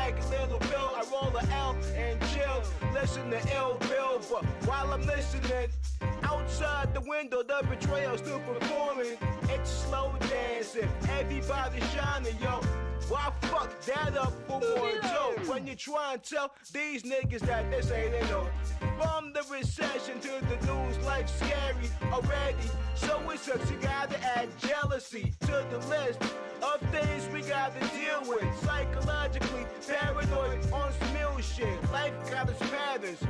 like a little pill. I roll a L and chill, listen to Ill Bill. But while I'm listening, outside the window, the betrayal still performing. It's slow dancing, everybody shining, yo. Why fuck that up for more dough? When you try and tell these niggas that this ain't it, no. From the recession to the news, life's scary already. So it sucks, you gotta add jealousy to the list of things we gotta deal with. Psychologically paranoid on some ill shit. Life got its patterns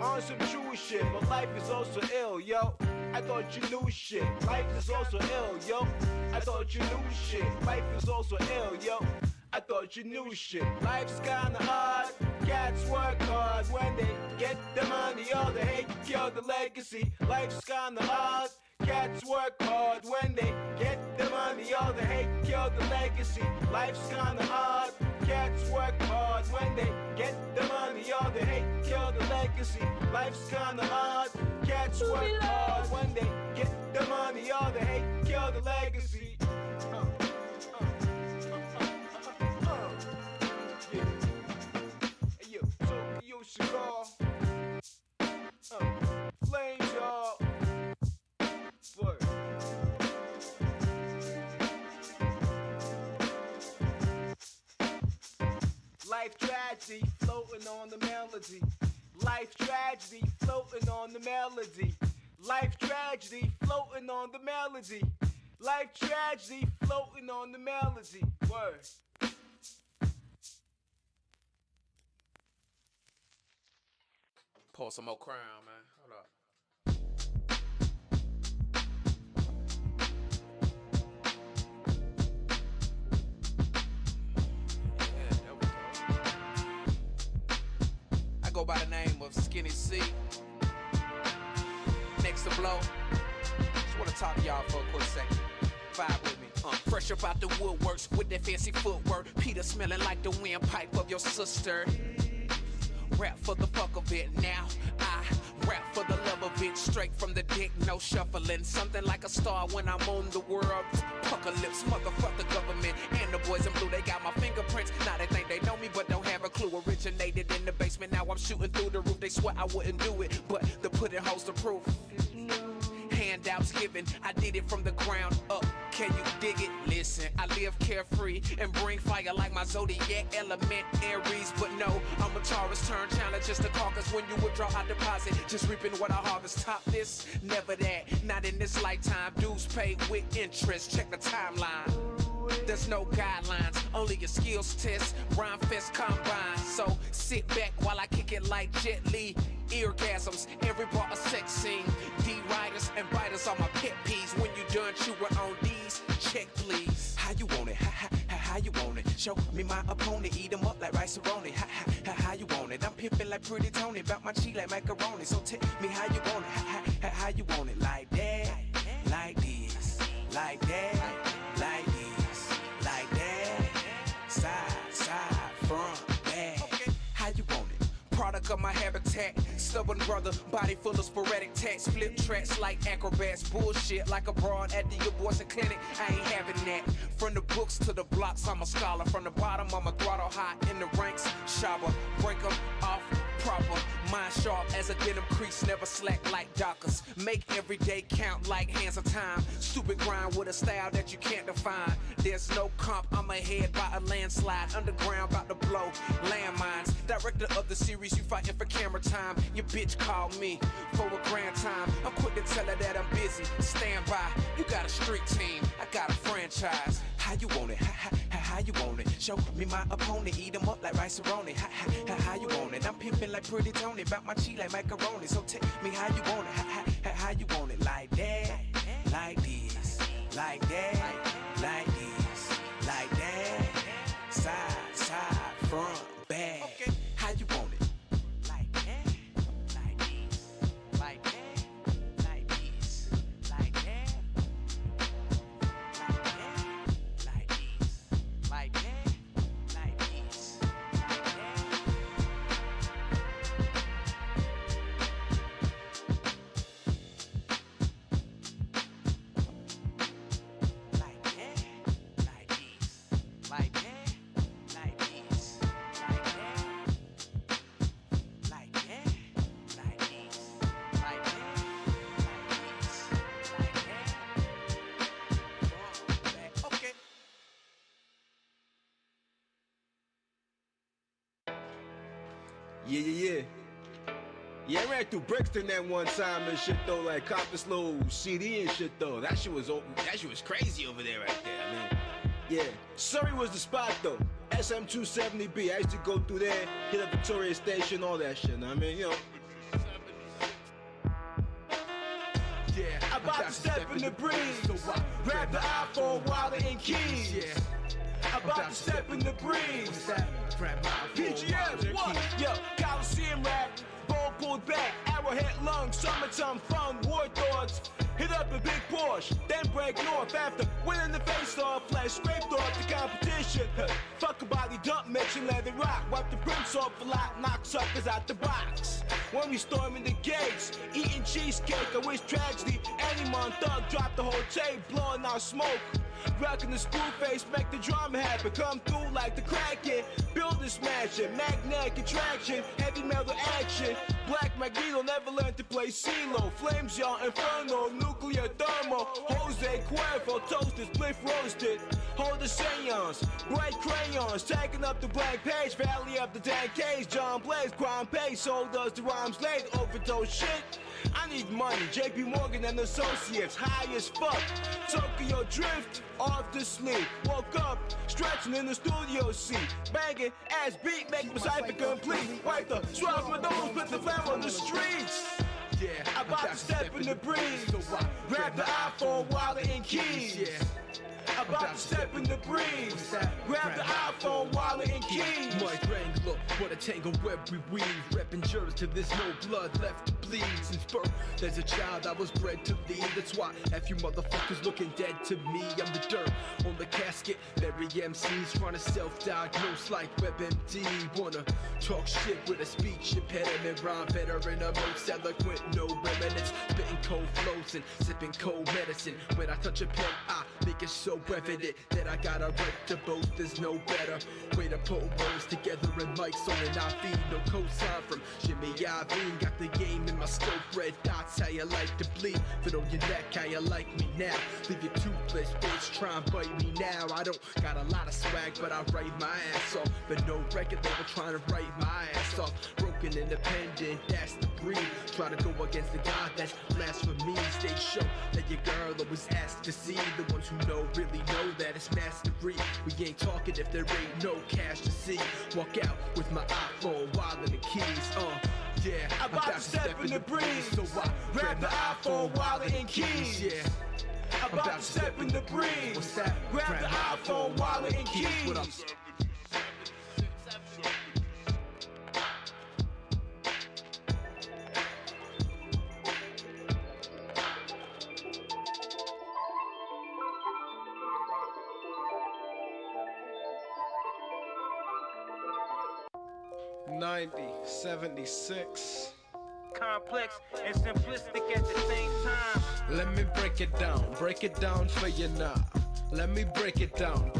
on some true shit, but life is also ill, yo. I thought you knew shit. Life is also ill, yo. I thought you knew shit. Life is also ill, yo. I thought you knew shit. Life's kinda hard. Cats work hard when they get the money. All the hate kill the legacy. Life's kinda hard. Cats work hard when they get the money. All the hate kill the legacy. Life's kinda hard. Cats work hard when they get the money. All the hate kill the legacy. Life's kinda hard. Cats work hard when they get the money. All the hate kill the legacy. Yo, cigar. Flames, y'all. What? Life tragedy, floating on the melody. Life tragedy, floating on the melody. Life tragedy, floating on the melody. Life tragedy, floating on the melody. Word. Pour some more Crown, man. Hold up. Yeah, there we go. I go by the name of Skinny C. Next to Blow. Just wanna talk to y'all for a quick second. Vibe with me. Fresh up out the woodworks with that fancy footwork. Peter smelling like the windpipe of your sister. Rap for the fuck of it, now I rap for the love of it. Straight from the dick, no shuffling. Something like a star when I'm on the world. Pucker lips, motherfuck the government. And the boys in blue, they got my fingerprints. Now they think they know me, but don't have a clue. Originated in the basement, now I'm shooting through the roof. They swear I wouldn't do it, but the pudding holds the proof. Handouts given, I did it from the ground up. Can you dig it? Listen, I live carefree and bring fire like my zodiac element Aries. But no, I'm a Taurus, turn challenge just a caucus. When you withdraw, I deposit, just reaping what I harvest. Top this, never that, not in this lifetime. Dues paid with interest, check the timeline. There's no guidelines, only your skills test. Rhyme fest combine, so sit back while I kick it like Jet Li. Eargasms, every bar a sex scene. D-riders and biters are my pet peeves. When you done chewing on these, check please. How you want it? How you want it? Show me my opponent, eat 'em up like rice-a-roni. How you want it? I'm pimping like Pretty Tony, bout my cheek like macaroni. So tell me how you want it? How you want it? Like that, like this, like that, like this, like that. Side, side, front, back. Okay. How you want it? Product of my habitat, stubborn brother, body full of sporadic tats, flip tracks like acrobats, bullshit like a broad at the abortion clinic. I ain't having that. From the books to the blocks, I'm a scholar. From the bottom, I'm a throttle high in the ranks. Shabba, break 'em off proper. Mind sharp as a denim crease, never slack like Dockers. Make every day count like hands of time. Stupid grind with a style that you can't define. There's no comp, I'm ahead by a landslide. Underground about to blow landmines. Director of the series, you fighting for camera time. Your bitch called me for a grand time. I'm quick to tell her that I'm busy. Stand by, you got a street team, I got a franchise. How you want it? How you want it? Show me my opponent, eat 'em up like rice-a-roni. How you want it? I'm pimping like Pretty Tony, bout my cheek like macaroni. So tell me how you want it? How you want it? Like that, like this, like that, like this, like that. Side, side, front, back. Okay. How you want it? Like that, like this, like that, like this, like that, like that, like this, like that, like this, like that. Like that. Yeah. Yeah, I ran through Brixton that one time and shit though, like cop this little CD and shit though. That shit was crazy over there right there. I mean, yeah. Surrey was the spot though. SM270B. I used to go through there, hit up Victoria Station, all that shit. I mean, you know. Yeah, About to step in the breeze. So I grab the iPhone, wallet, and keys. Yeah. About to step in the breeze. Grab my iPhone, PGF, what? Yo, Coliseum rap. Ball pulled back, arrowhead lungs, summertime fun, war thoughts. Hit up a big Porsche, then break north after winning the face-off. Flash scraped off the competition. Fuck a body dump, mention leather rock. Wipe the prints off a lot, knock suckers out the box. When we storming the gates, eating cheesecake, I wish tragedy. Any mon thug drop the whole tape, blowing out smoke. Rockin' the screw face, make the drum happen. Come through like the Kraken, building smashing, magnetic attraction, heavy metal action. Black Magneto never learned to play CeeLo. Flames y'all inferno, nuclear thermal. Jose Cuervo, toasted, spliff roasted. Hold the seance, bright crayons, taking up the blank page. Valley of the dead cage, John Blaze, crime pace. So does the rhymes late, overdose shit. I need money, JP Morgan and Associates, high as fuck. Tokyo drift, off to sleep. Woke up, stretching in the studio seat. Banging, ass beat, make my cipher complete. Wipe the swell from my nose, put the flame on the streets. Yeah, About to step in the breeze. Grab the iPhone, wallet, and keys. Yeah. About to step in the breeze. Grab the iPhone, wallet, and keys. My Wrangler, what a tangle web we weave. Reppin' jurors till there's no blood left to bleed. Since birth, there's a child I was bred to lead. That's why F you motherfuckers looking dead to me. I'm the dirt on the casket. Bury MCs trying to self-diagnose like WebMD. Wanna talk shit with a speech impediment. Rhyme veteran, a most eloquent, no remnants. Spitting cold flows and sipping cold medicine. When I touch a pen, I make it so evident that I got a right to both. There's no better way to put words together and mics on an IV. No cosign from Jimmy Iovine. Got the game in my scope, red dots. How you like to bleed? Fit on your neck, how you like me now? Leave you toothless, bitch, try and bite me now. I don't got a lot of swag, but I write my ass off. But no record label trying to write my ass off. Broken independent, that's the breed. Try to go against the God that's blasphemy. Stay show that your girl always asks to see. The ones who know really know that it's mastery. We ain't talking if there ain't no cash to see. Walk out with my iPhone, wallet, and keys. Yeah, About to step in the breeze. So I Grab the iPhone, wallet, and keys. Yeah. About to step in the breeze. What's that? Grab the iPhone, wallet, and keys. What up? '76. Complex and simplistic at the same time. Let me break it down for you now. Let me break it down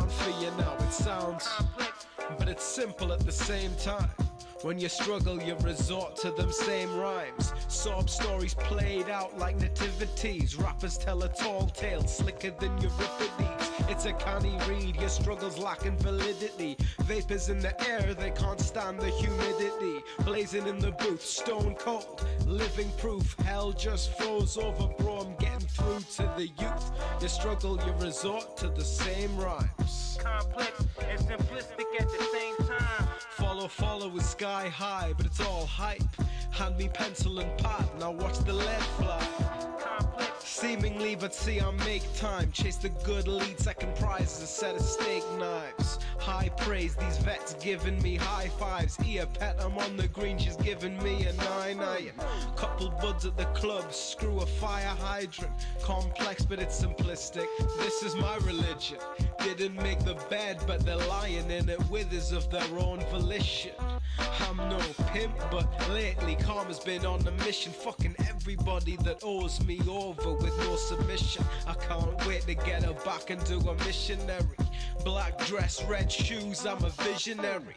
for you now. It sounds, Complex, but it's simple at the same time. When you struggle, you resort to them same rhymes. Sob stories played out like nativities. Rappers tell a tall tale, slicker than Euripides. It's a canny read, your struggles lacking validity. Vapors in the air, they can't stand the humidity. Blazing in the booth, stone cold, living proof. Hell just froze over, bro, I'm getting through to the youth. You struggle, you resort to the same rhymes. complex and simplistic at the same time. Follow is sky high, but it's all hype. Hand me pencil and pad, now watch the lead fly. Complex, Seemingly, but see I make time. Chase the good lead, second prize is a set of steak knives. High praise, these vets giving me high fives. Ear pet, I'm on the green, she's giving me a 9-9. Couple buds at the club, screw a fire hydrant. Complex, but it's simplistic, this is my religion. Didn't make the bed, but they're lying in it withers of their own volition. I'm no pimp, but lately karma's been on a mission. Fucking everybody that owes me over with no submission. I can't wait to get her back and do a missionary. Black dress, red shoes, I'm a visionary.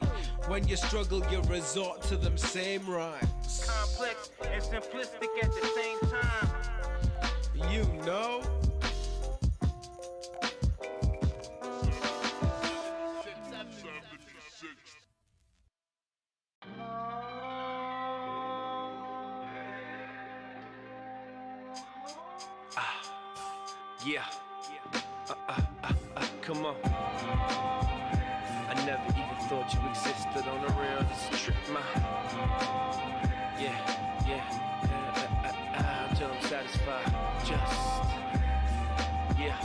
When you struggle, you resort to them same rhymes. complex and simplistic at the same time. You know. Yeah. Come on. I never even thought you existed on the real. This is a trip, man. Yeah. Until I'm satisfied. Just. Yeah.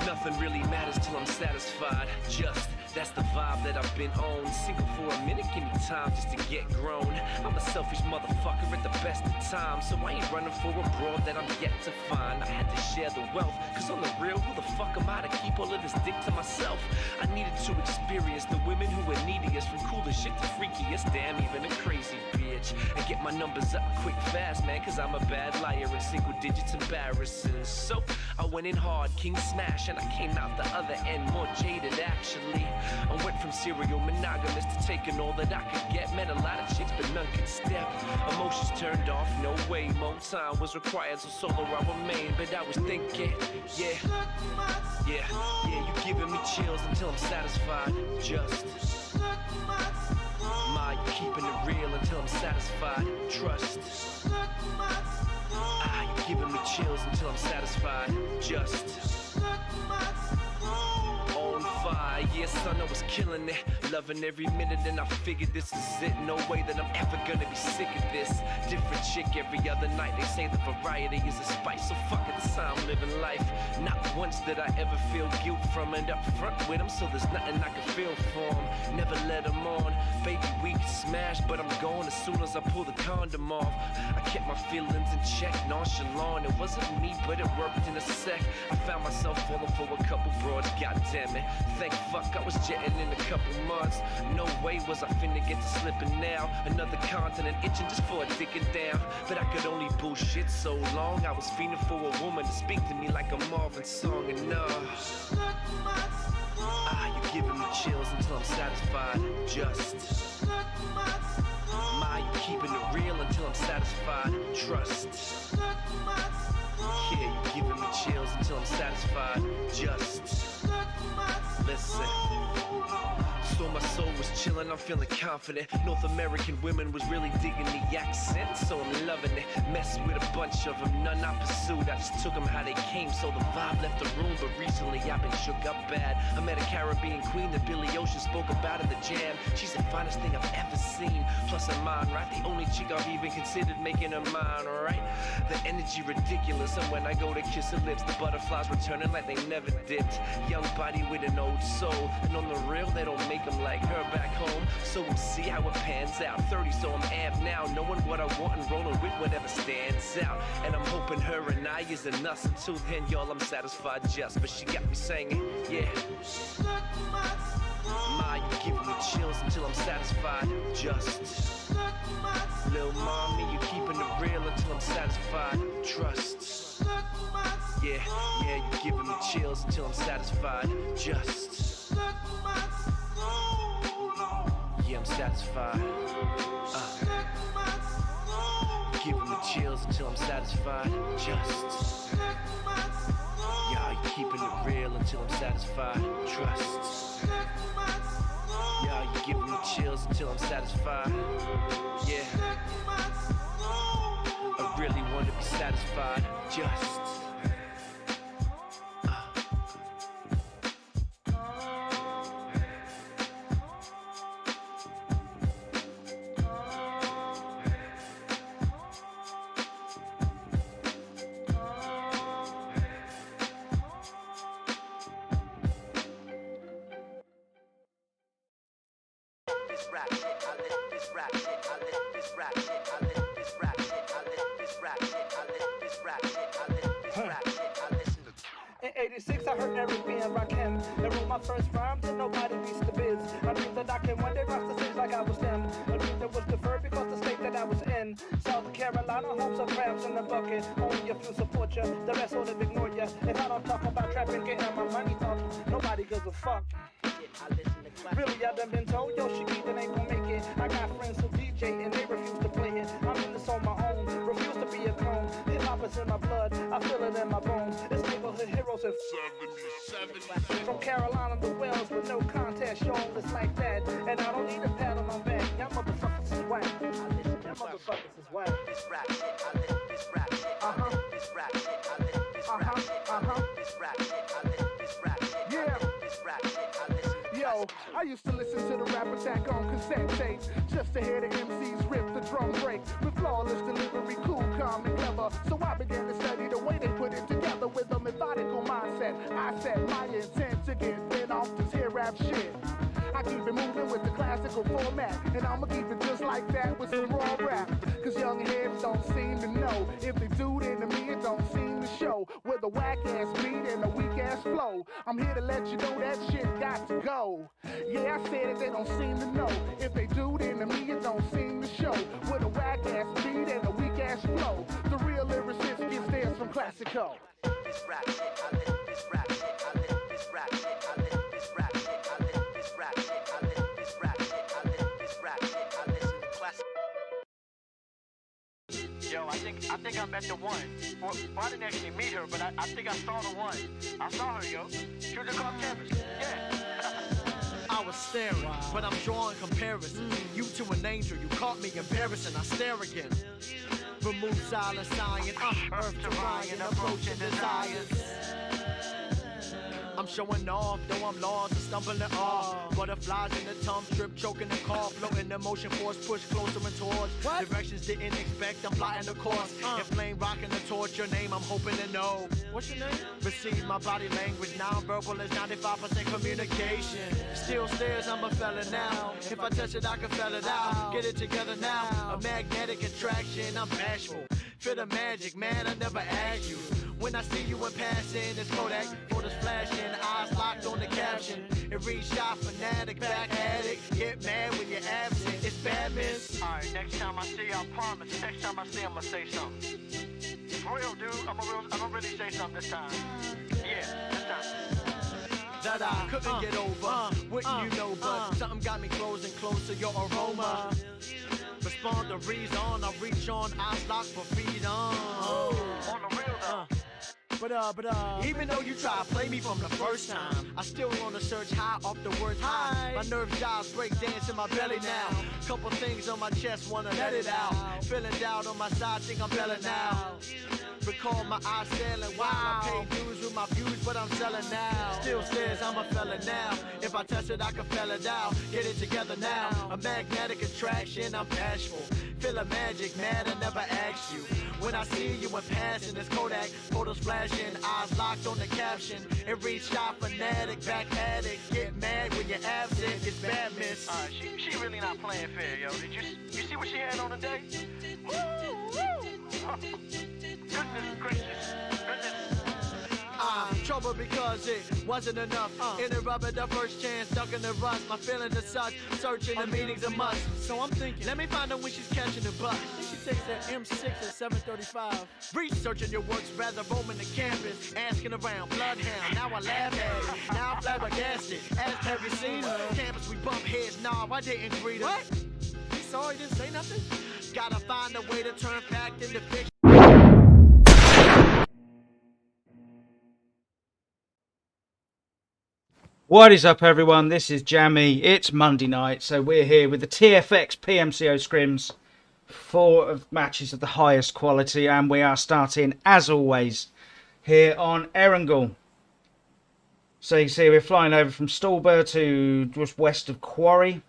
Nothing really matters till I'm satisfied. Just. That's the vibe that I've been on. Single for a minute, give me time just to get grown. I'm a selfish motherfucker at the best of times, so I ain't running for a broad that I'm yet to find. I had to share the wealth, cause on the real, who the fuck am I to keep all of this dick to myself? I needed to experience the women who were neediest, from coolest shit to freakiest, damn, even a crazy bitch. And get my numbers up quick fast, man, cause I'm a bad liar and single digits embarrassing. So I went in hard, king smash, and I came out the other end more jaded actually. I went from serial monogamous to taking all that I could get. Met a lot of chicks, but none could step. Emotions turned off, no way. More time was required, so solo I remained. But I was thinking, yeah, you giving me chills until I'm satisfied. Just, you keeping it real until I'm satisfied. Trust, you giving me chills until I'm satisfied. Just. Fire. Yeah, son, I was killing it, loving every minute, and I figured this is it. No way that I'm ever gonna be sick of this. Different chick every other night. They say the variety is a spice, so fuck it, this how I'm living life. Not once did I ever feel guilt from it up front with them, so there's nothing I can feel for them. Never let them on. Baby, we can smash, but I'm gone as soon as I pull the condom off. I kept my feelings in check, nonchalant. It wasn't me, but it worked in a sec. I found myself falling for a couple broads, goddamn it. Thank fuck I was jetting in a couple months. No way was I finna get to slipping now. Another continent itching just for a dicking down. But I could only bullshit so long. I was fiending for a woman to speak to me like a Marvin song. And you giving me chills until I'm satisfied. Just, you keeping it real until I'm satisfied. Trust, yeah, you giving me chills until I'm satisfied. Just. Listen. So my soul was chillin', I'm feeling confident. North American women was really digging the accent, so I'm loving it. Messed with a bunch of them, none I pursued. I just took them how they came, so the vibe left the room. But recently I've been shook up bad. I met a Caribbean queen that Billy Ocean spoke about in the jam. She's the finest thing I've ever seen. Plus a mind, right? The only chick I've even considered making her mine, right? The energy ridiculous, and when I go to kiss her lips, the butterflies returning like they never dipped. Young body with an old soul, and on the real they don't make them like her back home. So we'll see how it pans out. 30, so I'm amped now, knowing what I want and rolling with whatever stands out. And I'm hoping her and I is in us. Until then, y'all, I'm satisfied just. But she got me singing, yeah. You giving me chills until I'm satisfied. Just, little mommy, you keeping it real until I'm satisfied. Trust, yeah, you giving me chills until I'm satisfied. Just, yeah, I'm satisfied. Giving me chills until I'm satisfied. Just, yeah, you keeping it real until I'm satisfied. Trust, yeah, you giving me chills until I'm satisfied. Yeah, I really want to be satisfied. Just. In 86, I heard Eric B. and Rakim. They wrote my first rhymes and nobody beats the biz. I dreamed that I can one day rock the stage like I was them. A dream that was deferred because the state that I was in. South Carolina, homes of crabs in the bucket. Only a few support ya, the rest all of ignore ya. If I don't talk about trapping, getting my money talk, nobody gives a fuck. Really, I done been told, yo, Shakita ain't gon' make it. I got friends who DJ and they refuse to play it. I'm in this on my own, refuse to be a clone. Hip-hop is in my blood, I feel it in my bones. It's neighborhood heroes in 70. From Carolina to Wales with no contest, y'all, it's like that. And I don't need a pat on my back, y'all motherfuckers is whack. Y'all motherfuckers is whack. This rap shit, I live this rap shit, I live this rap shit, I live this rap shit, I live this I used to listen to the rap attack on cassette tapes just to hear the MCs rip the drum break with flawless delivery, cool, calm, and clever. So I began to study the way they put it together with a methodical mindset. I set my intent to get bent off this here rap shit. I keep it moving with the classical format, and I'ma keep it just like that with some raw rap. Cause young heads don't seem to know. If they do, then to me it don't seem to show. With a whack ass beat and a weak ass flow, I'm here to let you know that shit got to go. Yeah, I said it, they don't seem to know. If they do, then to me it don't seem to show. With a whack ass beat and a weak ass flow, the real lyricist gets theirs from classical. This rap shit, I live this rap shit, I live this rap shit, I live this rap shit, I live this rap shit, I live this rap shit, I live this rap shit, I listen to classic. Yo, I think I met the one. Well, I didn't actually meet her, but I think I saw the one. I saw her, yo. She was across campus. Yeah. I was staring, but I'm drawing comparison. You to an angel, you caught me embarrassing. I stare again. Remove silence, science, earth to Ryan, approaching desires. I'm showing off, though I'm lost and stumbling off. Butterflies in the tongue strip, choking the car, floating emotion force, push closer and towards directions didn't expect. I'm flying the course, in flame rocking the torch. Your name, I'm hoping to know. What's your name? Receive my body language, non-verbal is 95% communication. Still stares, I'm a fella now. If I touch it, I can feel it out. Get it together now. A magnetic attraction, I'm bashful. Feel the magic, man, I never asked you. When I see you in passing, it's Kodak, photos flashing, eyes locked on the caption. It reads shot fanatic, back addict. Get mad when you're absent, it's bad, miss. Alright, next time I see you, I promise. Next time I see you, I'm gonna say something. For real, dude, I'm gonna really say something this time. Yeah, this time. That I couldn't get over, wouldn't you know, but something got me closing closer, your aroma. Respond to reason, I reach on, eyes locked for feet on. On the real, though. But even though you try to play me from the first time, I still wanna search high off the words high. My nerve jobs break dance in my belly now. Couple things on my chest, wanna let it out. Feeling doubt on my side, think I'm belling now. Recall my eyes sailing wild. I pay dues with my views, but I'm selling now. Still says I'm a fella now. If I touch it, I can fell it out. Get it together now. A magnetic attraction, I'm bashful. Feel a magic, man, I never asked you. When I see you in passing, it's Kodak, photos flashing, eyes locked on the caption. It reads shot fanatic, back addict. Get mad when you're absent, it's bad, miss. Alright, she really not playing fair, yo. Did you see what she had on today? Woo! Goodness gracious. Trouble because it wasn't enough. Interrupted the first chance, stuck in the rust. My feelings are such, searching the meanings of must. So I'm thinking, let me find out when she's catching the bus. She takes that M6 at 7:35. Researching your works, rather roaming the campus, asking around, bloodhound. Now I laugh at it. Now I'm flabbergasted. Asked, have you seen her? Campus, we bump heads. Nah, I didn't greet her. What? He saw, he didn't say nothing? Gotta find a way to turn fact into fiction. What is up, everyone? This is Jammy. It's Monday night, so we're here with the TFX PMCO SCRIMS, 4 matches of the highest quality, and we are starting, as always, here on Erangel. So you see we're flying over from Stallbur to just west of Quarry.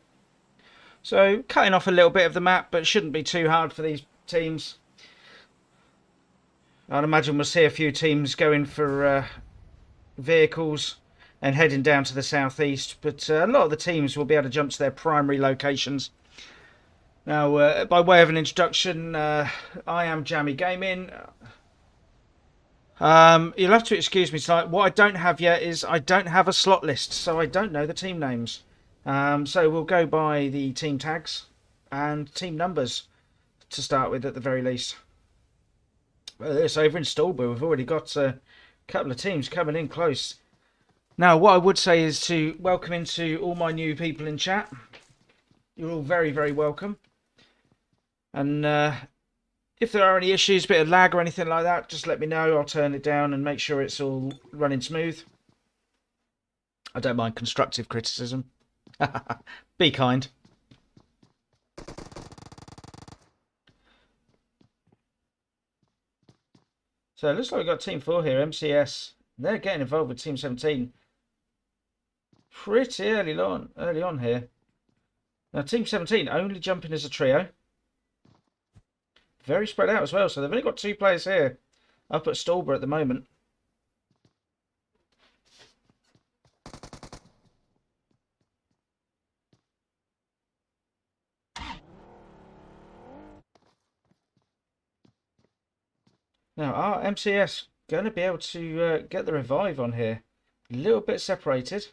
So cutting off a little bit of the map, but it shouldn't be too hard for these teams. I'd imagine we'll see a few teams going for vehicles and heading down to the southeast, but a lot of the teams will be able to jump to their primary locations. Now, by way of an introduction, I am Jammy Gaming. You'll have to excuse me tonight. What I don't have yet is I don't have a slot list, so I don't know the team names. So we'll go by the team tags and team numbers to start with at the very least. Well, this over in Stallbur, we've already got a couple of teams coming in close. Now, what I would say is to welcome into all my new people in chat. You're all very, very welcome. And if there are any issues, a bit of lag or anything like that, just let me know. I'll turn it down and make sure it's all running smooth. I don't mind constructive criticism. Be kind. So it looks like we've got Team 4 here, MCS. They're getting involved with Team 17. pretty early on here. Now Team 17 only jumping as a trio. Very spread out as well, so they've only got 2 players here up at Stallborough at the moment. Now our MCS going to be able to get the revive on here. A little bit separated.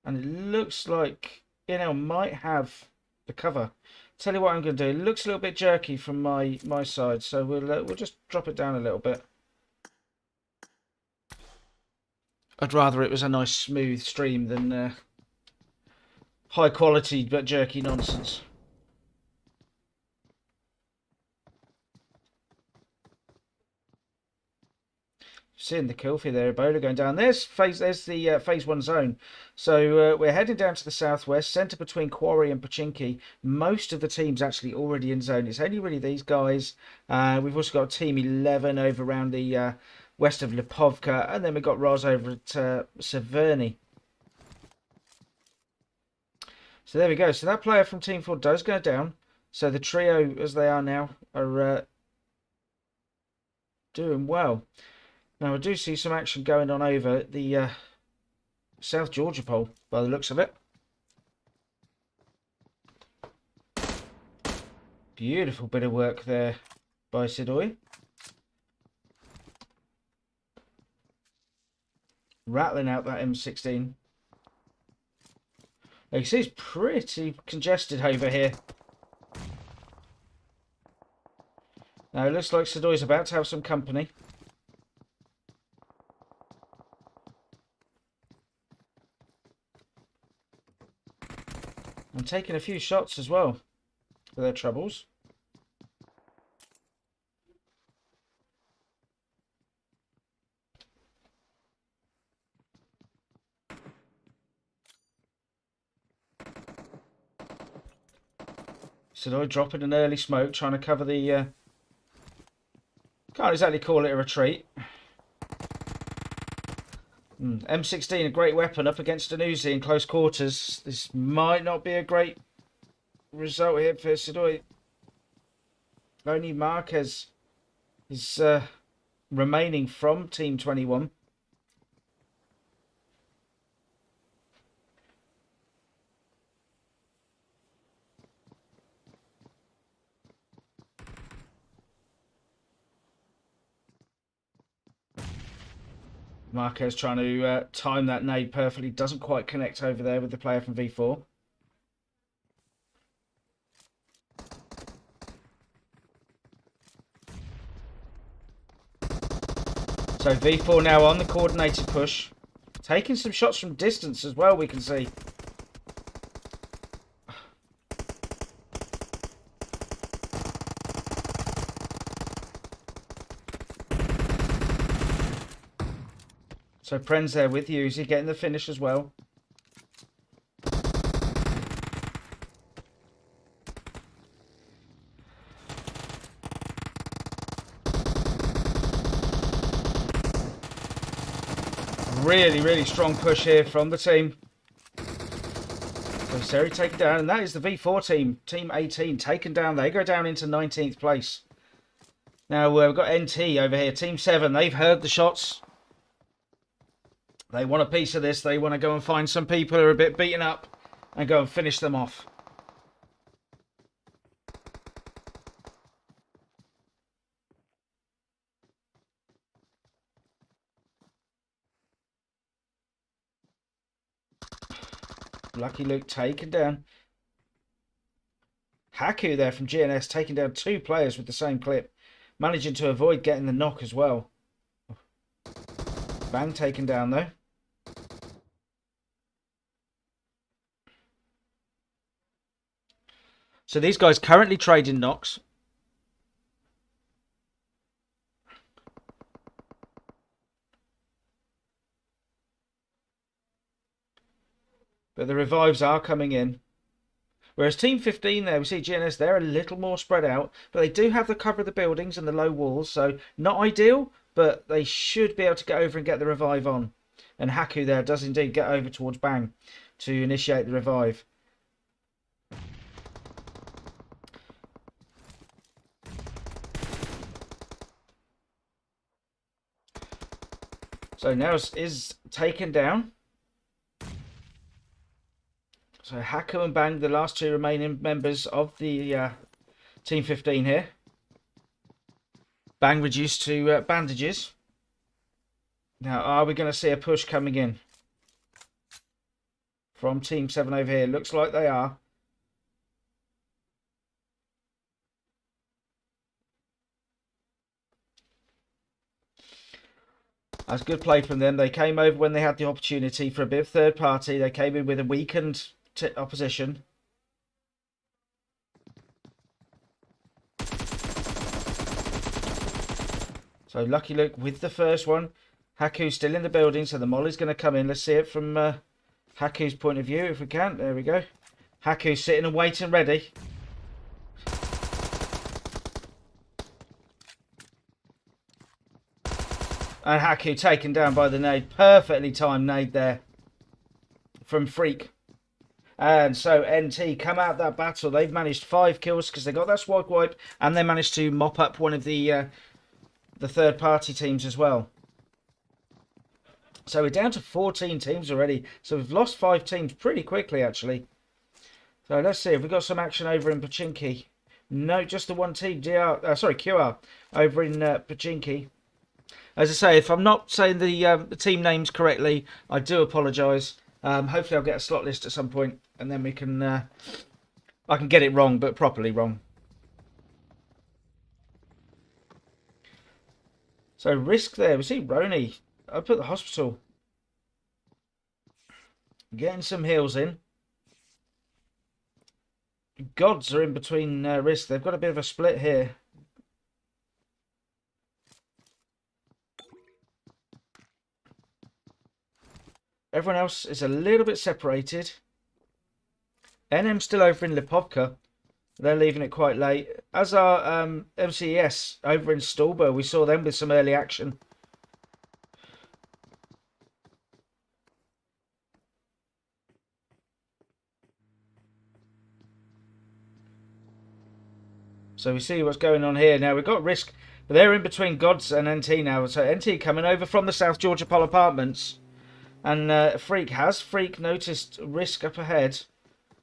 And it looks like NL might have the cover. Tell you what I'm going to do. It looks a little bit jerky from my side, so we'll just drop it down a little bit. I'd rather it was a nice smooth stream than high quality but jerky nonsense. Seeing the kill for there, Ebola going down. There's the phase 1 zone. So we're heading down to the southwest, centre between Quarry and Pochinki. Most of the team's actually already in zone. It's only really these guys. We've also got Team 11 over around the west of Lipovka, and then we've got Roz over at Severny. So there we go. So that player from Team 4 does go down. So the trio, as they are now, are doing well. Now, I do see some action going on over the South Georgia pole, by the looks of it. Beautiful bit of work there by Sidoi. Rattling out that M16. You see it's pretty congested over here. Now, it looks like Sidoi's about to have some company. And taking a few shots as well for their troubles. Sidoi dropping an early smoke, trying to cover the... can't exactly call it a retreat. M16, a great weapon up against an Uzi in close quarters. This might not be a great result here for Sidoi. Only Marquez is remaining from Team 21. Marquez trying to time that nade perfectly. Doesn't quite connect over there with the player from V4. So V4 now on the coordinated push. Taking some shots from distance as well, we can see. So Pren's there with you. Is he getting the finish as well? Really, really strong push here from the team. So Seri taken down, and that is the V4 team. Team 18 taken down. They go down into 19th place. Now we've got NT over here. Team 7, they've heard the shots. They want a piece of this. They want to go and find some people who are a bit beaten up and go and finish them off. Lucky Luke taken down. Haku there from GNS taking down 2 players with the same clip. Managing to avoid getting the knock as well. Bang taken down though. So these guys currently trading knocks. But the revives are coming in. Whereas Team 15 there, we see GNS, they're a little more spread out. But they do have the cover of the buildings and the low walls. So not ideal, but they should be able to get over and get the revive on. And Haku there does indeed get over towards Bang to initiate the revive. So now is taken down. So Haku and Bang, the last two remaining members of the Team 15 here. Bang reduced to bandages. Now, are we going to see a push coming in from Team 7 over here? Looks like they are. That's good play from them. They came over when they had the opportunity for a bit of third party. They came in with a weakened opposition. So Lucky Luke with the first one. Haku's still in the building, so the molly's going to come in. Let's see it from Haku's point of view, if we can. There we go. Haku's sitting and waiting ready. And Haku taken down by the nade. Perfectly timed nade there from Freak. And so NT come out of that battle. They've managed 5 kills because they got that squad wipe, and they managed to mop up one of the third party teams as well. So we're down to 14 teams already. So we've lost 5 teams pretty quickly, actually. So let's see if we've got some action over in Pachinki. No, just the one team, QR, over in Pachinki. As I say, if I'm not saying the team names correctly, I do apologise. Hopefully I'll get a slot list at some point, and then we can... I can get it wrong, but properly wrong. So Risk there. We see Roni up at the hospital. Getting some heals in. Gods are in between Risk. They've got a bit of a split here. Everyone else is a little bit separated. NM still over in Lipovka. They're leaving it quite late. As are MCES over in Stolber. We saw them with some early action. So we see what's going on here. Now we've got Risk, but they're in between Gods and NT now. So NT coming over from the South Georgia Pole Apartments. And Freak noticed Risk up ahead.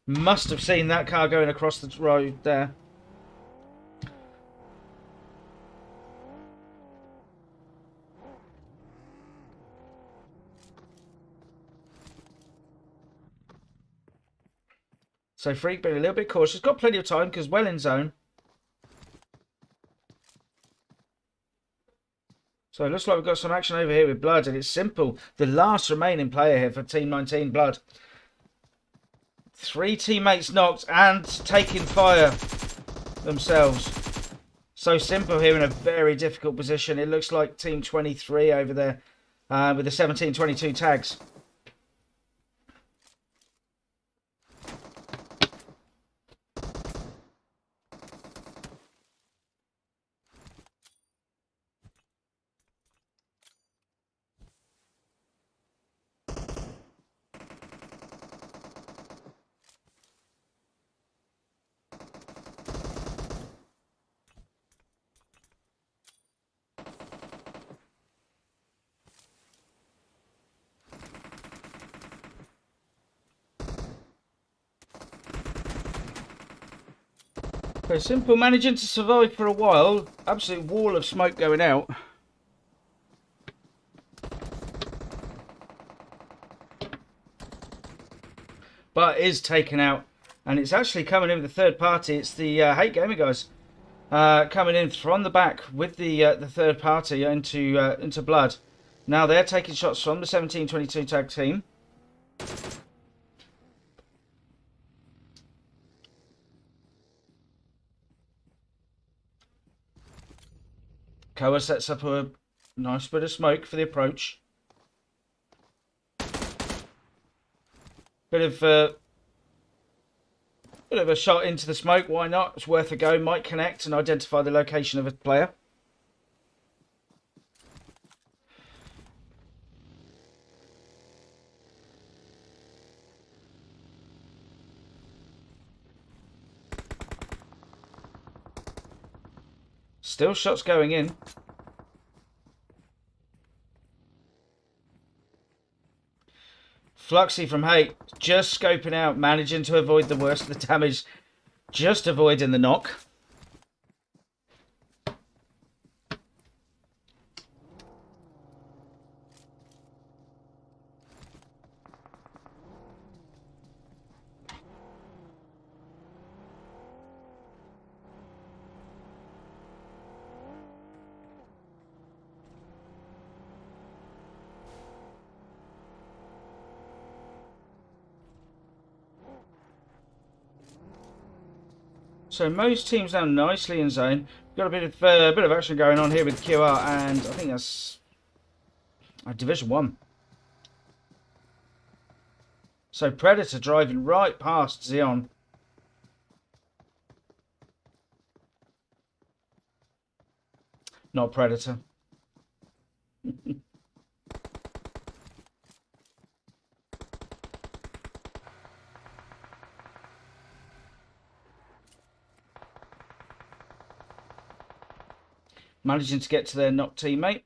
Must have seen that car going across the road there. So Freak being a little bit cautious. Got plenty of time because well in zone. So it looks like we've got some action over here with Blood, and it's simple. The last remaining player here for Team 19 Blood. 3 teammates knocked and taking fire themselves. So simple here in a very difficult position. It looks like Team 23 over there with the 17-22 tags. So simple, managing to survive for a while. Absolute wall of smoke going out. But it is taken out. And it's actually coming in with the third party. It's the Hate Gamer guys coming in from the back with the third party into Blood. Now they're taking shots from the 17-22 tag team. Koa sets up a nice bit of smoke for the approach. Bit of a shot into the smoke. Why not? It's worth a go. Might connect and identify the location of a player. Still shots going in. Fluxy from Hate, just scoping out, managing to avoid the worst of the damage. Just avoiding the knock. So most teams now nicely in zone. Got a bit of action going on here with QR, and I think that's Division 1. So Predator driving right past Xeon. Not Predator. Managing to get to their knock teammate.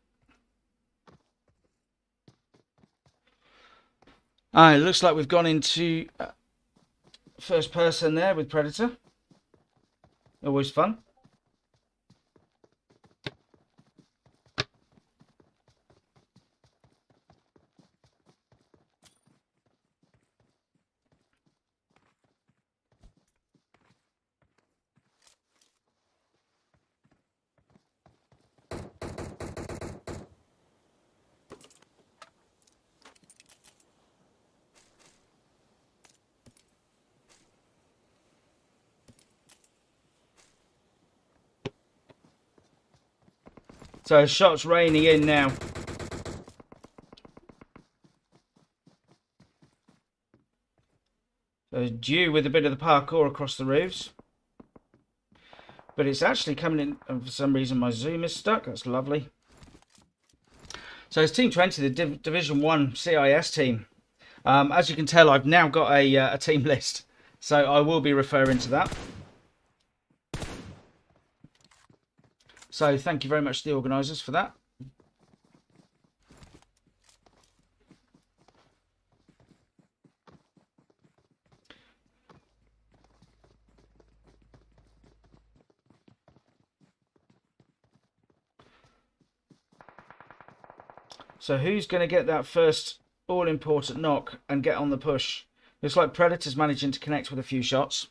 It looks like we've gone into first person there with Predator. Always fun. So shots raining in now. So due with a bit of the parkour across the roofs. But it's actually coming in, and for some reason my zoom is stuck. That's lovely. So it's Team 20, the Division 1 CIS team. As you can tell, I've now got a team list. So I will be referring to that. So thank you very much to the organisers for that. So who's going to get that first all-important knock and get on the push? Looks like Predator's managing to connect with a few shots.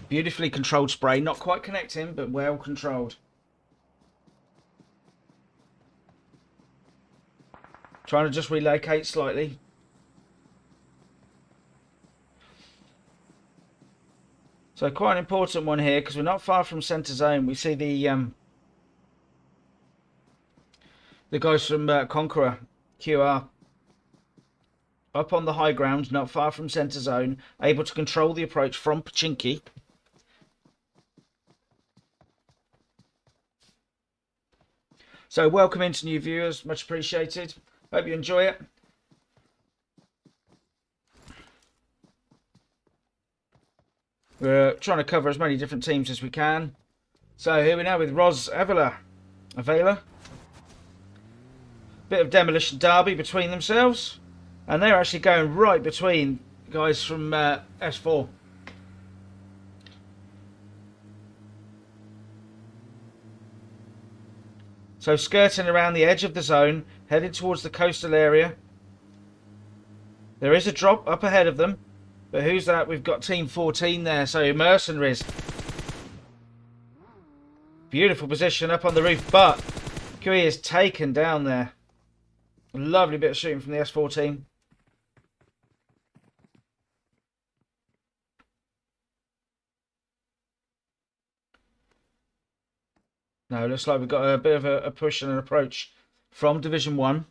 Beautifully controlled spray, not quite connecting, but well controlled. Trying to just relocate slightly. So quite an important one here, because we're not far from centre zone. We see the guys from Conqueror, QR, up on the high ground, not far from centre zone, able to control the approach from Pachinki. So welcome into new viewers, much appreciated. Hope you enjoy it. We're trying to cover as many different teams as we can. So here we are with Roz Avila. Bit of demolition derby between themselves. And they're actually going right between guys from S4. So skirting around the edge of the zone, headed towards the coastal area. There is a drop up ahead of them. But who's that? We've got Team 14 there. So Mercenaries. Beautiful position up on the roof. But QE is taken down there. Lovely bit of shooting from the S4 team. No, looks like we've got a bit of a push and an approach from Division 1.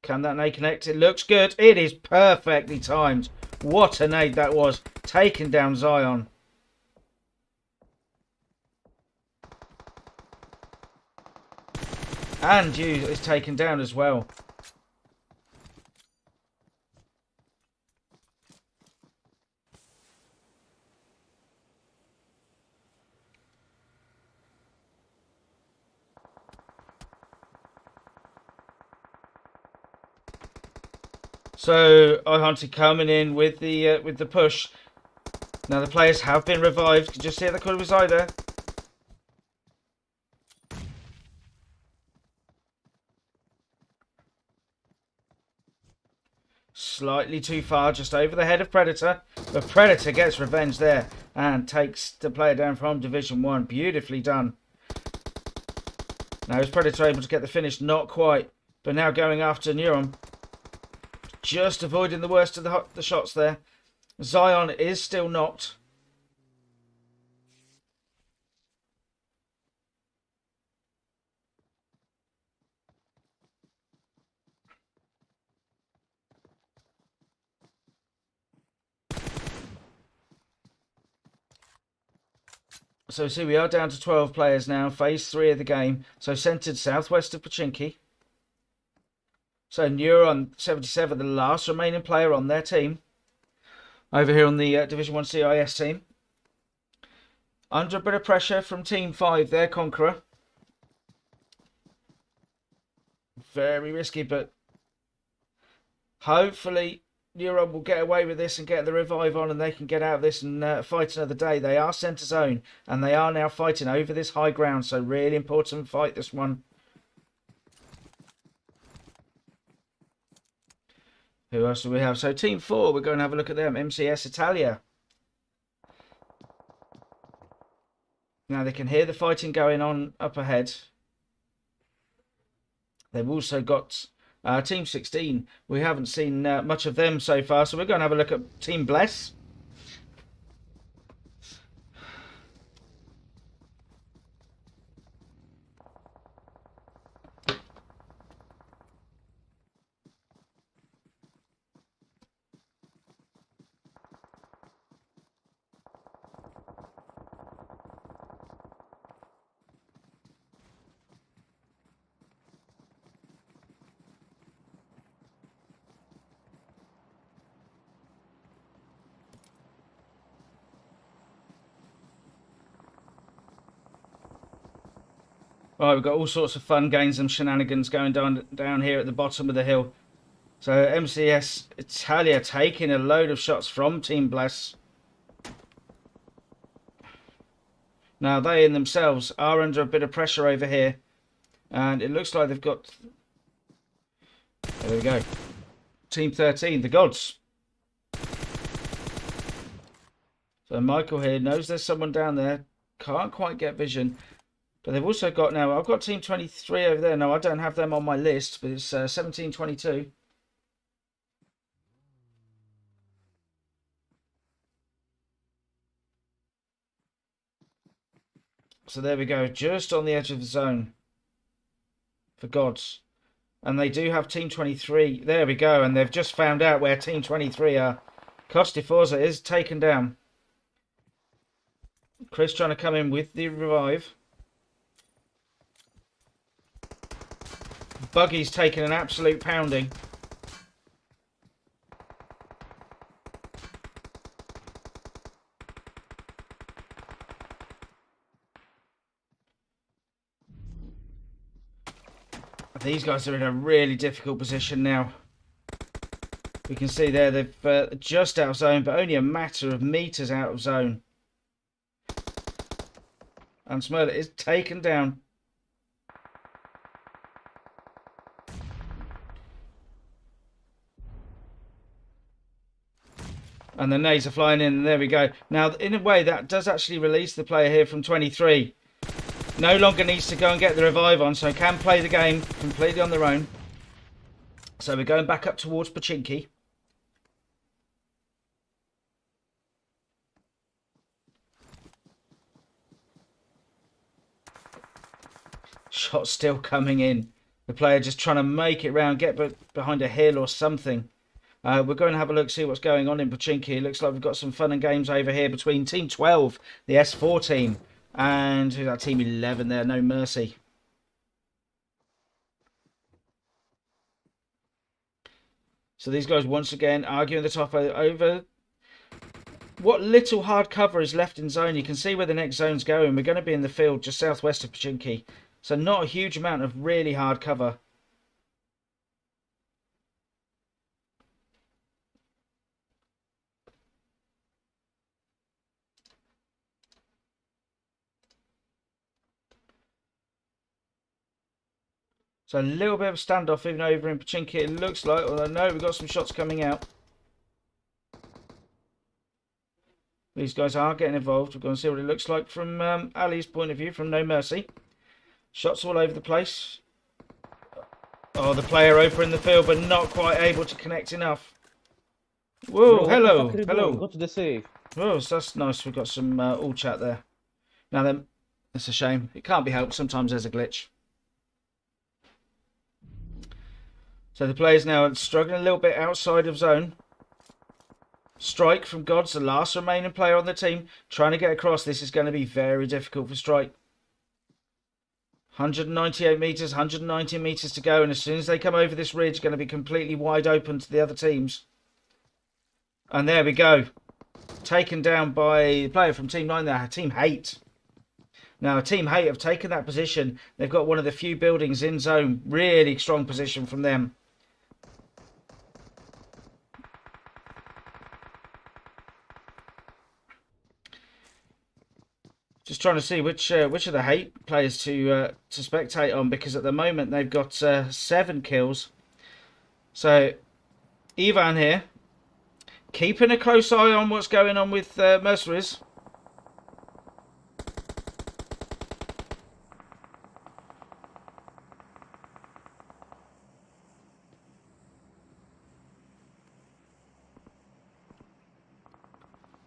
Can that nade connect? It looks good. It is perfectly timed. What a nade that was. Taking down Zion. And you is taken down as well. So iHunter coming in with the push. Now the players have been revived. Did you just hear the call was either? Slightly too far, just over the head of Predator. But Predator gets revenge there and takes the player down from Division 1. Beautifully done. Now is Predator able to get the finish? Not quite. But now going after Neuron. Just avoiding the worst of the shots there. Zion is still knocked. So see, we are down to 12 players now. Phase 3 of the game. So centered southwest of Pochinki. So Neuron 77, the last remaining player on their team. Over here on the Division 1 CIS team. Under a bit of pressure from Team 5, their Conqueror. Very risky, but hopefully Neuron will get away with this and get the revive on and they can get out of this and fight another day. They are centre zone and they are now fighting over this high ground. So really important fight, this one. Who else do we have? So Team 4, we're going to have a look at them. MCS Italia. Now they can hear the fighting going on up ahead. They've also got Team 16. We haven't seen much of them so far. So we're going to have a look at Team Bless. Right, we've got all sorts of fun games and shenanigans going down here at the bottom of the hill. So MCS Italia taking a load of shots from Team Bless. Now they in themselves are under a bit of pressure over here. And it looks like they've got... There we go. Team 13, the Gods. So Michael here knows there's someone down there. Can't quite get vision. But they've also got now, I've got Team 23 over there. No, I don't have them on my list, but it's 1722. So there we go, just on the edge of the zone for Gods. And they do have Team 23. There we go, and they've just found out where Team 23 are. Costi Forza is taken down. Chris trying to come in with the revive. Buggy's taken an absolute pounding. These guys are in a really difficult position now. We can see there they've just out of zone, but only a matter of meters out of zone. And Smurler is taken down. And the nades are flying in, and there we go. Now, in a way, that does actually release the player here from 23. No longer needs to go and get the revive on, so can play the game completely on their own. So we're going back up towards Pochinki. Shot still coming in. The player just trying to make it round, get behind a hill or something. We're going to have a look, see what's going on in Pochinki. It looks like we've got some fun and games over here between Team 12, the S4 team, and who's that, Team 11 there, No Mercy. So these guys once again arguing the top over what little hard cover is left in zone. You can see where the next zone's going. We're going to be in the field just southwest of Pachinki. So not a huge amount of really hard cover. So a little bit of a standoff even over in Pachinki, it looks like. Although no, we've got some shots coming out. These guys are getting involved. We're going to see what it looks like from Ali's point of view, from No Mercy. Shots all over the place. Oh, the player over in the field, but not quite able to connect enough. Whoa, hello, hello. Go to the safe. Oh, so that's nice. We've got some all chat there. Now then, it's a shame. It can't be helped. Sometimes there's a glitch. So the players now are struggling a little bit outside of zone. Strike from Gods, the last remaining player on the team, trying to get across. This is going to be very difficult for Strike. 198 metres, 190 metres to go. And as soon as they come over this ridge, it's going to be completely wide open to the other teams. And there we go. Taken down by the player from Team 9 there, Team Hate. Now, Team Hate have taken that position. They've got one of the few buildings in zone. Really strong position from them. Just trying to see which of the Hate players to spectate on, because at the moment they've got 7 kills. So Ivan here, keeping a close eye on what's going on with Mercenaries.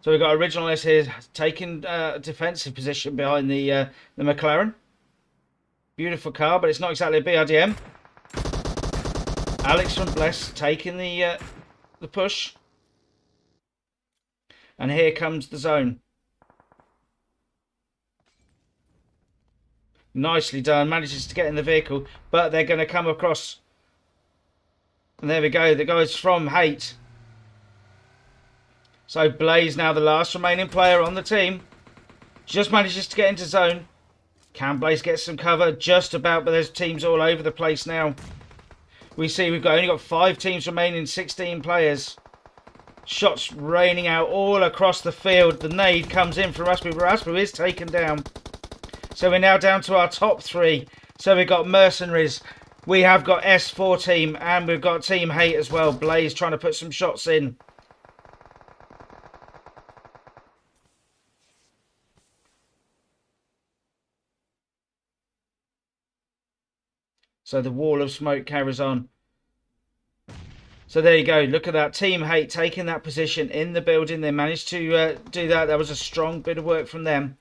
So we've got Originalist here taking a defensive position behind the McLaren. Beautiful car, but it's not exactly a BRDM. Alex from Bless taking the push. And here comes the zone. Nicely done. Manages to get in the vehicle, but they're going to come across. And there we go. The guys from Hate. So Blaze now the last remaining player on the team. Just manages to get into zone. Can Blaze get some cover? Just about, but there's teams all over the place now. We see we've only got 5 teams remaining, 16 players. Shots raining out all across the field. The nade comes in from Raspu, but Raspu is taken down. So we're now down to our top 3. So we've got Mercenaries. We have got S4 team, and we've got Team Hate as well. Blaze trying to put some shots in. So the wall of smoke carries on. So there you go. Look at that. Team Hate taking that position in the building. They managed to do that. That was a strong bit of work from them.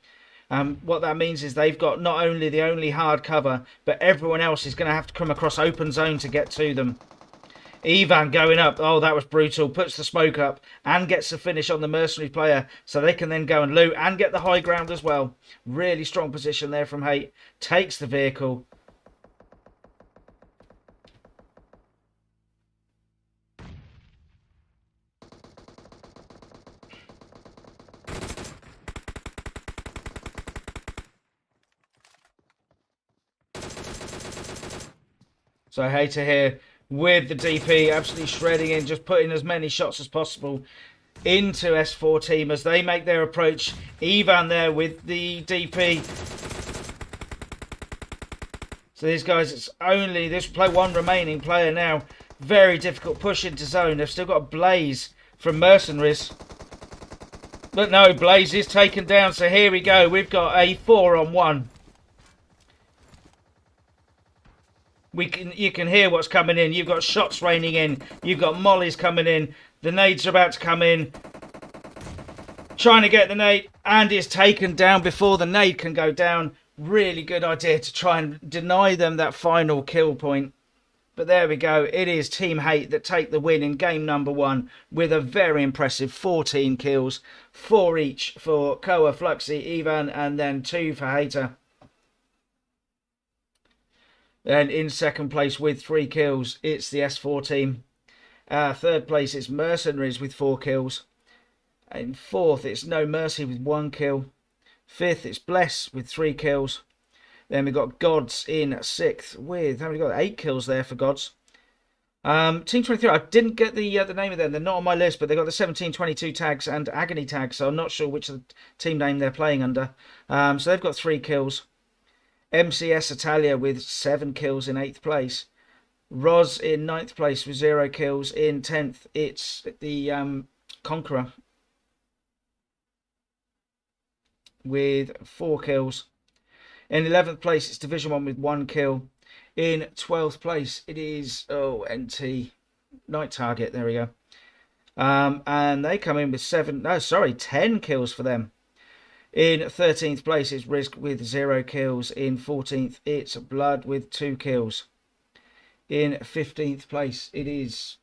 What that means is they've got not only the only hard cover, but everyone else is going to have to come across open zone to get to them. Ivan going up. Oh, that was brutal. Puts the smoke up and gets the finish on the mercenary player. So they can then go and loot and get the high ground as well. Really strong position there from Hate. Takes the vehicle. So Hater here with the DP, absolutely shredding in, just putting as many shots as possible into S4 team as they make their approach. Ivan there with the DP. So these guys, it's only this play one remaining player now. Very difficult push into zone. They've still got Blaze from Mercenaries. But no, Blaze is taken down. So here we go. We've got a 4-on-1. You can hear what's coming in. You've got shots raining in. You've got mollies coming in. The nades are about to come in. Trying to get the nade, and it's taken down before the nade can go down. Really good idea to try and deny them that final kill point. But there we go. It is Team Hate that take the win in game number 1 with a very impressive 14 kills. 4 each for Koa, Fluxy, Ivan, and then 2 for Hater. And in second place with 3 kills, it's the S4 team. Third place it's Mercenaries with 4 kills. In fourth it's No Mercy with 1 kill. Fifth it's Bless with 3 kills. Then we've got Gods in sixth with, how many got? 8 kills there for Gods. Team 23, I didn't get the name of them. They're not on my list, but they've got the 1722 tags and Agony tags, so I'm not sure which team name they're playing under. So they've got 3 kills. MCS Italia with 7 kills in 8th place. Roz in 9th place with 0 kills. In 10th, it's the Conqueror with 4 kills. In 11th place, it's Division 1 with 1 kill. In 12th place, it is, NT, Night Target, there we go. And they come in with 10 kills for them. In 13th place, it's Risk with 0 kills. In 14th, it's Blood with 2 kills. In 15th place, it is,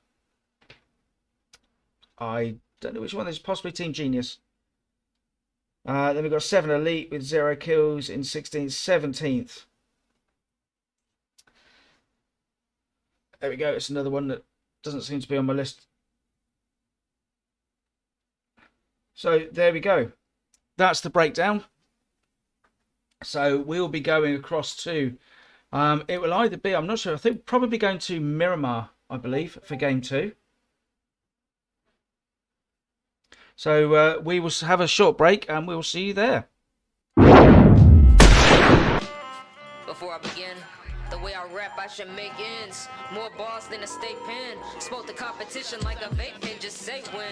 I don't know which one, there's possibly Team Genius. Then we've got 7 Elite with 0 kills in 16th, 17th. There we go. It's another one that doesn't seem to be on my list. So there we go. That's the breakdown. So we'll be going across to, it will either be, I'm not sure, I think probably going to Miramar, I believe, for game 2. So we will have a short break and we will see you there. Before I begin, the way I rap, I should make ends. More bars than a state pen. Smoke the competition like a vape pen, just say when.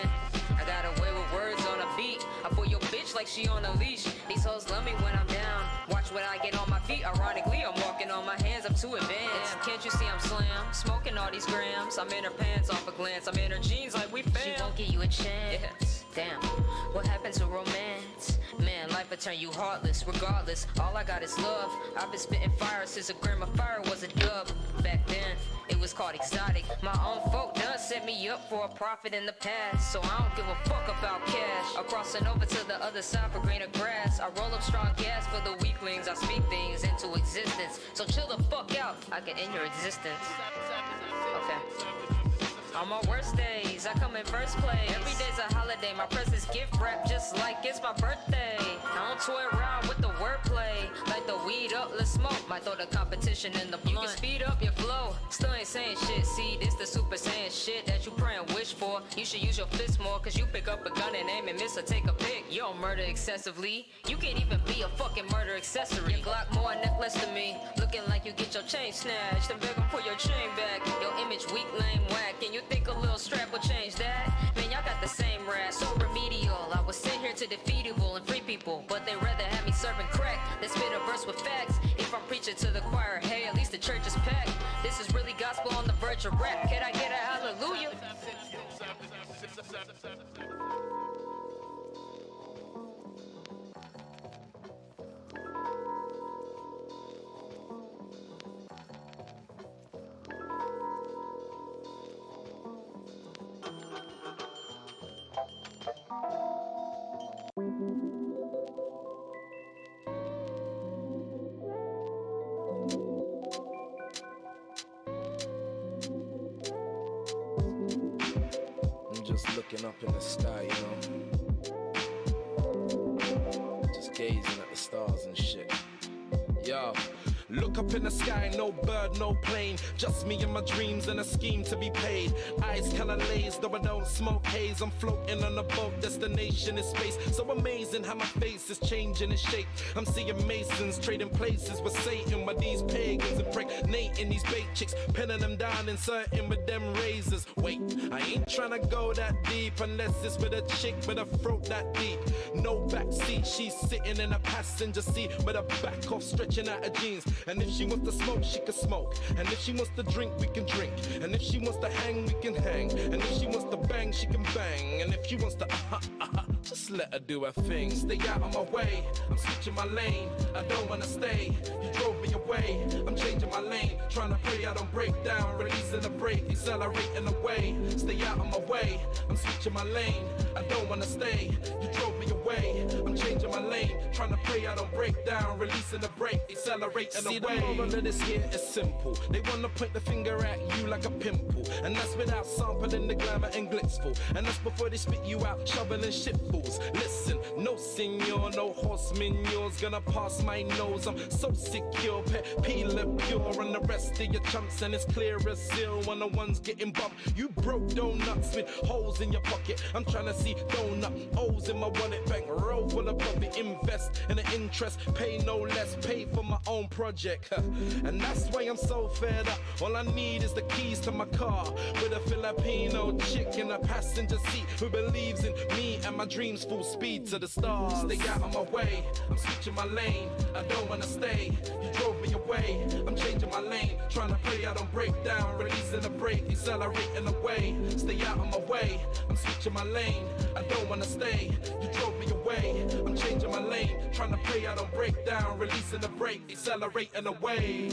I got away with words on a beat. I pull your bitch like she on a leash. These hoes love me when I'm down. Watch what I get on my feet. Ironically, I'm walking on my hands. I'm too advanced. Can't you see I'm slam? Smoking all these grams. I'm in her pants off a glance. I'm in her jeans like we fam. She won't give you a chance. Yeah. Damn, what happened to romance? Man, life will turn you heartless. Regardless, all I got is love. I've been spitting fire since a gram of fire was a dub. Back then, it was called exotic. My own folk done set me up for a profit in the past. So I don't give a fuck about cash. I'm crossing over to the other side for greener grass. I roll up strong gas for the weaklings. I speak things into existence. So chill the fuck out. I can end your existence. Okay. On my worst days, I come in first place. Every day's a holiday, my presents gift wrap just like it's my birthday. I don't toy around with the wordplay. Light the weed up, let's smoke. Might throw the competition in the blunt. You can speed up your flow, still ain't saying shit. See, this the Super Saiyan shit that you pray and wish for. You should use your fists more, cause you pick up a gun and aim and miss or take a pick. You don't murder excessively. You can't even be a fucking murder accessory. Your Glock more necklace than me. Looking like you get your chain snatched. Then beg them for your chain back. Your image weak, lame, whack. And you think a little strap will change that? Man, y'all got the same rap. So remedial. I was sent here to defeat evil and free people, but they rather have me serving crack than spit a verse with facts. If I'm preaching to the choir, hey, at least the church is packed. This is really gospel on the verge of rap. Can I get a hallelujah? Just looking up in the sky, you know, just gazing at the stars and shit. Yo, look up in the sky, no bird, no plane, just me and my dreams and a scheme to be paid. Eyes kinda lazed, though I don't smoke haze. I'm floating on a boat, destination is space. So amazing how my face is changing its shape. I'm seeing masons trading places with Satan, while these pagans impregnating these bait chicks, pinning them down, inserting with them razors. Wait, I ain't trying to go that deep unless it's with a chick with a throat that deep. No backseat, she's sitting in a passenger seat with her back off, stretching out her jeans. And if she wants to smoke, she can smoke. And if she wants to drink, we can drink. And if she wants to hang, we can hang. And if she wants to bang, she can bang. And if she wants to just just let her do her thing. Stay out of my way, I'm switching my lane. I don't wanna stay, you drove me away. I'm changing my lane, trying to pray I don't break down. Releasing the brake, accelerating away. Stay out of my way, I'm switching my lane. I don't wanna stay, you drove me away. I'm changing my lane, trying to pray I don't break down. Releasing the brake, accelerating away. See, the moral of this here is simple. They wanna point the finger at you like a pimple, and that's without sampling the glamour and glitzful. And that's before they spit you out, shoveling shitfuls. Listen, no senor, no horseman, yours gonna pass my nose. I'm so secure, pet peel pure on the rest of your chumps, and it's clear as seal when the one's getting bumped. You broke donuts with holes in your pocket. I'm trying to see donut O's in my wallet, bank roll full of profit. Invest in the interest, pay no less, pay for my own project. And that's why I'm so fed up. All I need is the keys to my car with a Filipino chick in a passenger seat who believes in me and my dreams full speed to the stars. Stay out of my way, I'm switching my lane. I don't wanna stay, you drove me away. I'm changing my lane, trying to pray I don't break down. Releasing the brake, accelerating away. Stay out of my way, I'm switching my lane. I don't wanna stay, you drove me away. I'm changing my lane, trying to pray I don't break down. Releasing the brake, accelerating away.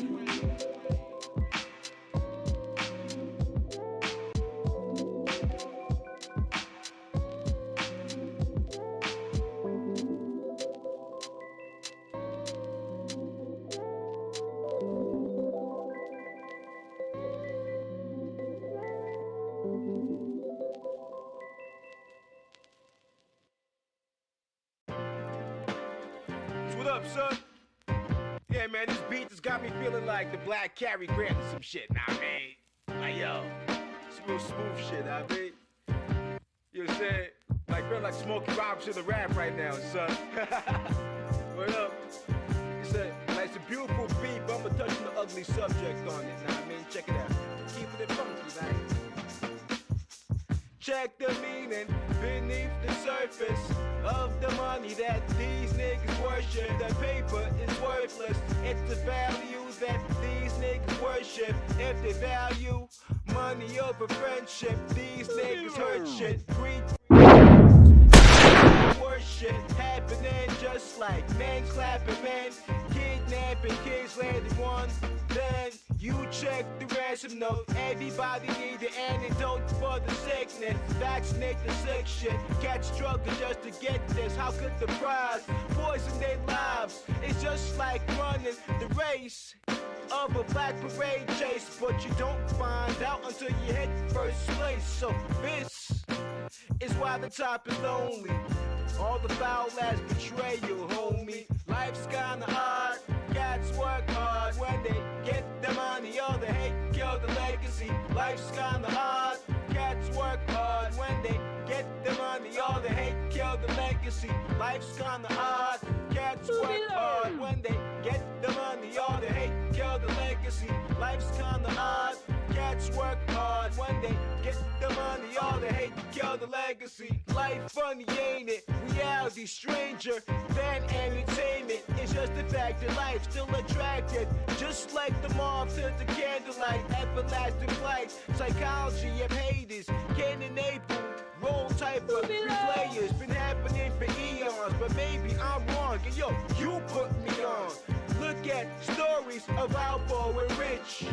What up, son? Yeah, man, this beat just got me feeling like the Black Cary Grant or some shit, nah, man. Like, yo, it's real smooth shit, I mean. You know what I'm saying? Like, feel like Smokey Robinson of rap right now, son. What up? It's a beautiful beat, but I'm gonna touch on the ugly subject on it, nah, I mean, check it out. Keeping it funky, right? Check the meaning beneath the surface of the money that these niggas worship. The paper is worthless. It's the value that these niggas worship. If they value money over friendship, these niggas hurt shit. Greed, worship happening just like men clapping men, kidnapping kids landing one. Then you check the ransom note. Everybody need an antidote for the sickness. Vaccinate the sick shit. Cats struggle just to get this. How could the prize poison their lives? It's just like running the race of a black parade chase, but you don't find out until you hit first place. So this is why the top is lonely. All the foul ass betray you, homie. Life's kinda hard. Cats work hard when they get the money. All the hate, kill the legacy. Life's kinda hard. Cats work hard when they get the money. All the hate, kill the legacy. Life's kinda hard. Cats work hard when they get the money. All the hate, kill the legacy. Life's kinda hard. Cats work hard when they get the money. All the hate, kill the legacy. Life funny, ain't it? Reality stranger than entertainment. It's just the fact that life's still attractive. Just like the moth to the candlelight. Everlasting flight. Psychology of haters. Can't enable role type of replayers. Been happening for eons, but maybe I'm wrong. And yo, you put me on. Look at stories of Albo and Rich,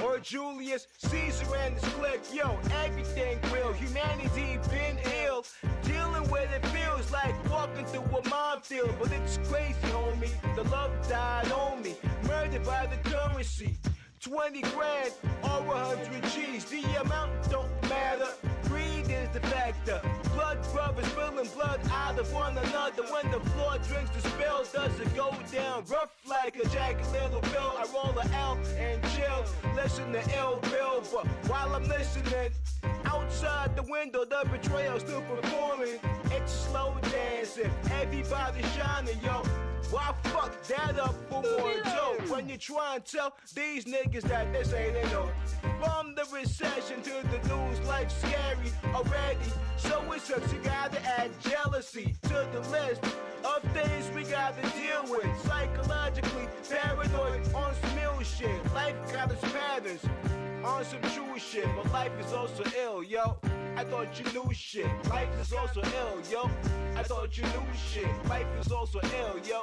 or Julius Caesar and his clique. Yo, everything real. Humanity been ill. Dealing with it feels like walking through a minefield. But it's crazy, homie. The love died on me. Murdered by the currency. 20 grand or 100 G's. The amount don't matter. Greed is the factor. Blood brothers spilling blood out of one another. When the floor drinks the spill, does it go down rough like a jagged little pill? I roll a L and chill. Listen to ill bill, but while I'm listening, outside the window, the betrayal still performing. It's slow dancing. Everybody shining, yo. Why fuck that up for more dough? When you try and tell these niggas that this ain't a no. From the recession to the news, life's scary already. So it sucks, you gotta add jealousy to the list of things we gotta deal with. Psychologically paranoid on some ill shit. Life got its patterns on some true shit, but life is also ill, yo. I thought you knew shit. Life is also ill, yo. I thought you knew shit. Life is also ill, yo.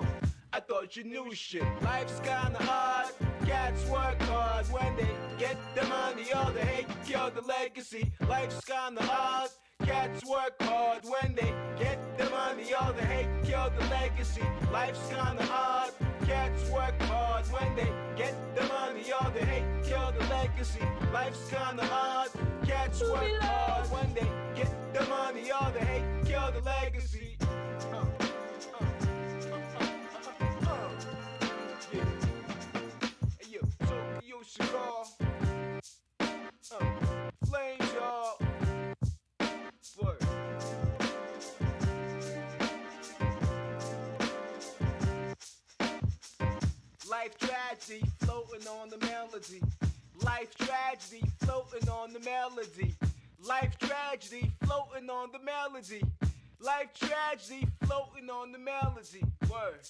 I thought you knew shit. Life's kinda hard. Cats work hard when they get the money. All the hate kill the legacy. Life's kinda hard. Cats work hard when they get the money. All the hate kill the legacy. Life's kinda hard. Cats work hard when they get the money. All the hate kill the legacy. Life's kinda hard. Cats work hard when they get the money. All the hate kill the legacy. Hey, yo, Tokyo cigar. Flames, y'all. Word. Life tragedy floating on the melody. Life tragedy floating on the melody. Life tragedy floating on the melody. Life tragedy floating on the melody. Word.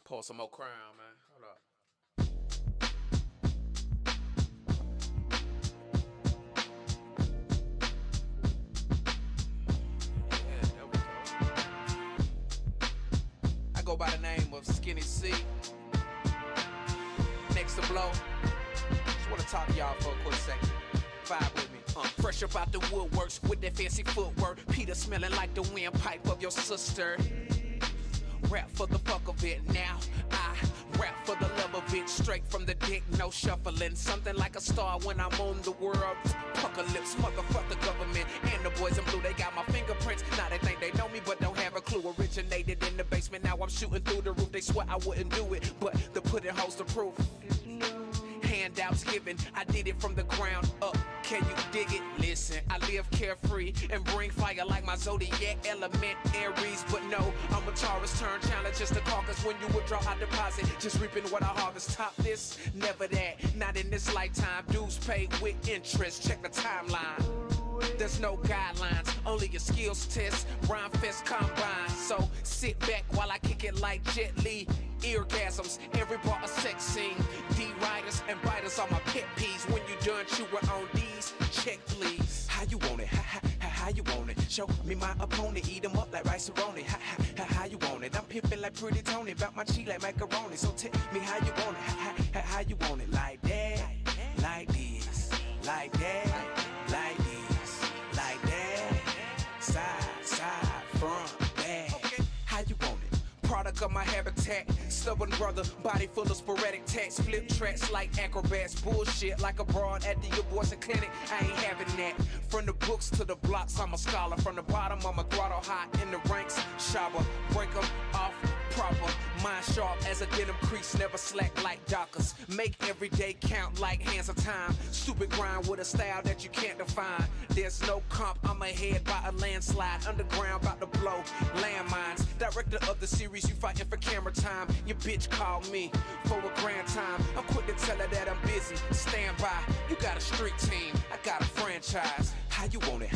Pour some more crown, man. Hold up. Yeah, there we go. I go by the name of Skinny C. Next to blow. Just wanna talk to y'all for a quick second. Vibe with me. Fresh up out the woodworks with that fancy footwork. Peter smelling like the windpipe of your sister. Rap for the fuck of it now. I rap for the love of it. Straight from the dick, no shuffling. Something like a star when I'm on the world. Apocalypse, motherfuck the government. And the boys in blue, they got my fingerprints. Now they think they know me, but don't have a clue. Originated in the basement, now I'm shooting through the roof. They swear I wouldn't do it, but the pudding holds the proof. Handouts given, I did it from the ground up. Can you dig it? Listen, I live carefree and bring fire like my zodiac element Aries. But no, I'm a Taurus, turn challenge just the caucus. When you withdraw, I deposit, just reaping what I harvest. Top this, never that, not in this lifetime. Dues paid with interest, check the timeline. There's no guidelines, only a skills test. Rhyme fest combine, so sit back while I kick it like Jet Li. Eargasms, every bar a sex scene. D-riders and biters are my pet peeves. When you done chewing on these, check please. How you want it? How you want it? Show me my opponent, eat them up like rice-a-roni. How you want it? I'm pimping like Pretty Tony, bout my cheek like macaroni. So tell me how you want it? How you want it? Like that, like this, like that, like this, like that. Side, front, back. How you want it? Product of my habitat, stubborn brother, body full of sporadic tats, flip tracks like acrobats, bullshit like a broad at the abortion clinic. I ain't having that. From the books to the blocks, I'm a scholar. From the bottom, I'm a throttle high in the ranks. Shabba, break 'em off proper. Mind sharp as a denim crease, never slack like Dockers. Make every day count like hands of time. Stupid grind with a style that you can't define. There's no comp, I'm ahead by a landslide. Underground about to blow landmines. Director of the series, you fighting for camera time. Your bitch called me for a grand time. I'm quick to tell her that I'm busy. Stand by, you got a street team, I got a franchise. How you want it?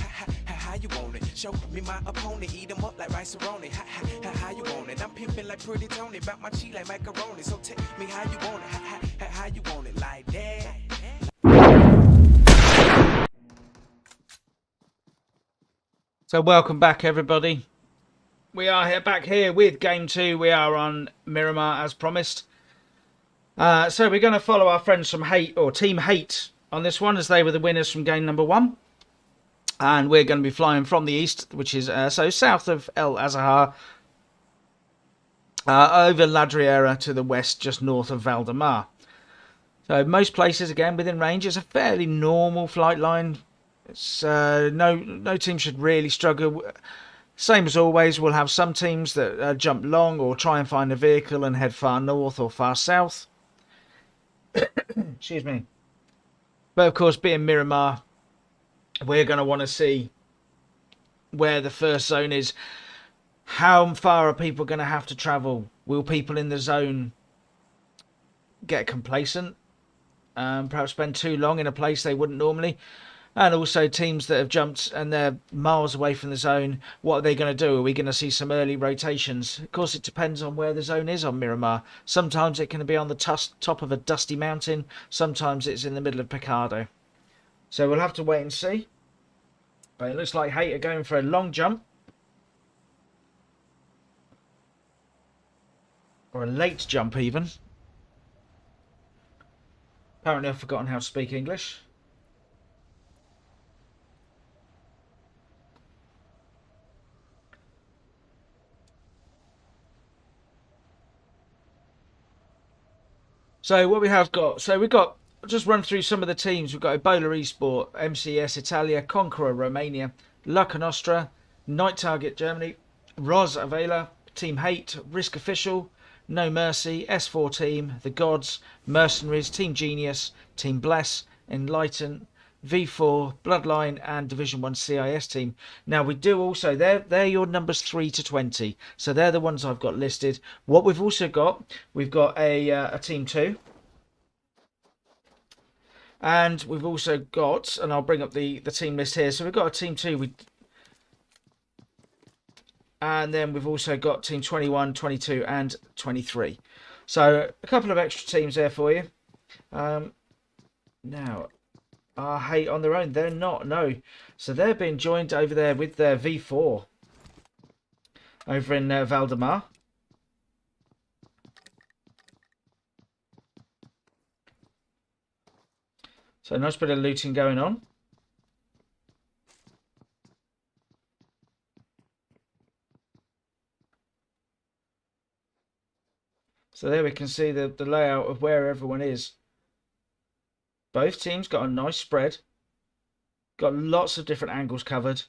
How you want it? Show me my opponent, eat them up like rice-a-roni. How you want it? I'm pimping like Pretty Tony, bout my cheek like macaroni. So tell me how you want it? How you want it? Like that. So welcome back, everybody. We are back here with Game 2. We are on Miramar as promised. So we're going to follow our friends from Hate, or Team Hate, on this one, as they were the winners from game number 1. And we're going to be flying from the east, which is so south of El Azahar, over Ladriera to the west, just north of Valdemar. So most places, again, within range. It's a fairly normal flight line. It's no team should really struggle. Same as always, we'll have some teams that jump long or try and find a vehicle and head far north or far south. Excuse me. But of course, being Miramar, we're going to want to see where the first zone is. How far are people going to have to travel? Will people in the zone get complacent? Perhaps spend too long in a place they wouldn't normally? And also teams that have jumped and they're miles away from the zone, what are they going to do? Are we going to see some early rotations? Of course, it depends on where the zone is on Miramar. Sometimes it can be on the top of a dusty mountain. Sometimes it's in the middle of Picado. So we'll have to wait and see. But it looks like Hate are going for a long jump. Or a late jump even. Apparently I've forgotten how to speak English. So what we have got, we've got, just run through some of the teams. We've got Ebola Esport, MCS Italia, Conqueror Romania, Luca Nostra, Night Target Germany, Roz Avela, Team Hate, Risk Official, No Mercy, S4 Team, The Gods, Mercenaries, Team Genius, Team Bless, Enlighten, V4, Bloodline, and Division 1 CIS team. Now we do also, they're your numbers 3 to 20. So they're the ones I've got listed. What we've also got, we've got a Team 2. And we've also got, and I'll bring up the team list here. So we've got a Team 2. And then we've also got Team 21, 22, and 23. So a couple of extra teams there for you. Now, are Hate on their own? They're not, no. So they're being joined over there with their V4 over in Valdemar. So nice bit of looting going on. So there we can see the layout of where everyone is. Both teams got a nice spread. Got lots of different angles covered.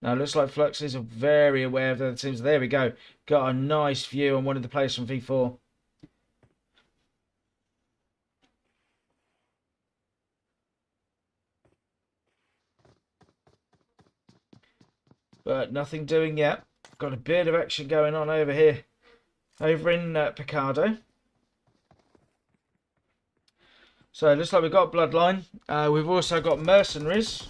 Now it looks like Fluxes are very aware of the other teams. There we go. Got a nice view on one of the players from V4. But nothing doing yet. Got a bit of action going on over here. Over in Picado. So it looks like we've got Bloodline. We've also got Mercenaries.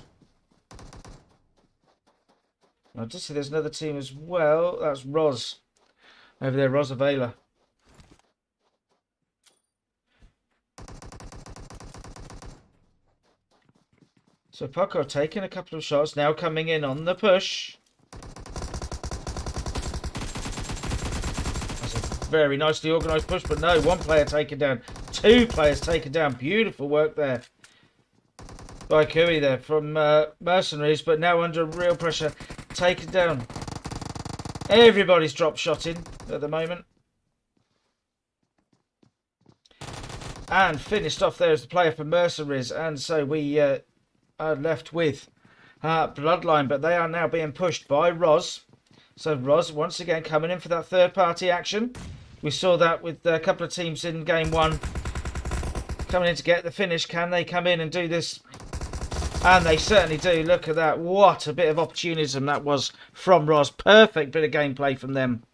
I just see there's another team as well. That's Roz. Over there, Roz Avela. So Pucko taking a couple of shots. Now coming in on the push. That's a very nicely organised push. But no, one player taken down. Two players taken down. Beautiful work there by Kui there from Mercenaries. But now under real pressure. Taken down. Everybody's drop shotting at the moment. And finished off there as the player for Mercenaries. And so we are left with Bloodline. But they are now being pushed by Roz. So Roz once again coming in for that third party action. We saw that with a couple of teams in game one. Coming in to get the finish. Can they come in and do this? And they certainly do. Look at that. What a bit of opportunism that was from Roz. Perfect bit of gameplay from them.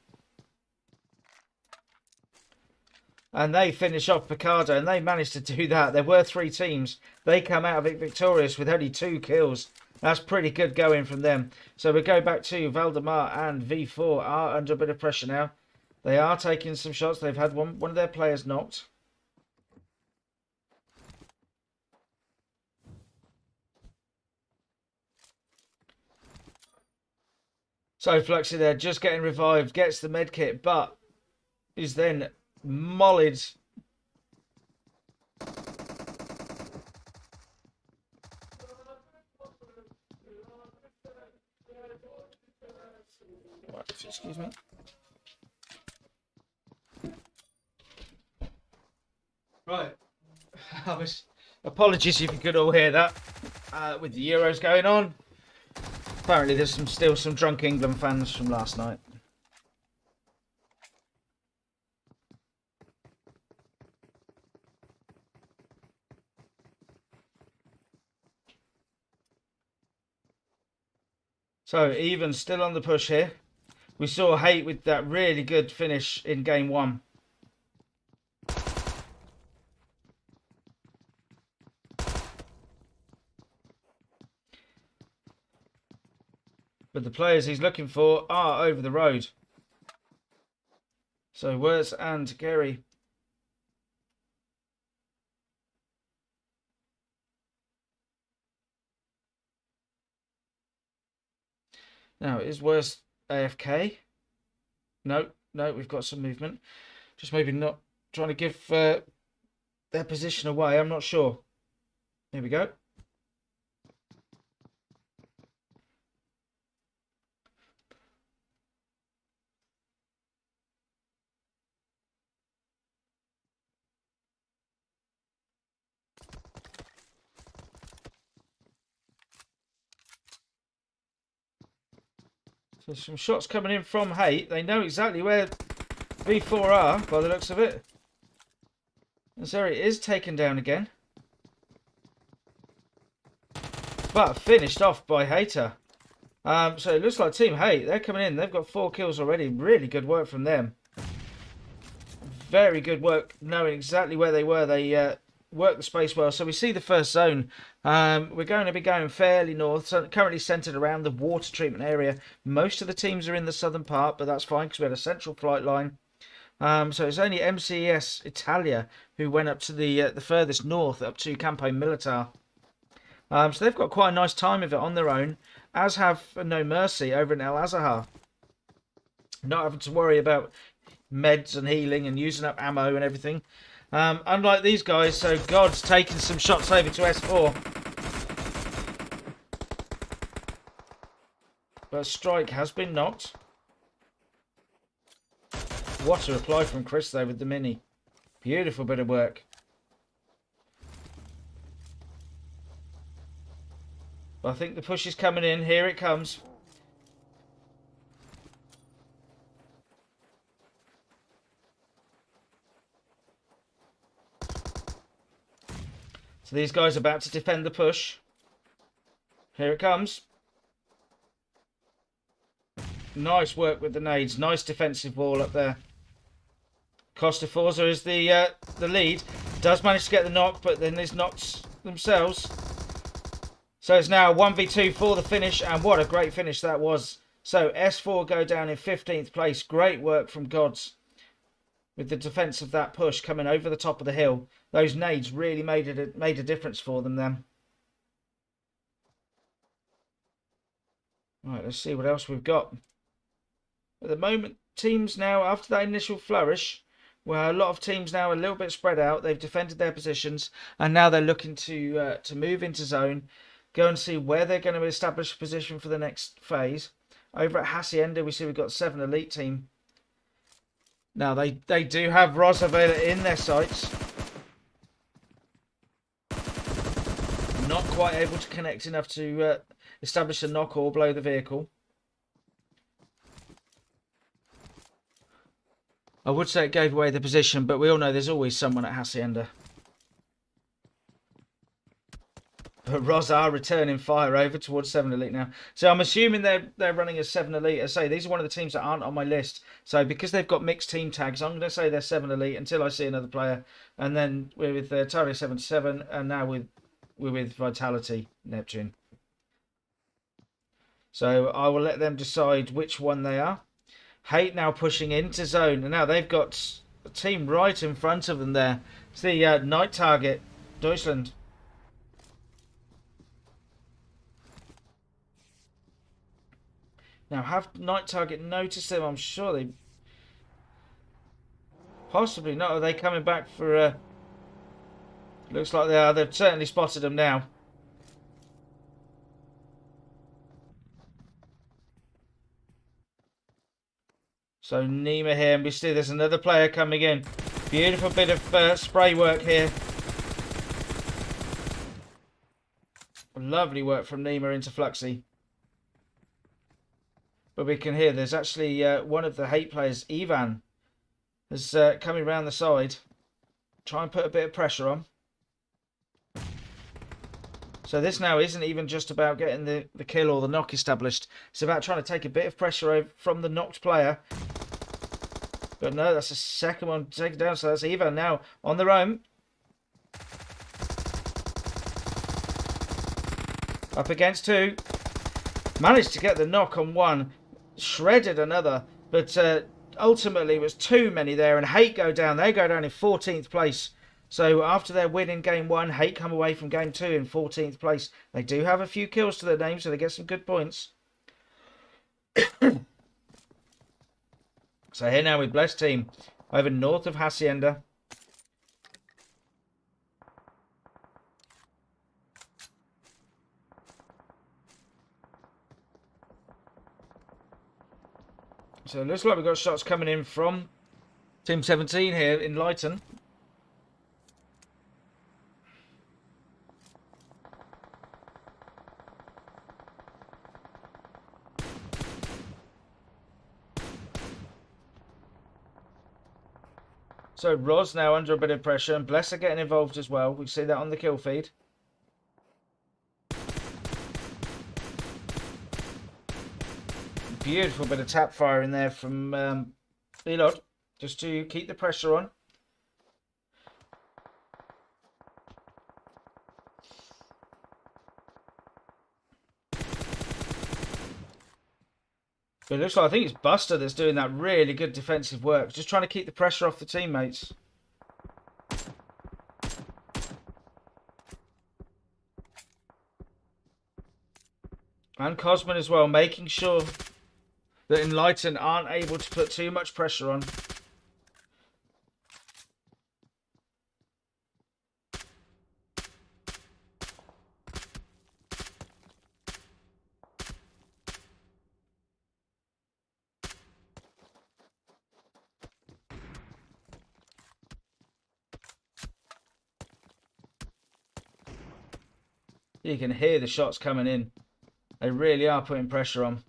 And they finish off Picado. And they managed to do that. There were three teams. They come out of it victorious with only 2 kills. That's pretty good going from them. So we go back to Valdemar and V4 are under a bit of pressure now. They are taking some shots. They've had one of their players knocked. So Fluxy there, just getting revived, gets the med kit, but is then mollied. Excuse me. Right. Apologies if you could all hear that with the Euros going on. Apparently there's still some drunk England fans from last night. So even still on the push here. We saw Hate with that really good finish in game one. But the players he's looking for are over the road. So Wirtz and Gary. Now, is Wirtz AFK? No, we've got some movement. Just maybe not trying to give their position away. I'm not sure. Here we go. So some shots coming in from Haight. They know exactly where V4 are by the looks of it. And so it is taken down again. But finished off by Hater. So it looks like Team Haight, they're coming in. They've got 4 kills already. Really good work from them. Very good work knowing exactly where they were. They worked the space well. So we see the first zone. We're going to be going fairly north. So currently centered around the water treatment area. Most of the teams are in the southern part, but that's fine because we had a central flight line. So it's only MCS Italia who went up to the furthest north, up to Campo Militar. So they've got quite a nice time of it on their own, as have No Mercy over in El Azahar. Not having to worry about meds and healing and using up ammo and everything. Unlike these guys, so God's taking some shots over to S4. But Strike has been knocked. What a reply from Chris though with the mini. Beautiful bit of work. I think the push is coming in. Here it comes. So these guys are about to defend the push. Here it comes. Nice work with the nades. Nice defensive wall up there. Costa Forza is the lead. Does manage to get the knock, but then there's knocks themselves. So it's now 1v2 for the finish, and what a great finish that was. So S4 go down in 15th place. Great work from Gods with the defence of that push coming over the top of the hill. Those nades really made a difference for them then. Right, let's see what else we've got. At the moment, teams now, after that initial flourish, where a lot of teams now are a little bit spread out, they've defended their positions, and now they're looking to move into zone, go and see where they're going to establish a position for the next phase. Over at Hacienda, we see we've got 7 elite team. Now, they do have Rosavela in their sights. Not quite able to connect enough to establish a knock or blow the vehicle. I would say it gave away the position, but we all know there's always someone at Hacienda. But Ros are returning fire over towards 7 Elite now. So I'm assuming they're running as 7 Elite. I say these are one of the teams that aren't on my list. So because they've got mixed team tags, I'm going to say they're 7 Elite until I see another player. And then we're with Taria 77, and now we're with Vitality Neptune. So I will let them decide which one they are. Haight now pushing into zone. And now they've got a team right in front of them there. It's the night target, Deutschland. Now, have night target noticed them? I'm sure they... Possibly not. Are they coming back for... Looks like they are. They've certainly spotted them now. So Nima here, and we see there's another player coming in. Beautiful bit of spray work here. Lovely work from Nima into Fluxy. But we can hear there's actually one of the Haight players, Ivan, is coming around the side. Try and put a bit of pressure on. So this now isn't even just about getting the kill or the knock established. It's about trying to take a bit of pressure over from the knocked player. But no, that's the second one taken down. So that's Ivan now on their own. Up against 2. Managed to get the knock on one, shredded another, but ultimately it was too many there, and Hate go down. They go down in 14th place. So after their win in game 1, Hate come away from game 2 in 14th place. They do have a few kills to their name, so they get some good points. So here now with Blessed Team over north of Hacienda. So it looks like we've got shots coming in from Team 17 here in Lighton. So Roz now under a bit of pressure, and Bless are getting involved as well. We see that on the kill feed. Beautiful bit of tap fire in there from Elod, just to keep the pressure on. But it looks like, I think it's Buster that's doing that really good defensive work, just trying to keep the pressure off the teammates. And Cosman as well, making sure that Enlighten aren't able to put too much pressure on. You can hear the shots coming in. They really are putting pressure on.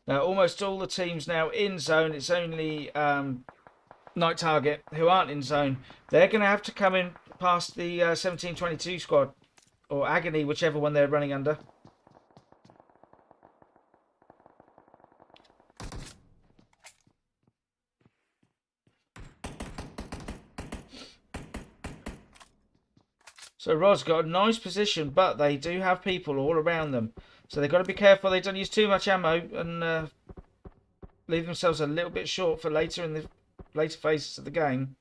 Now, almost all the teams now in zone. It's only Night Target who aren't in zone. They're going to have to come in past the 1722 squad. Or Agony, whichever one they're running under. So Rod's got a nice position, but they do have people all around them. So they've got to be careful they don't use too much ammo and leave themselves a little bit short for later in the later phases of the game.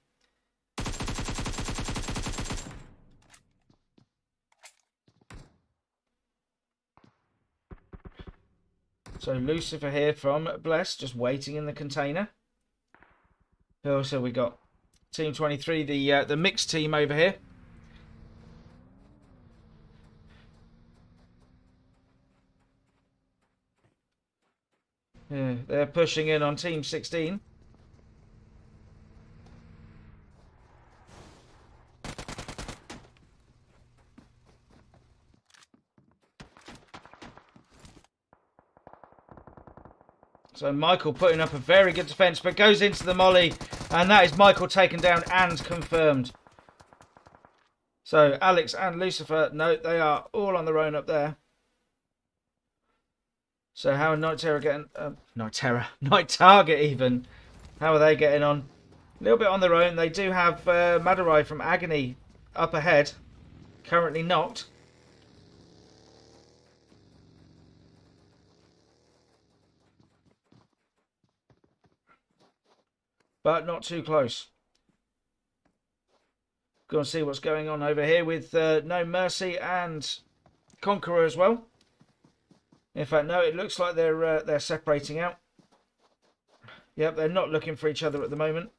So Lucifer here from Bless, just waiting in the container. Who else have we got? Team 23, the mixed team over here. Yeah, they're pushing in on Team 16. So Michael putting up a very good defense, but goes into the molly, and that is Michael taken down and confirmed. So Alex and Lucifer, no, they are all on their own up there. So how are Night Terror getting... Night Target even. How are they getting on? A little bit on their own. They do have Madurai from Agony up ahead. Currently knocked. But not too close. Go and see what's going on over here with No Mercy and Conqueror as well. In fact, no, it looks like they're separating out. Yep, they're not looking for each other at the moment.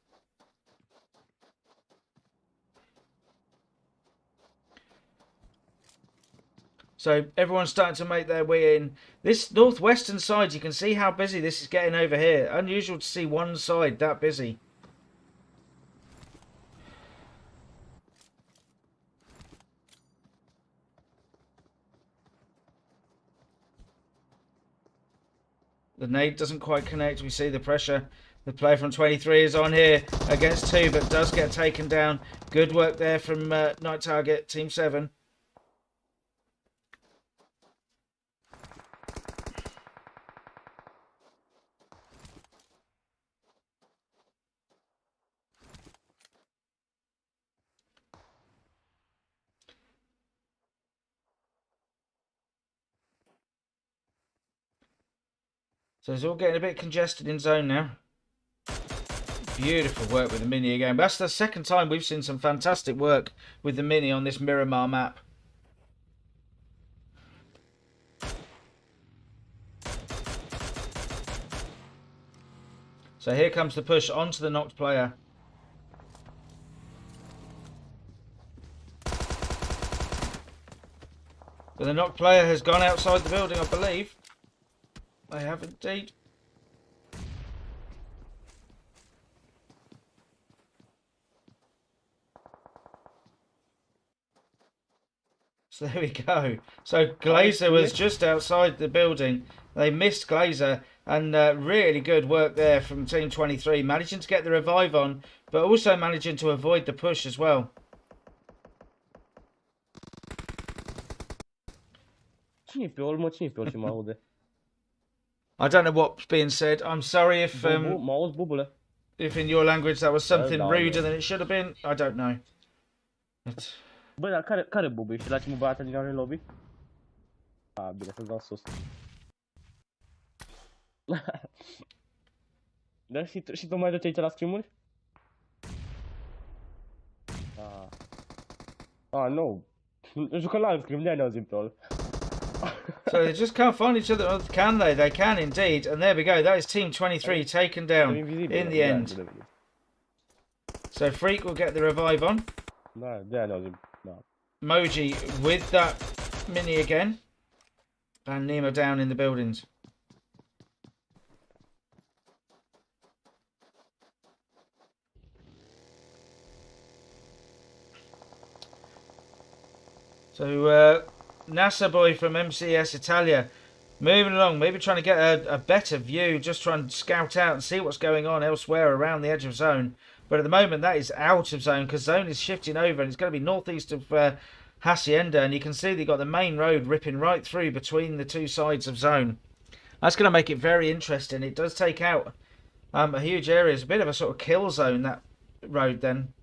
So everyone's starting to make their way in. This northwestern side, you can see how busy this is getting over here. Unusual to see one side that busy. The nade doesn't quite connect. We see the pressure. The player from 23 is on here against 2, but does get taken down. Good work there from Night Target, Team 7. So it's all getting a bit congested in zone now. Beautiful work with the Mini again. That's the second time we've seen some fantastic work with the Mini on this Miramar map. So here comes the push onto the knocked player. But the knocked player has gone outside the building, I believe. They have indeed. So there we go. So Glazer was just outside the building. They missed Glazer, and really good work there from Team 23, managing to get the revive on, but also managing to avoid the push as well. Cine-i pe ol, mă? Cine-i pe ol și mă aude? I don't know what's being said. I'm sorry if Mă auzi, bubule? if in your language that was something ruder than it should have been. I don't know. Băi, dar care bubu? Și lași-mă băiatul din în lobby? Bine, să-ți dau sus. Da, și tu mai duci aici la stream-uri? Nu. Jucăm la alt stream, de-aia ne auzim pe ol. So they just can't find each other, can they? They can indeed. And there we go. That is Team 23 taken down in the end. So Freak will get the revive on. Da, de-aia ne auzim. Da. Moji with that Mini again. And Nemo down in the buildings. So NASA boy from MCS Italia moving along, maybe trying to get a better view, just trying to scout out and see what's going on elsewhere around the edge of zone. But at the moment that is out of zone because zone is shifting over and it's going to be northeast of Hacienda, and you can see they've got the main road ripping right through between the two sides of zone. That's going to make it very interesting. It does take out a huge area. It's a bit of a sort of kill zone, that road then.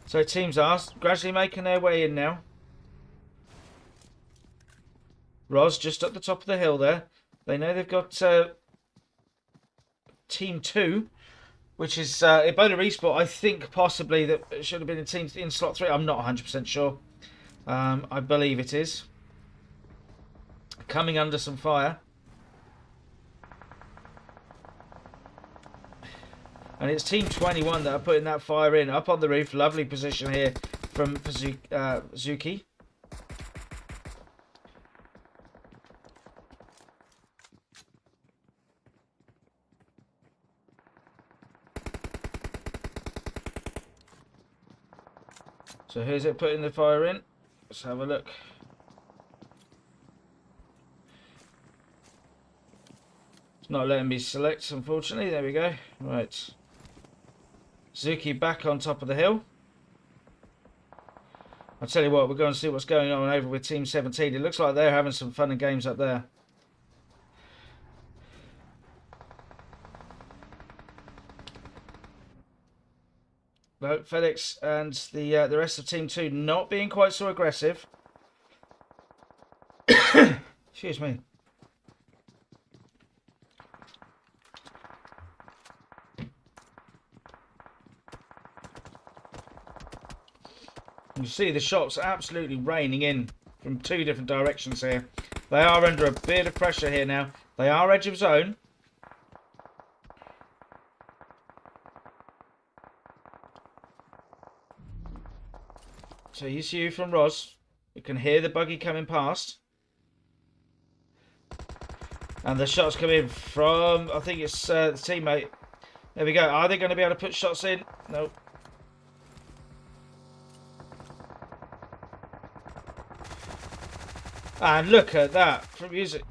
So teams are gradually making their way in now. Roz just up the top of the hill there. They know they've got Team 2, which is Ebola Resport. I think possibly that it should have been in slot 3. I'm not 100% sure. I believe it is. Coming under some fire. And it's Team 21 that are putting that fire in. Up on the roof. Lovely position here from Zuki. So here's it putting the fire in. Let's have a look. It's not letting me select, unfortunately. There we go. Right. Zuki back on top of the hill. I'll tell you what, we're going to see what's going on over with Team 17. It looks like they're having some fun and games up there. No, Felix and the rest of Team 2 not being quite so aggressive. Excuse me. You see the shots absolutely raining in from two different directions here. They are under a bit of pressure here now. They are edge of zone. So you see you from Roz. You can hear the buggy coming past. And the shots come in from, I think it's the teammate. There we go. Are they going to be able to put shots in? No. And look at that from music.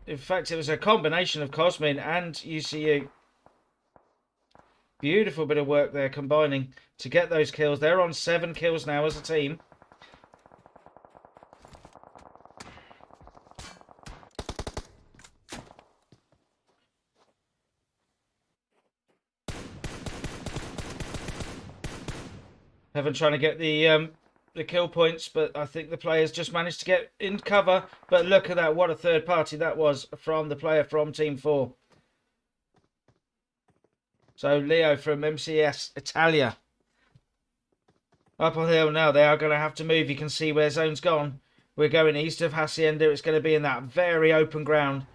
In fact, it was a combination of Cosmin and UCU. Beautiful bit of work there, combining to get those kills. They're on 7 kills now as a team. Heaven trying to get the kill points, but I think the players just managed to get in cover. But look at that, what a third party that was from the player from Team 4. So Leo from MCS Italia. Up on the hill now, they are going to have to move. You can see where zone's gone. We're going east of Hacienda. It's going to be in that very open ground.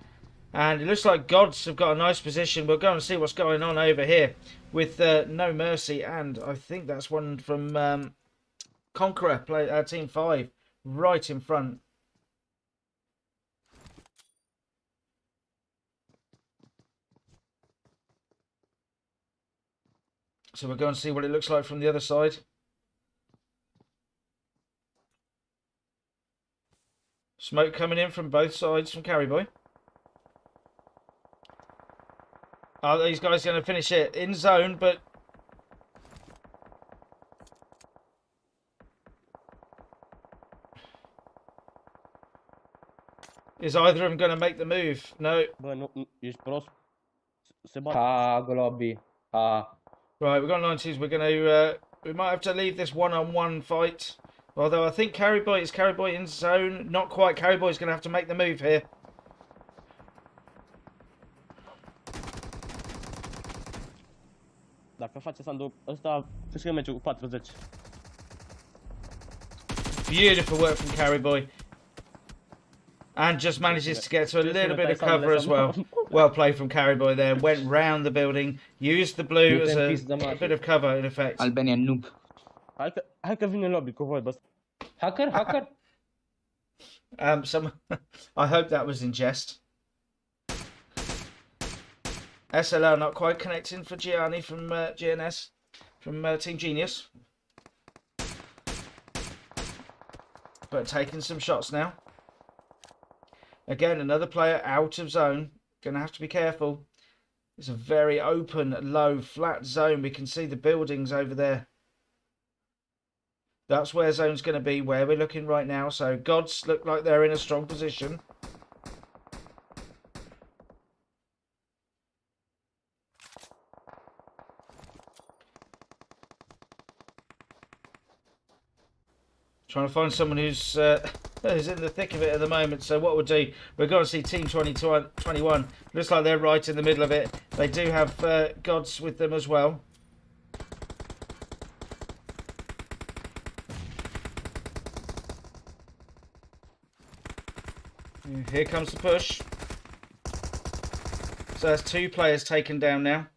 And it looks like Gods have got a nice position. We'll go and see what's going on over here with No Mercy. And I think that's one from Conqueror, Team 5, right in front. So we'll go and see what it looks like from the other side. Smoke coming in from both sides from Carryboy. Are these guys going to finish it in zone? But is either of them going to make the move? No. Bă, nu, ești prost. Se bate. Ha, Globi. Ha. Right, we've got 90s. We're going to... we might have to leave this one-on-one fight. Although I think Carryboy is Carryboy in zone. Not quite. Carryboy's going to have to make the move here. Dacă face Sandu ăsta, câștigă meciul cu 40. Beautiful work from Carryboy. And just manages to get to a little bit of cover as well. Well played from Carryboy there. Went round the building. Used the blue as a bit of cover in effect. Albanian noob. Hai că vine lobby cu voi, bă. Hacker? I hope that was in jest. SLR not quite connecting for Gianni from GNS, from Team Genius. But taking some shots now. Again, another player out of zone. Going to have to be careful. It's a very open, low, flat zone. We can see the buildings over there. That's where zone's going to be, where we're looking right now. So Gods look like they're in a strong position. Trying to find someone who's in the thick of it at the moment. So what we'll do, we're going to see Team 21. Looks like they're right in the middle of it. They do have Gods with them as well. Here comes the push. So that's 2 players taken down now.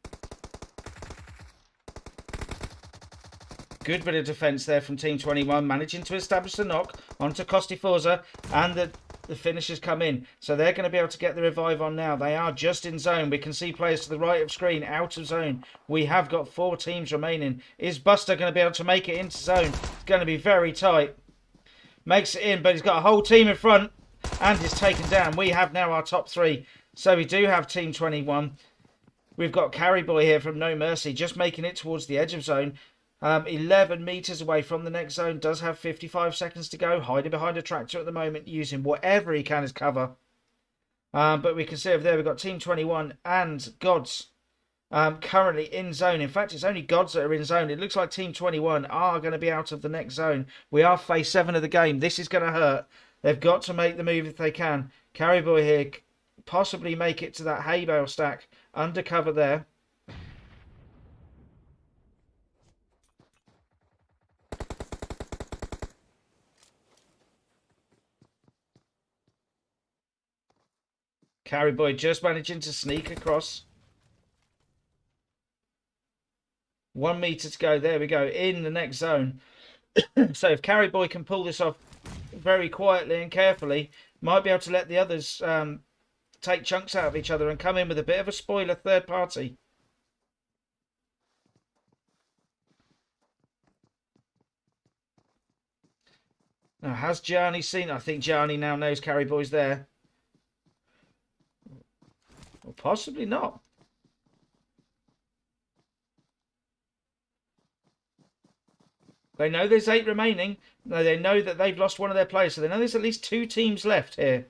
Good bit of defence there from Team 21, managing to establish the knock onto Costi Forza, and the finishers come in. So they're going to be able to get the revive on now. They are just in zone. We can see players to the right of screen, out of zone. We have got 4 teams remaining. Is Buster going to be able to make it into zone? It's going to be very tight. Makes it in, but he's got a whole team in front and is taken down. We have now our top 3. So we do have Team 21. We've got Carryboy here from No Mercy, just making it towards the edge of zone. 11 metres away from the next zone, does have 55 seconds to go, hiding behind a tractor at the moment, using whatever he can as cover. But we can see over there we've got Team 21 and Gods currently in zone. In fact, it's only Gods that are in zone. It looks like Team 21 are going to be out of the next zone. We are phase 7 of the game. This is going to hurt. They've got to make the move if they can. Carryboy here, possibly make it to that hay bale stack, undercover there. Carryboy just managing to sneak across. 1 metre to go. There we go. In the next zone. So if Carryboy can pull this off very quietly and carefully, might be able to let the others take chunks out of each other and come in with a bit of a spoiler third party. Now, has Gianni seen? I think Gianni now knows Carryboy's there. Or possibly not. They know there's 8 remaining. No, they know that they've lost one of their players. So they know there's at least 2 teams left here.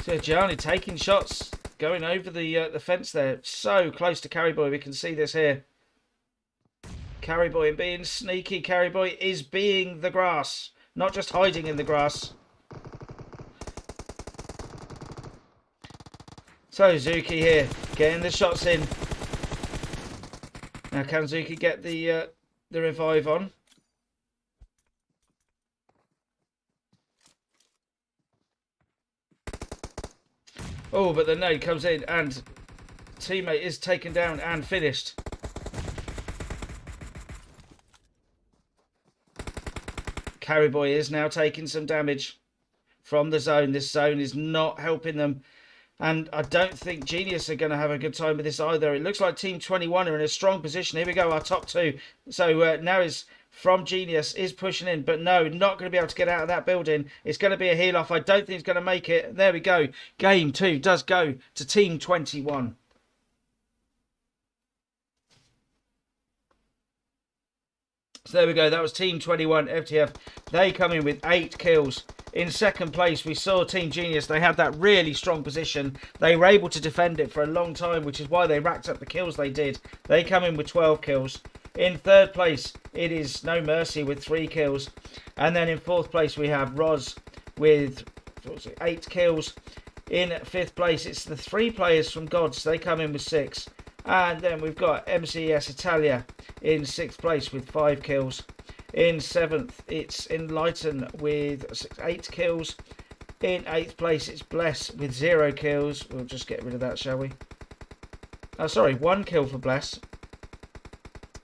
So Gianni taking shots, going over the fence there. So close to Carry Boy. We can see this here. Carry Boy and being sneaky. Carry Boy is being the grass, not just hiding in the grass. So Zuki here, getting the shots in. Now can Zuki get the revive on? Oh, but the nade comes in and teammate is taken down and finished. Carry Boy is now taking some damage from the zone. This zone is not helping them. And I don't think Genius are going to have a good time with this either. It looks like Team 21 are in a strong position. Here we go, our top two. So now is from Genius is pushing in. But no, not going to be able to get out of that building. It's going to be a heel off. I don't think he's going to make it. There we go. Game 2 does go to Team 21. So there we go. That was Team 21 FTF. They come in with 8 kills. In second place, we saw Team Genius. They had that really strong position. They were able to defend it for a long time, which is why they racked up the kills they did. They come in with 12 kills. In third place, it is No Mercy with 3 kills. And then in fourth place, we have Roz with 8 kills. In fifth place, it's the 3 players from Gods. They come in with 6. And then we've got MCS Italia in 6th place with 5 kills. In 7th, it's Enlighten with 8 kills. In 8th place, it's Bless with 0 kills. We'll just get rid of that, shall we? Oh, sorry, 1 kill for Bless.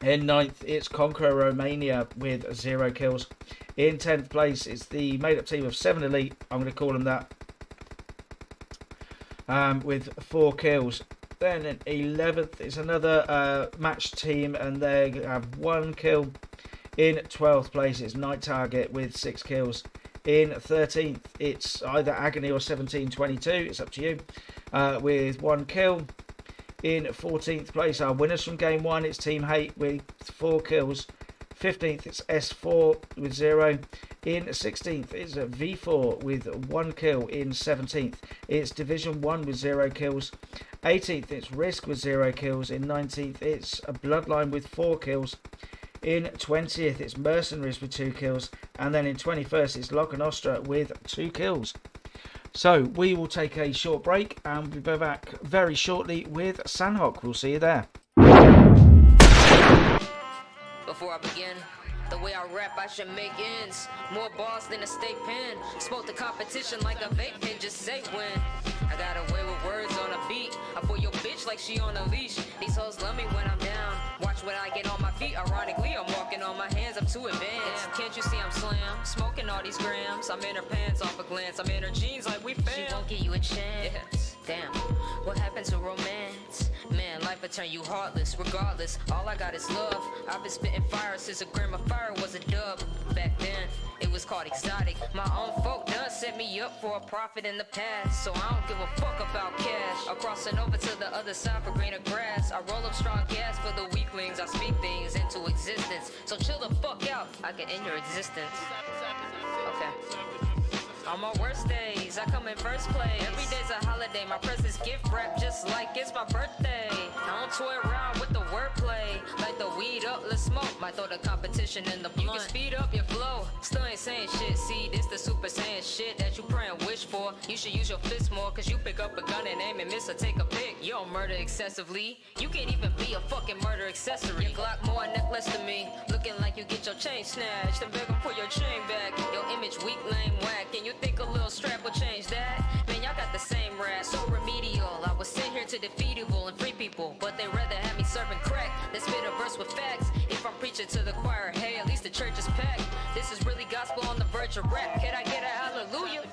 In 9th, it's Conqueror Romania with 0 kills. In 10th place, it's the made-up team of 7 Elite. I'm going to call them that. With 4 kills. Then in 11th, it's another match team, and they have 1 kill. In 12th place, it's Night Target with 6 kills. In 13th, it's either Agony or 1722. It's up to you. With 1 kill. In 14th place, our winners from Game 1, it's Team Hate with 4 kills. 15th, it's S4 with 0. In 16th, it's V4 with 1 kill. In 17th, it's Division 1 with 0 kills. 18th, it's Risk with 0 kills. In 19th, it's a Bloodline with 4 kills. In 20th, it's Mercenaries with 2 kills. And then in 21st, it's Lock and Ostra with 2 kills. So we will take a short break and we'll be back very shortly with Sandhawk. We'll see you there. Before I begin, the way I rap, I should make ends. More bars than a state pen. Smoke the competition like a vape pen, just say when. I got away with words on a beat. I pull your bitch like she on a leash. These hoes love me when I'm down. Watch when I get on my feet. Ironically, I'm walking on my hands. I'm too advanced. Can't you see I'm slam? Smoking all these grams. I'm in her pants off a glance. I'm in her jeans like we fam. She won't give you a chance. Damn, what happened to romance? Man, life will turn you heartless. Regardless, all I got is love. I've been spitting fire since a gram of fire was a dub. Back then, it was called exotic. My own folk done set me up for a profit in the past. So I don't give a fuck about cash. I'm crossing over to the other side for greener grass. I roll up strong gas for the weaklings. I speak things into existence. So chill the fuck out. I can end your existence. Okay. On my worst days, I come in first place. Every day's a holiday, my presents gift wrap just like it's my birthday. I don't toy around with the wordplay. Light the weed up, let's smoke. Might throw the competition in the blunt. You can speed up your flow, still ain't saying shit. See, this the Super Saiyan shit that you pray and wish for. You should use your fists more, cause you pick up a gun and aim and miss or take a pick. You don't murder excessively. You can't even be a fucking murder accessory. Your Glock more necklace than me. Looking like you get your chain snatched. Then beg them pull your chain back. Your image weak, lame, whack. And you think a little strap will change that? Man, y'all got the same rap. So remedial. I was sent here to defeat evil and free people, but they rather have me serving crack than spit a verse with facts. If I'm preaching to the choir, hey, at least the church is packed. This is really gospel on the verge of rap. Can I get a hallelujah?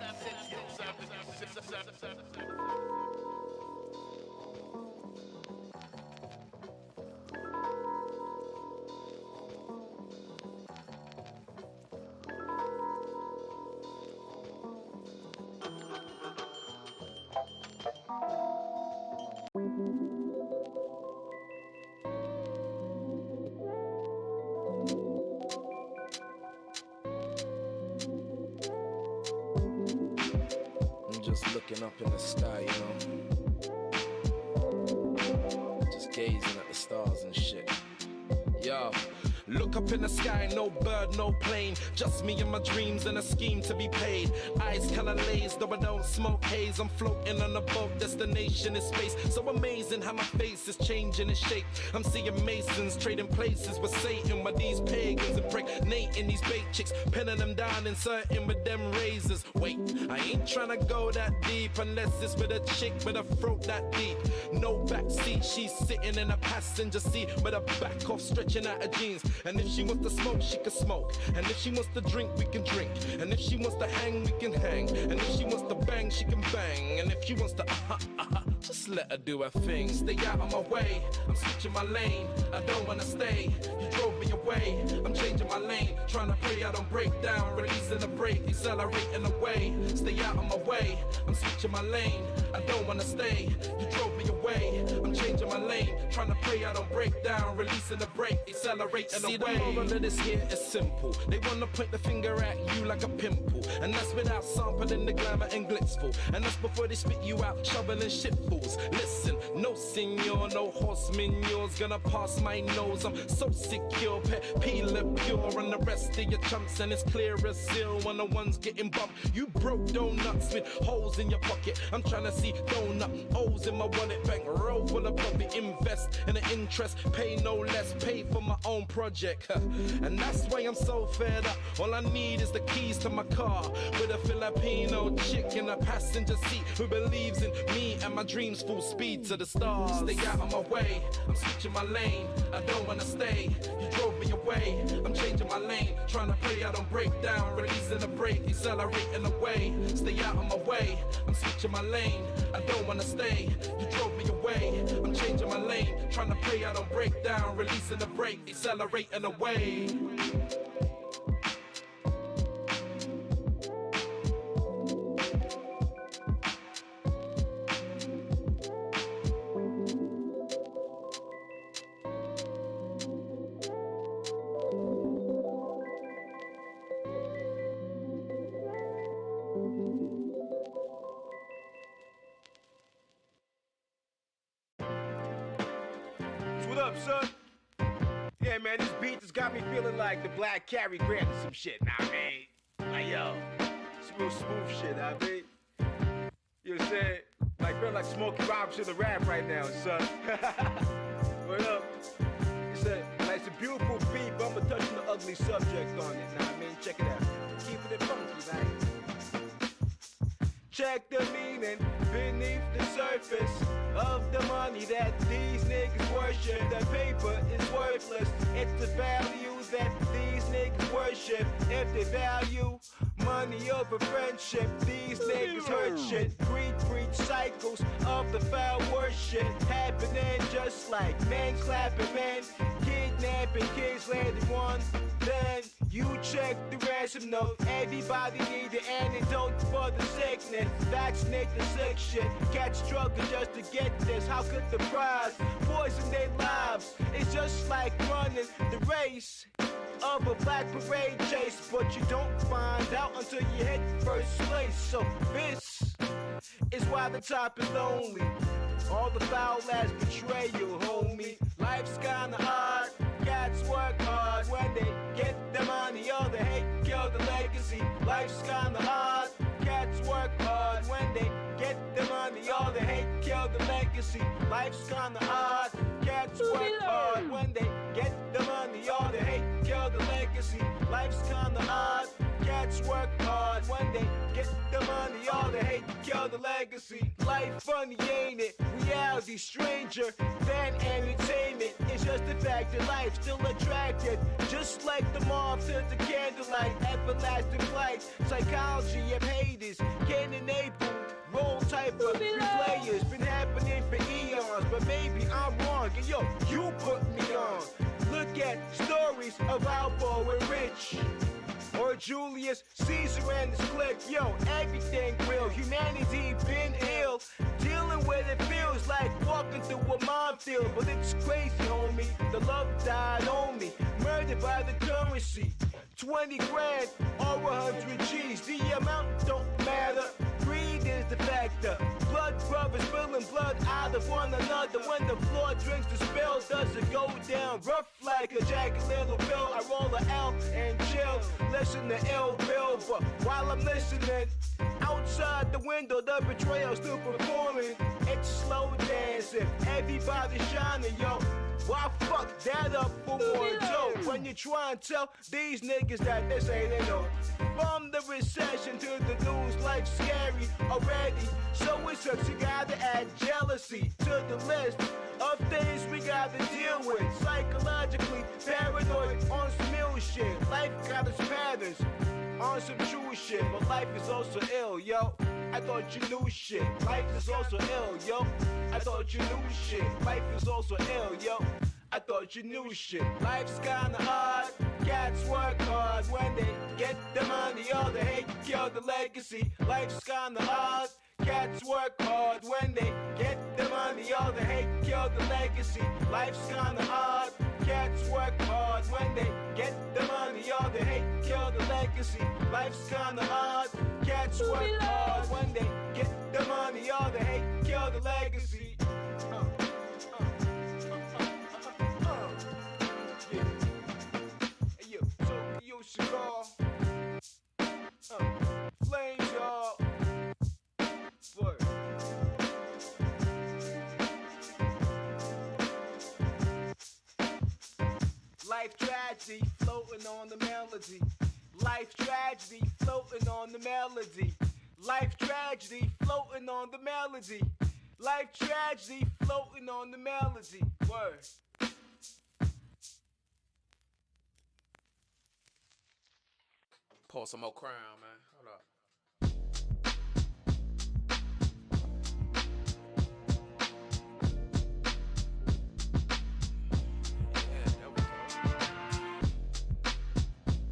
I'm just looking looking up in the sky, you know, just gazing at the stars and shit. Yo. Look up in the sky, no bird, no plane. Just me and my dreams and a scheme to be paid. Eyes kinda lazed, though I don't smoke haze. I'm floating on a boat, destination is space. So amazing how my face is changing its shape. I'm seeing masons trading places with Satan, with these pagans impregnating these bait chicks, pinning them down, inserting with them razors. Wait, I ain't tryna go that deep unless it's with a chick with a throat that deep. No backseat, she's sitting in a passenger seat with her back off, stretching out her jeans. And if she wants to smoke, she can smoke. And if she wants to drink, we can drink. And if she wants to hang, we can hang. And if she wants to bang, she can bang. And if she wants to just let her do her thing. Stay out of my way, I'm switching my lane. I don't wanna stay, you drove me away. I'm changing my lane, trying to pray I don't break down. Releasing the brake, accelerating away. Stay out of my way, I'm switching my lane. I don't wanna stay, you drove me away. I'm changing my lane, trying to pray I don't break down. Releasing the brake, accelerating away. See, the moral of this here is simple. They wanna point the finger at you like a pimple. And that's without sampling the glamour and glitzful. And that's before they spit you out, shoveling shitfuls. Listen, no senor, no horseman, yours gonna pass my nose. I'm so secure, pet peeler pure. And the rest of your chumps, and it's clear as seal when the one's getting bumped. You broke donuts with holes in your pocket. I'm trying to see donut O's in my wallet. Bank roll full of profit, invest in the interest, pay no less, pay for my own project. And that's why I'm so fed up. All I need is the keys to my car with a Filipino chick in a passenger seat who believes in me and my dreams full speed to the stars. Stay out of my way, I'm switching my lane. I don't wanna stay, you drove me away. I'm changing my lane, trying to pray I don't break down. Releasing the brake, accelerating away. Stay out of my way, I'm switching my lane. I don't wanna stay, you drove me away. I'm changing my lane, trying to pray I don't break down. Releasing the brake, accelerating away. What up, son? Yeah, man, this beat just got me feeling like the Black Cary Grant or some shit, nah, man. Like, yo, it's real smooth shit, I mean. You know what I'm saying? Like, feel like Smokey Robinson the rap right now, son. What up? It's a beautiful beat, but I'm touching the ugly subject on it, nah, I mean, check it out. Keeping it funky, right? Check the meaning beneath the surface of the money that these niggas worship. The paper is worthless. It's the value that these niggas worship. If they value money over friendship, these niggas hurt shit. Greed breeds cycles of the foul worship happening just like men clapping men, kidnapping kids landing one. Then you check the ransom note. Everybody need an antidote for the sickness. Vaccinate the sick shit. Cats struggle just to get this. How could the prize poison their lives? It's just like running the race of a black parade chase, but you don't find out until you hit first place. So this is why the top is lonely. All the foul ass betrayal, homie. Life's kinda hard. Cats work hard when they get the money. All the hate, kill the legacy. Life's kinda hard. Cats work hard when they get the money. All the hate, kill the legacy. Life's kinda hard. Cats work hard when they get the money. All the hate, kill the legacy. Life's kinda hard. Cats work hard when they get the money. All the hate, kill the legacy. Life funny, ain't it? Reality stranger than entertainment. It's just the fact that life's still attractive. Just like the moth to the candlelight. Everlasting flight. Psychology of haters. Can't enable role type of replayers. Been happening for eons, but maybe I'm wrong. And yo, you put me on. Look at stories of Albo and Rich, or Julius Caesar and his clique. Yo, everything real. Humanity been ill. Dealing with it feels like walking through a minefield. But it's crazy, homie. The love died on me. Murdered by the currency. 20 grand or 100 G's. The amount don't matter. Greed is the fact of one another when the floor drinks the spill. Does it go down rough like a jagged little pill? I roll a L and chill, listen to ill bill. But while I'm listening, outside the window, the betrayal still performing. It's slow dancing, everybody shining, yo. Why fuck that up for more joke? When you try and tell these niggas that this ain't it, no. From the recession to the news, life's scary already. So it sucks, you gotta add jealousy to the list of things we gotta deal with. Psychologically paranoid on some ill shit. Life got its patterns on some true shit, but life is also ill, yo. I thought you knew shit. Life is also ill, yo. I thought you knew shit. Life is also ill, yo. I thought you knew shit. Life's kinda hard. Cats work hard when they get the money. All the hate kill the legacy. Life's kinda hard. Cats work hard when they get the money. All the hate kill the legacy. Life's kinda hard. Cats work hard when they get the money. All the hate kill the legacy. Life's kinda hard. Cats work hard when they get the money. All the hate kill the legacy. Yeah. Tokyo cigar. Flames, y'all. Word. Life tragedy floating on the melody. Life tragedy floating on the melody. Life tragedy floating on the melody. Life tragedy floating on the melody. Word. Pour some more crown, man. Hold up.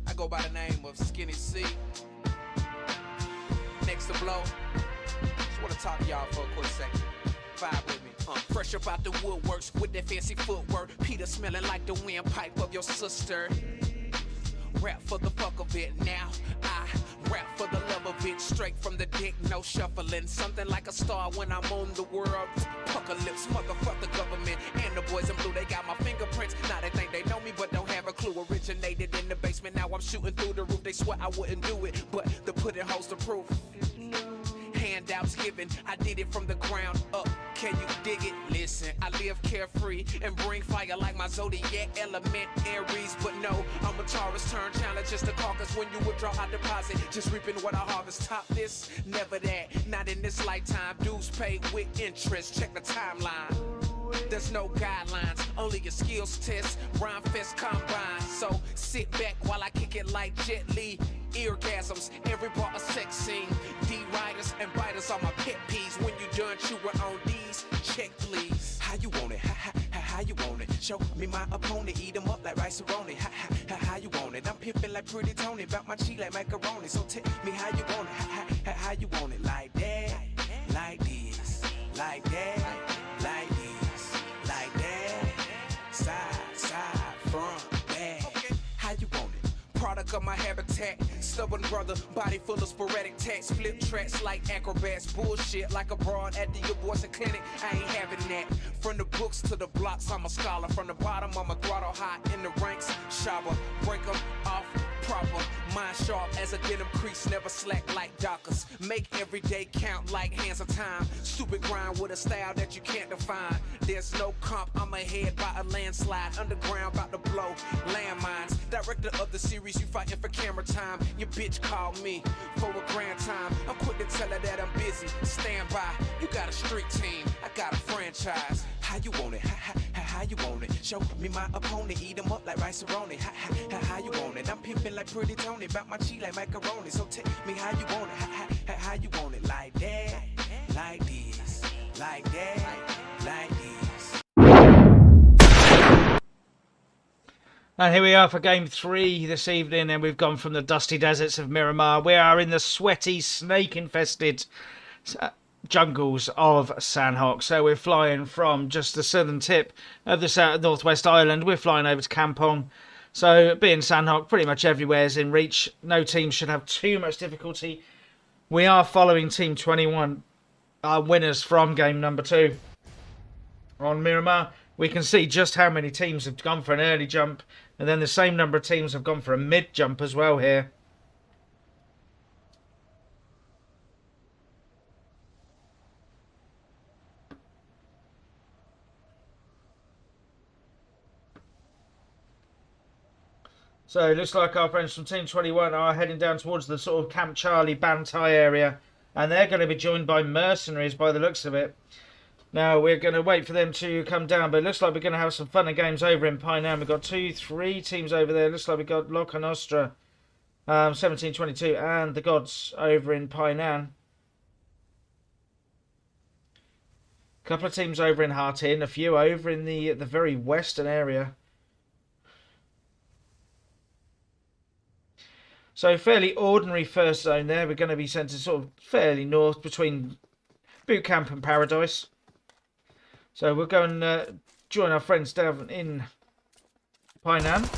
I go by the name of Skinny C. Next to blow. Just wanna talk to y'all for a quick second. Vibe with me. Fresh up out the woodworks with that fancy footwork. Peter smelling like the windpipe of your sister. Rap for the fuck of it now. I rap for the love of it. Straight from the dick, no shuffling. Something like a star when I'm on the world. Apocalypse, motherfuck the government. And the boys in blue, they got my fingerprints. Now they think they know me, but don't have a clue. Originated in the basement, now I'm shooting through the roof. They swear I wouldn't do it, but the pudding holds the proof. Handouts given, I did it from the ground up. Can you dig it? Listen, I live carefree and bring fire like my zodiac element Aries. But no, I'm a Taurus, turn challenge just a caucus. When you withdraw, I deposit, just reaping what I harvest. Top this, never that, not in this lifetime. Dues paid with interest, check the timeline. There's no guidelines, only a skills test. Rhyme fest combine, so sit back while I kick it like Jet Li. Eargasms, every bar a sex scene. D-riders and biters are my pet peeves. When you done chewing on these, check please. How you want it? How you want it? Show me my opponent, eat them up like rice-a-roni. How you want it? I'm pimping like Pretty Tony, bout my cheek like macaroni. So tell me how you want it? How you want it? Like that, like this, like that, like this, like that. Side, front, back. How you want it? Product of my habitat, stubborn brother, body full of sporadic tax, flip tracks like acrobats, bullshit like a broad at the abortion clinic. I ain't having that. From the books to the blocks, I'm a scholar. From the bottom, I'm a throttle high in the ranks. Shabba, break them off proper. Mind sharp as a denim crease, never slack like Dockers. Make every day count like hands of time. Stupid grind with a style that you can't define. There's no comp, I'm ahead by a landslide. Underground about to blow landmines. Director of the series, you fighting for camera time. Your bitch called me for a grand time. I'm quick to tell her that I'm busy. Stand by, you got a street team, I got a franchise. How you want it? How you want it? Show me my opponent, eat them up like rice-a-roni. How you want it? I'm pimping like Pretty Tony, bout my cheek like macaroni. So tell me how you want it? How you want it? Like that, like this, like that, like this. And here we are for game 3 this evening, and we've gone from the dusty deserts of Miramar. We are in the sweaty, snake-infested jungles of Sanhok. So we're flying from just the southern tip of the northwest island. We're flying over to Kampong. So being Sanhok, pretty much everywhere is in reach. No team should have too much difficulty. We are following Team 21, our winners from game number 2. on Miramar, we can see just how many teams have gone for an early jump, and then the same number of teams have gone for a mid jump as well here. So it looks like our friends from Team 21 are heading down towards the sort of Camp Charlie, Bantai area, and they're going to be joined by mercenaries by the looks of it. Now, we're going to wait for them to come down, but it looks like we're going to have some fun and games over in Painan. We've got 2-3 teams over there. It looks like we've got Loca Nostra, 1722, and the Gods over in Painan. A couple of teams over in Hartin, a few over in the very western area. So fairly ordinary first zone there. We're going to be sent to sort of fairly north between Boot Camp and Paradise. So we'll go and join our friends down in Painan.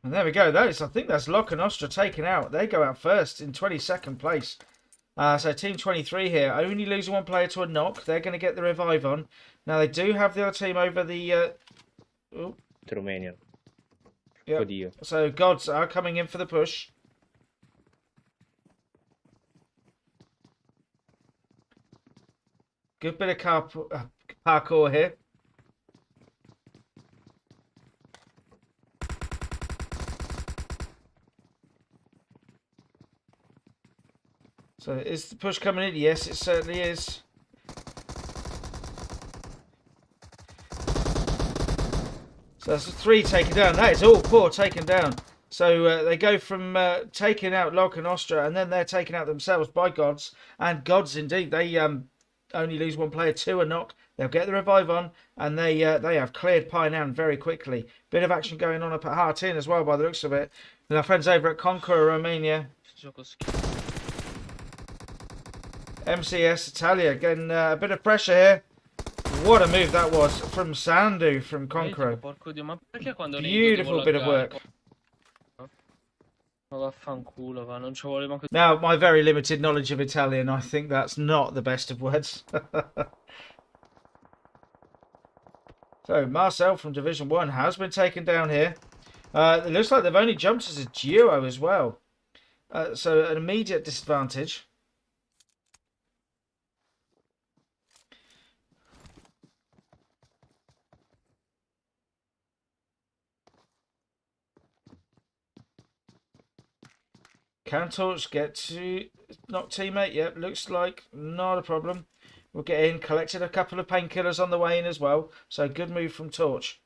And there we go. I think that's Loca Nostra taken out. They go out first in 22nd place. So Team 23 here, only losing one player to a knock. They're going to get the revive on. Now they do have the other team over the... Romania. Yep. So Gods are coming in for the push. Good bit of parkour here. So is the push coming in? Yes, it certainly is. So that's 3 taken down. That is all 4 taken down. So they go from taking out Loca Nostra, and then they're taken out themselves by Gods. And Gods, indeed, they only lose one player to a knock. They'll get the revive on, and they have cleared Painan very quickly. Bit of action going on up at Hartin as well, by the looks of it. With our friends over at Conqueror, Romania. MCS Italia getting a bit of pressure here. What a move that was from Sandu from Conqueror. Beautiful bit of work. Now, my very limited knowledge of Italian, I think that's not the best of words. So, Marcel from Division 1 has been taken down here. It looks like they've only jumped as a duo as well. So, an immediate disadvantage. Can Torch get to knock teammate? Yep, looks like not a problem. We'll get in, collected a couple of painkillers on the way in as well. So good move from Torch.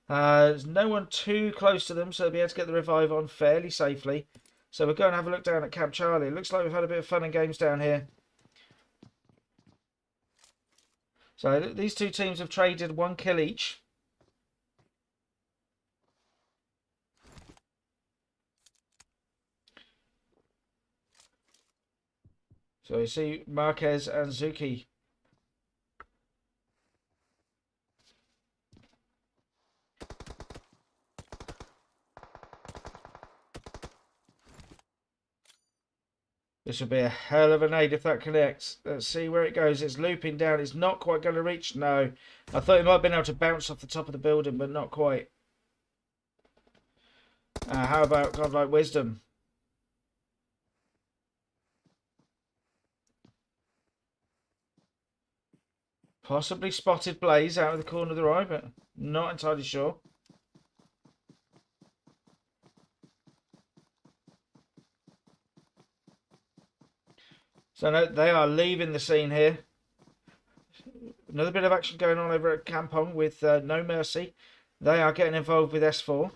There's no one too close to them, so they'll be able to get the revive on fairly safely. So we're going to have a look down at Camp Charlie. It looks like we've had a bit of fun and games down here. So these two teams have traded 1 kill each. So you see Marquez and Zuki. This will be a hell of a nade if that connects. Let's see where it goes. It's looping down. It's not quite going to reach. No. I thought it might have been able to bounce off the top of the building, but not quite. How about Godlike Wisdom? Possibly spotted Blaze out of the corner of the eye, but not entirely sure. So no, they are leaving the scene here. Another bit of action going on over at Kampong with No Mercy. They are getting involved with S4.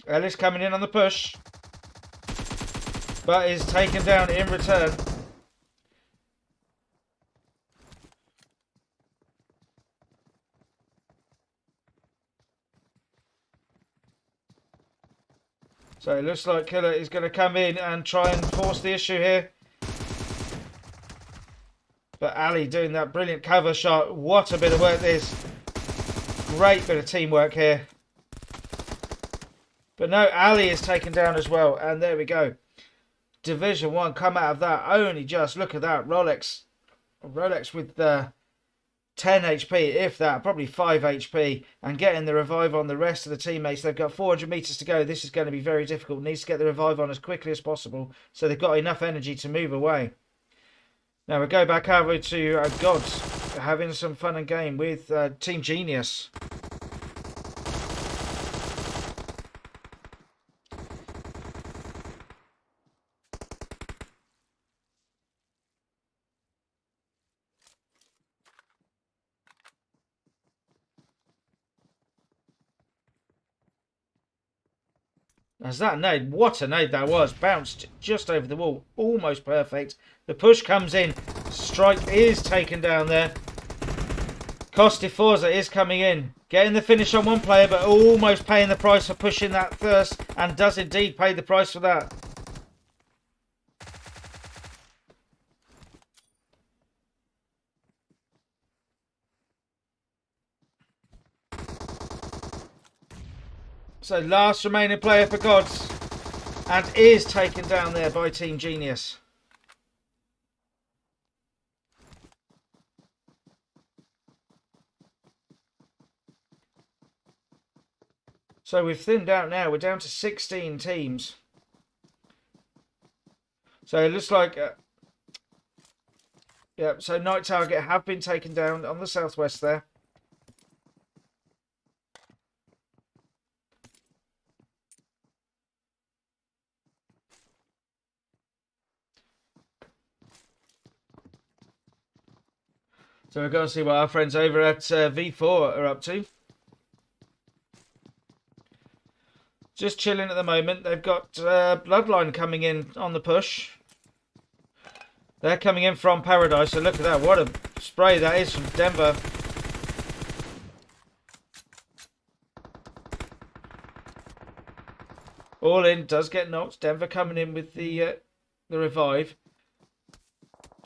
Ellis coming in on the push, but is taken down in return. So it looks like Killer is going to come in and try and force the issue here. But Ali doing that brilliant cover shot. What a bit of work this. Great bit of teamwork here. But no, Ali is taken down as well. And there we go. Division 1 come out of that. Only just, look at that. Rolex with 10 HP, if that, probably 5 HP. And getting the revive on the rest of the teammates. They've got 400 meters to go. This is going to be very difficult. Needs to get the revive on as quickly as possible. So they've got enough energy to move away. Now we go back over to Gods, having some fun and game with Team Genius. As that nade, what a nade that was. Bounced just over the wall. Almost perfect. The push comes in. Strike is taken down there. Costi Forza is coming in. Getting the finish on one player, but almost paying the price for pushing that first. And does indeed pay the price for that. So last remaining player for Gods. And is taken down there by Team Genius. So we've thinned out now. We're down to 16 teams. So it looks like... yeah, so Night Target have been taken down on the southwest there. So we're going to see what our friends over at V4 are up to. Just chilling at the moment. They've got Bloodline coming in on the push. They're coming in from Paradise. So look at that. What a spray that is from Denver. All in. Does get knocked. Denver coming in with the revive.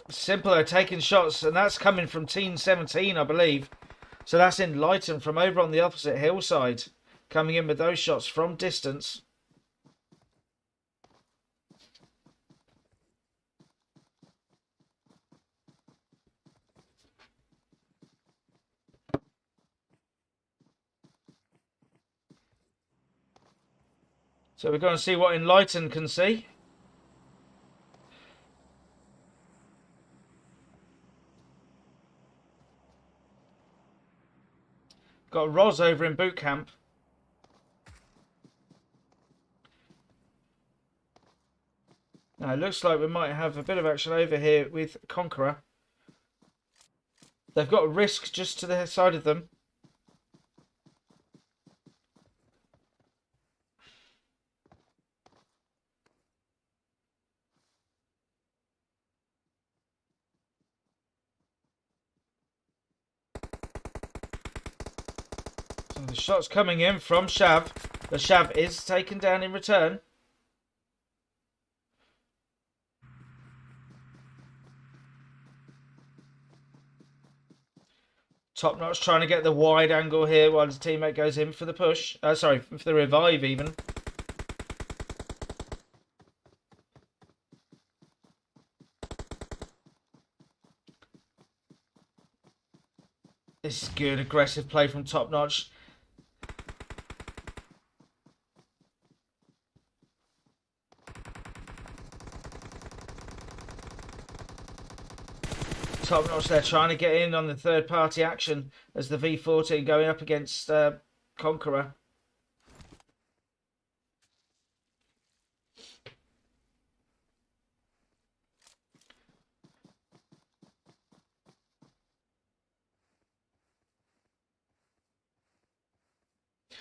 Simple, they're taking shots, and that's coming from Team 17, I believe. So that's Enlightened from over on the opposite hillside, coming in with those shots from distance. So we're going to see what Enlightened can see. Got Roz over in boot camp. Now it looks like we might have a bit of action over here with Conqueror. They've got Risk just to the side of them. So the shot's coming in from Shav. The Shav is taken down in return. Top Notch trying to get the wide angle here while his teammate goes in for the push. Sorry, for the revive even. This is good, aggressive play from Top Notch. Top Notch there trying to get in on the third party action as the V14 going up against Conqueror.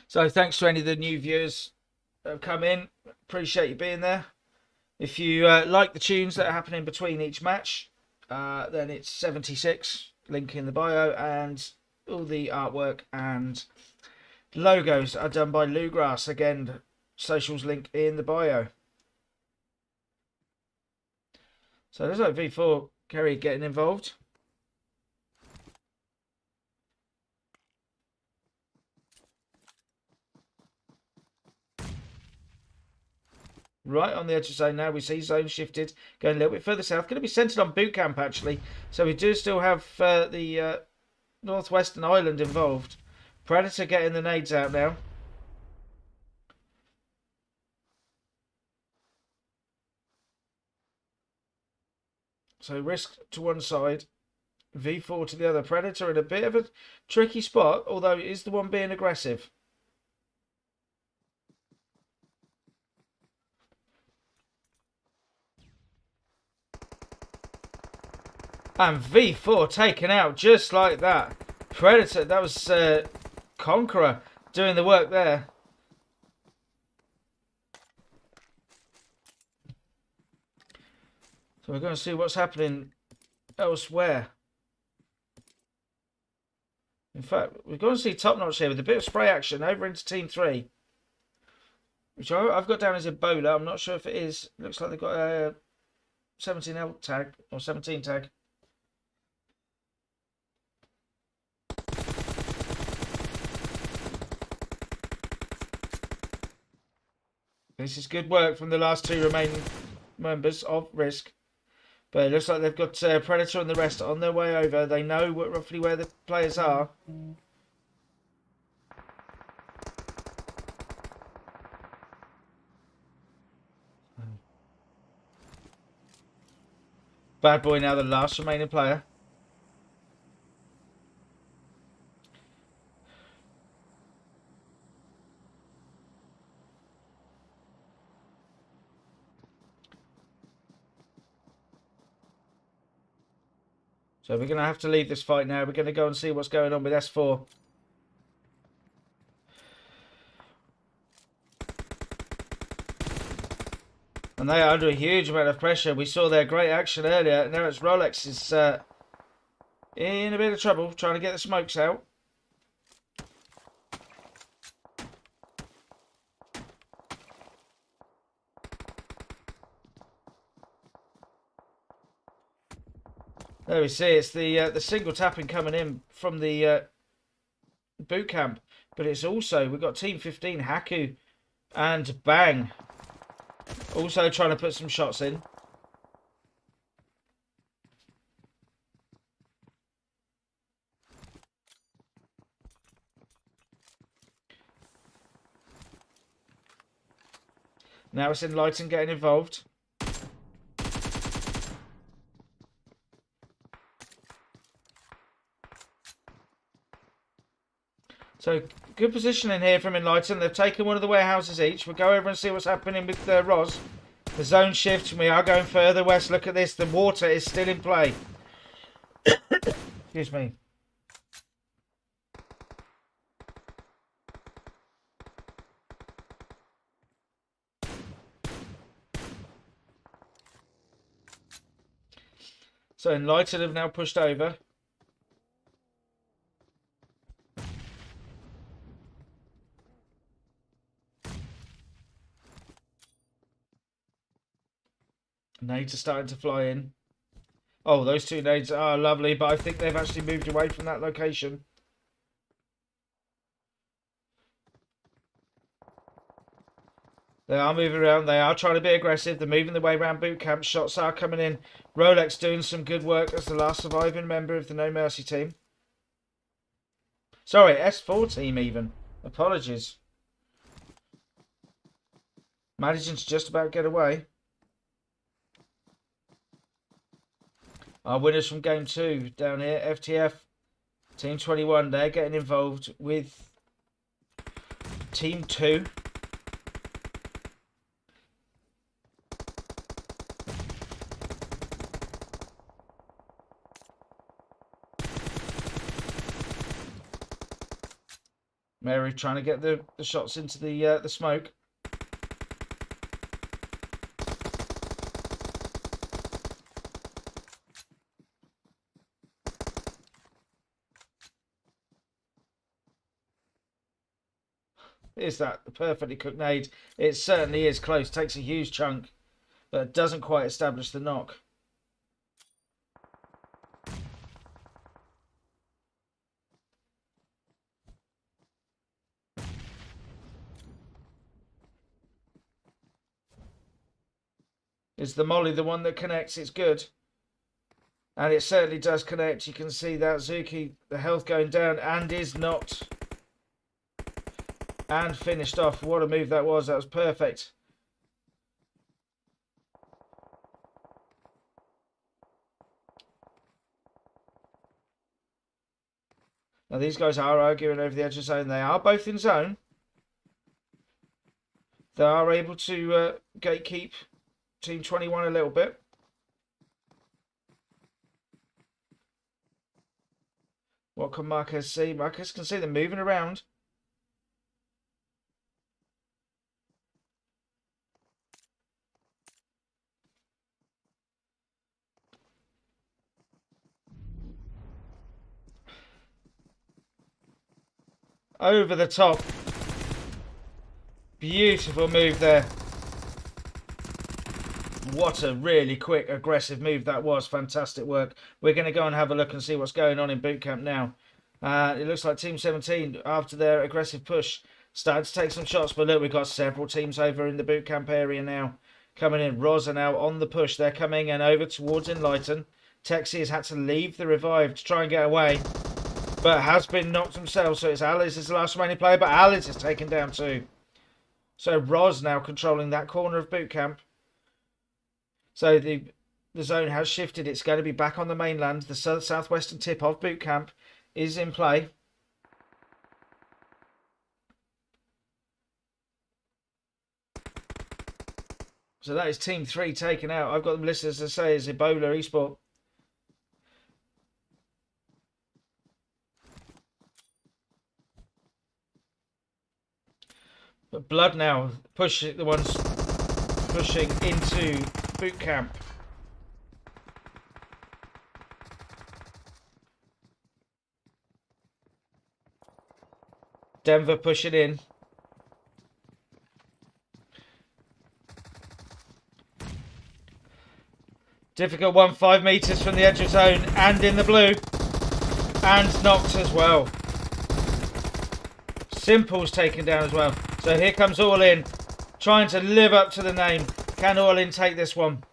So thanks to any of the new viewers that have come in. Appreciate you being there. If you like the tunes that are happening between each match, then it's 76, link in the bio, and all the artwork and logos are done by Lugrass. Again, socials link in the bio. So there's like V4 Kerry getting involved. right on the edge of zone now. We see zone shifted, going a little bit further south. Going to be centered on boot camp, actually. So we do still have the Northwestern Island involved. Predator getting the nades out now. So Risk to one side, V4 to the other. Predator in a bit of a tricky spot, although it is the one being aggressive. And V4 taken out just like that. Predator, that was Conqueror doing the work there. So we're going to see what's happening elsewhere. In fact, we're going to see Top Notch here with a bit of spray action over into Team 3. Which I've got down as Ebola. I'm not sure if it is. Looks like they've got a 17L tag or 17 tag. This is good work from the last two remaining members of Risk. But it looks like they've got Predator and the rest on their way over. They know roughly where the players are. Bad Boy now the last remaining player. So we're going to have to leave this fight now. We're going to go and see what's going on with S4. And they are under a huge amount of pressure. We saw their great action earlier. Now it's Rolex is in a bit of trouble trying to get the smokes out. There we see it's the single tapping coming in from the boot camp, but it's also we've got Team 15 Haku and Bang also trying to put some shots in. Now it's Enlighten getting involved. So, good positioning here from Enlighten. They've taken one of the warehouses each. We'll go over and see what's happening with Roz. The zone shifts. We are going further west. Look at this. The water is still in play. Excuse me. So, Enlighten have now pushed over. Nades are starting to fly in. Oh, those two nades are lovely, but I think they've actually moved away from that location. They are moving around. They are trying to be aggressive. They're moving their way around boot camp. Shots are coming in. Rolex doing some good work as the last surviving member of the No Mercy team. Sorry, S4 team even. Apologies. Managing to just about get away. Our winners from game 2 down here, FTF, Team 21, they're getting involved with Team 2. Mary trying to get the shots into the smoke. Is that the perfectly cooked nade? It certainly is close. Takes a huge chunk, but doesn't quite establish the knock. Is the molly the one that connects? It's good. And it certainly does connect. You can see that Zuki, the health going down, and is knocked. And finished off. What a move that was. That was perfect. Now these guys are arguing over the edge of zone. They are both in zone. They are able to gatekeep Team 21 a little bit. What can Marquez see? Marquez can see them moving around. Over the top. Beautiful move there. What a really quick, aggressive move that was. Fantastic work. We're going to go and have a look and see what's going on in boot camp now. It looks like Team 17, after their aggressive push, started to take some shots. But look, we've got several teams over in the boot camp area now. Coming in. Roz are now on the push. They're coming in over towards Enlighten. Texie has had to leave the revive to try and get away, but has been knocked himself. So it's Alice is the last remaining player, but Alice is taken down too. So Roz now controlling that corner of boot camp. So the zone has shifted. It's going to be back on the mainland. The southwestern tip of boot camp is in play. So that is Team 3 taken out. I've got them listed as I say as Ebola Esport. But Blood now pushing the ones pushing into boot camp. Denver pushing in. Difficult one, 5 meters from the edge of zone and in the blue. And knocked as well. Simple's taken down as well. So here comes All In, trying to live up to the name. Can All In take this one?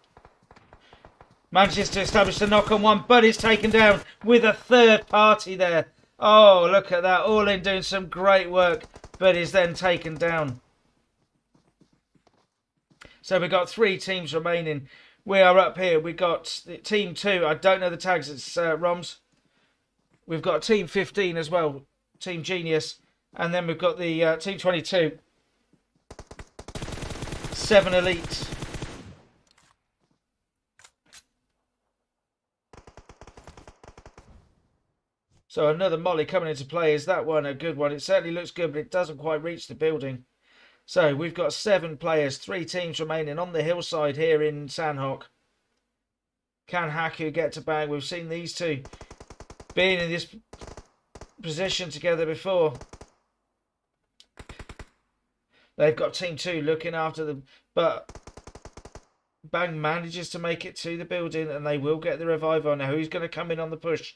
Manages to establish the knock on one, but is taken down with a third party there. Oh, look at that. All In doing some great work, but is then taken down. So we've got 3 teams remaining. We are up here. We've got Team 2. I don't know the tags. It's Roms. We've got Team 15 as well. Team Genius. And then we've got the Team 22. 7 elites. So another molly coming into play. Is that one a good one? It certainly looks good, but it doesn't quite reach the building. So we've got 7 players, 3 teams remaining on the hillside here in Sandhawk. Can Haku get to bang? We've seen these two being in this position together before. They've got Team 2 looking after them, but Bang manages to make it to the building and they will get the revive on. Now who's going to come in on the push?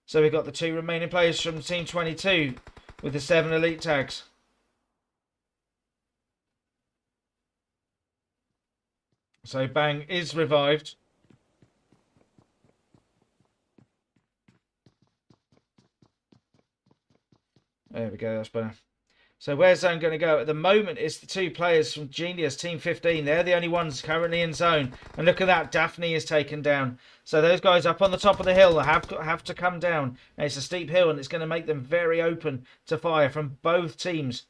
So we've got the 2 remaining players from Team 22 with the 7 elite tags. So Bang is revived. There we go, that's better. So where's zone going to go? At the moment, it's the 2 players from Genius, Team 15. They're the only ones currently in zone. And look at that, Daphne is taken down. So those guys up on the top of the hill have to come down. And it's a steep hill and it's going to make them very open to fire from both teams.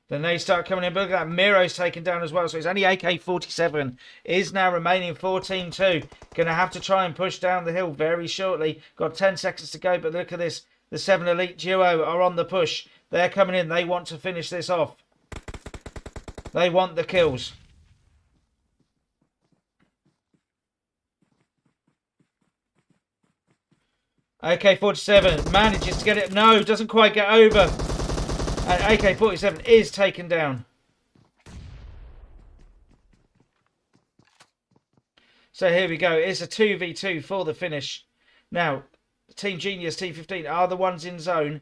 Then they start coming in. But look at that, Miro's taken down as well. So it's only AK-47 is now remaining for Team 2. Going to have to try and push down the hill very shortly. Got 10 seconds to go, but look at this. The 7 elite duo are on the push. They're coming in. They want to finish this off. They want the kills. AK-47 manages to get it. No, doesn't quite get over. And AK-47 is taken down. So here we go. It's a 2v2 for the finish. Now, Team Genius, Team 15 are the ones in zone.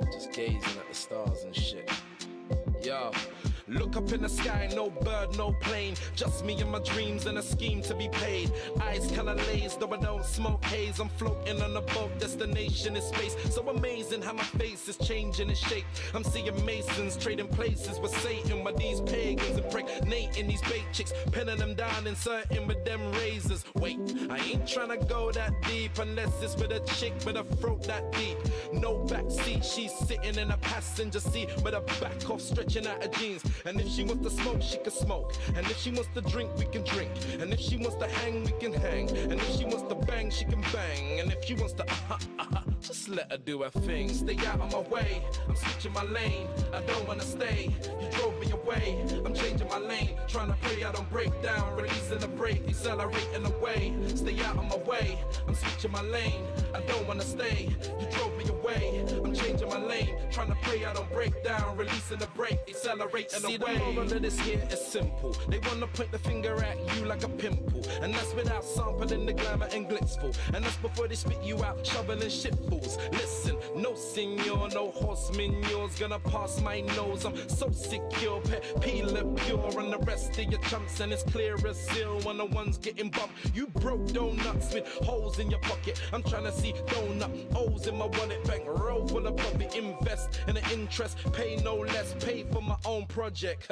look up in the sky, no bird, no plane. Just me and my dreams and a scheme to be paid. Eyes kinda lazed, though I don't smoke haze. I'm floating on a boat, destination is space. So amazing how my face is changing its shape. I'm seeing masons trading places with Satan, with these pagans impregnating these bait chicks, pinning them down, inserting with them razors. Wait, I ain't tryna go that deep unless it's with a chick with a throat that deep. No backseat, she's sitting in a passenger seat with her back off, stretching out her jeans. And if she wants to smoke, she can smoke. And if she wants to drink, we can drink. And if she wants to hang, we can hang. And if she wants to bang, she can bang. And if she wants to just let her do her thing. Stay out of my way, I'm switching my lane. I don't wanna stay, you drove me away. I'm changing my lane, trying to pray I don't break down. Releasing the brake, accelerating away. Stay out of my way, I'm switching my lane. I don't wanna stay, you drove me away. I'm changing my lane, trying to pray I don't break down. Releasing the brake, accelerating away. See, the moral of this here is simple. They wanna point the finger at you like a pimple. And that's without sampling the glamour and glitzful. And that's before they spit you out, shoveling shitfuls. Listen, no senor, no horseman, yours gonna pass my nose. I'm so secure, pet peeler pure. And the rest of your chumps, and it's clear as seal when the one's getting bumped. You broke donuts with holes in your pocket. I'm trying to see donut O's in my wallet. Bank roll full of profit, invest in the interest, pay no less, pay for my own project.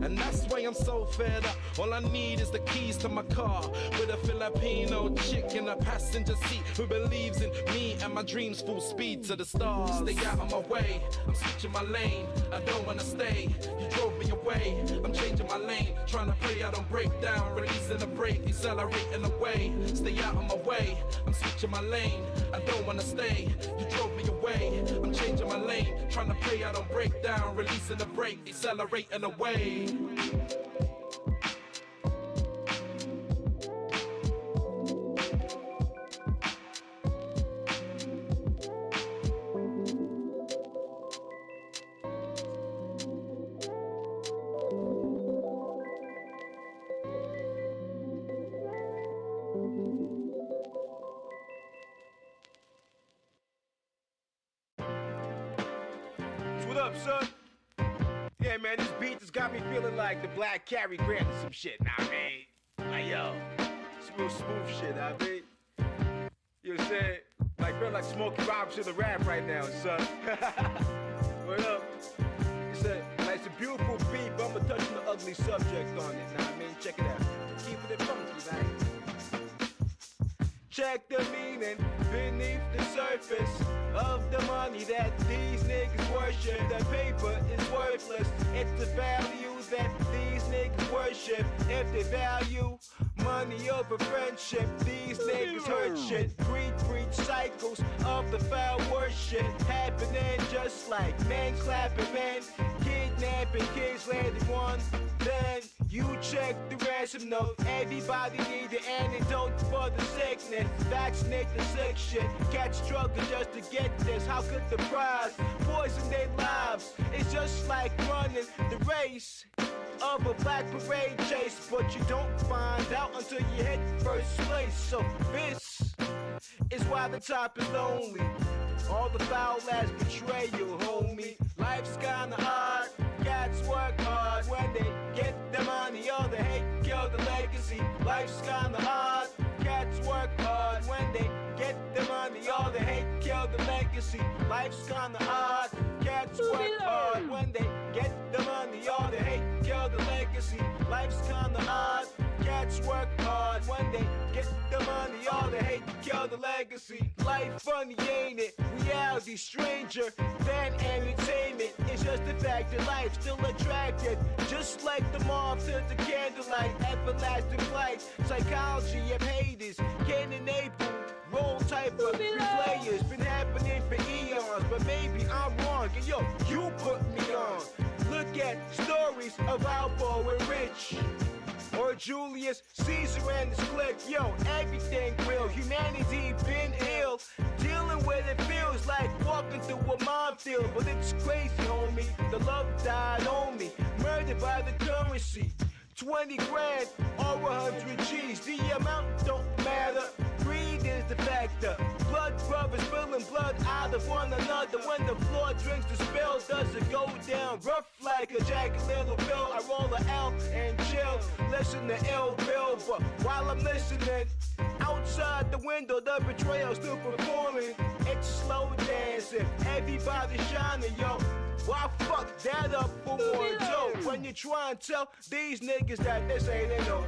And that's why I'm so fed up. All I need is the keys to my car with a Filipino chick in a passenger seat who believes in me and my dreams, full speed to the stars. Stay out of my way, I'm switching my lane. I don't wanna stay, you drove me away. I'm changing my lane, trying to pray I don't break down. Releasing the brake, accelerating away. Stay out of my way, I'm switching my lane. I don't wanna stay, you drove me away. I'm changing my lane, trying to pray I don't break down. Releasing the brake, accelerating away. What up, son? Yeah, man, this beat just got me feeling like the Black Cary Grant or some shit, nah, man. Like, yo, it's real smooth shit, I mean. You know what I'm saying? Like, feel like Smokey Robinson the rap right now, son. What up? It's a beautiful beat, but I'm gonna touch on the ugly subject on it, nah, I mean, check it out. Keep it funky, man. Check the meaning beneath the surface of the money that these niggas worship. The paper is worthless. It's the value that these niggas worship. If they value money over friendship, these niggas hurt shit. Greed breeds cycles of the foul worship happening just like men slapping men, kidnapping kids later on. Then you check the ransom note. Everybody need an antidote for the sickness. Vaccinate the sick shit. Catch struggle just to get this. How could the prize poison their lives? It's just like running the race of a black parade chase, but you don't find out until you hit first place. So this is why the top is lonely. All the foul ass betrayal, homie. Life's kinda hard. Cats work hard when they get the money. All the hate, kill the legacy. Life's kinda hard. Cats work hard when they get the money. All the hate, kill the legacy. Life's kinda hard. Cats work hard when they get the money. All the hate, kill the legacy. Life's kinda hard. Cats work hard when they get the money. All the hate, kill the legacy. Life funny, ain't it? Reality stranger than entertainment. It's just the fact that life's still attractive. Just like the moth to the candlelight. Everlasting flight. Psychology of haters. Can't enable role type of players. Been happening for eons, but maybe I'm wrong. And yo, you put me on. Look at stories of Albo and Rich, or Julius Caesar and his clique. Yo, everything real. Humanity been ill. Dealing with it feels like walking through a minefield. But it's crazy, homie. The love died on me. Murdered by the currency. 20 grand or 100 G's. The amount don't matter. Greed is the factor. Blood brothers spilling blood out of one another. When the floor drinks the spell, does it go down rough like like a jagged little bill. I roll a L and chill. Listen to ill bill, but while I'm listening, outside the window, the betrayal still performing. It's slow dancing, everybody shining, yo. Why fuck that up for one joke? When you try and tell these niggas that this ain't it, no.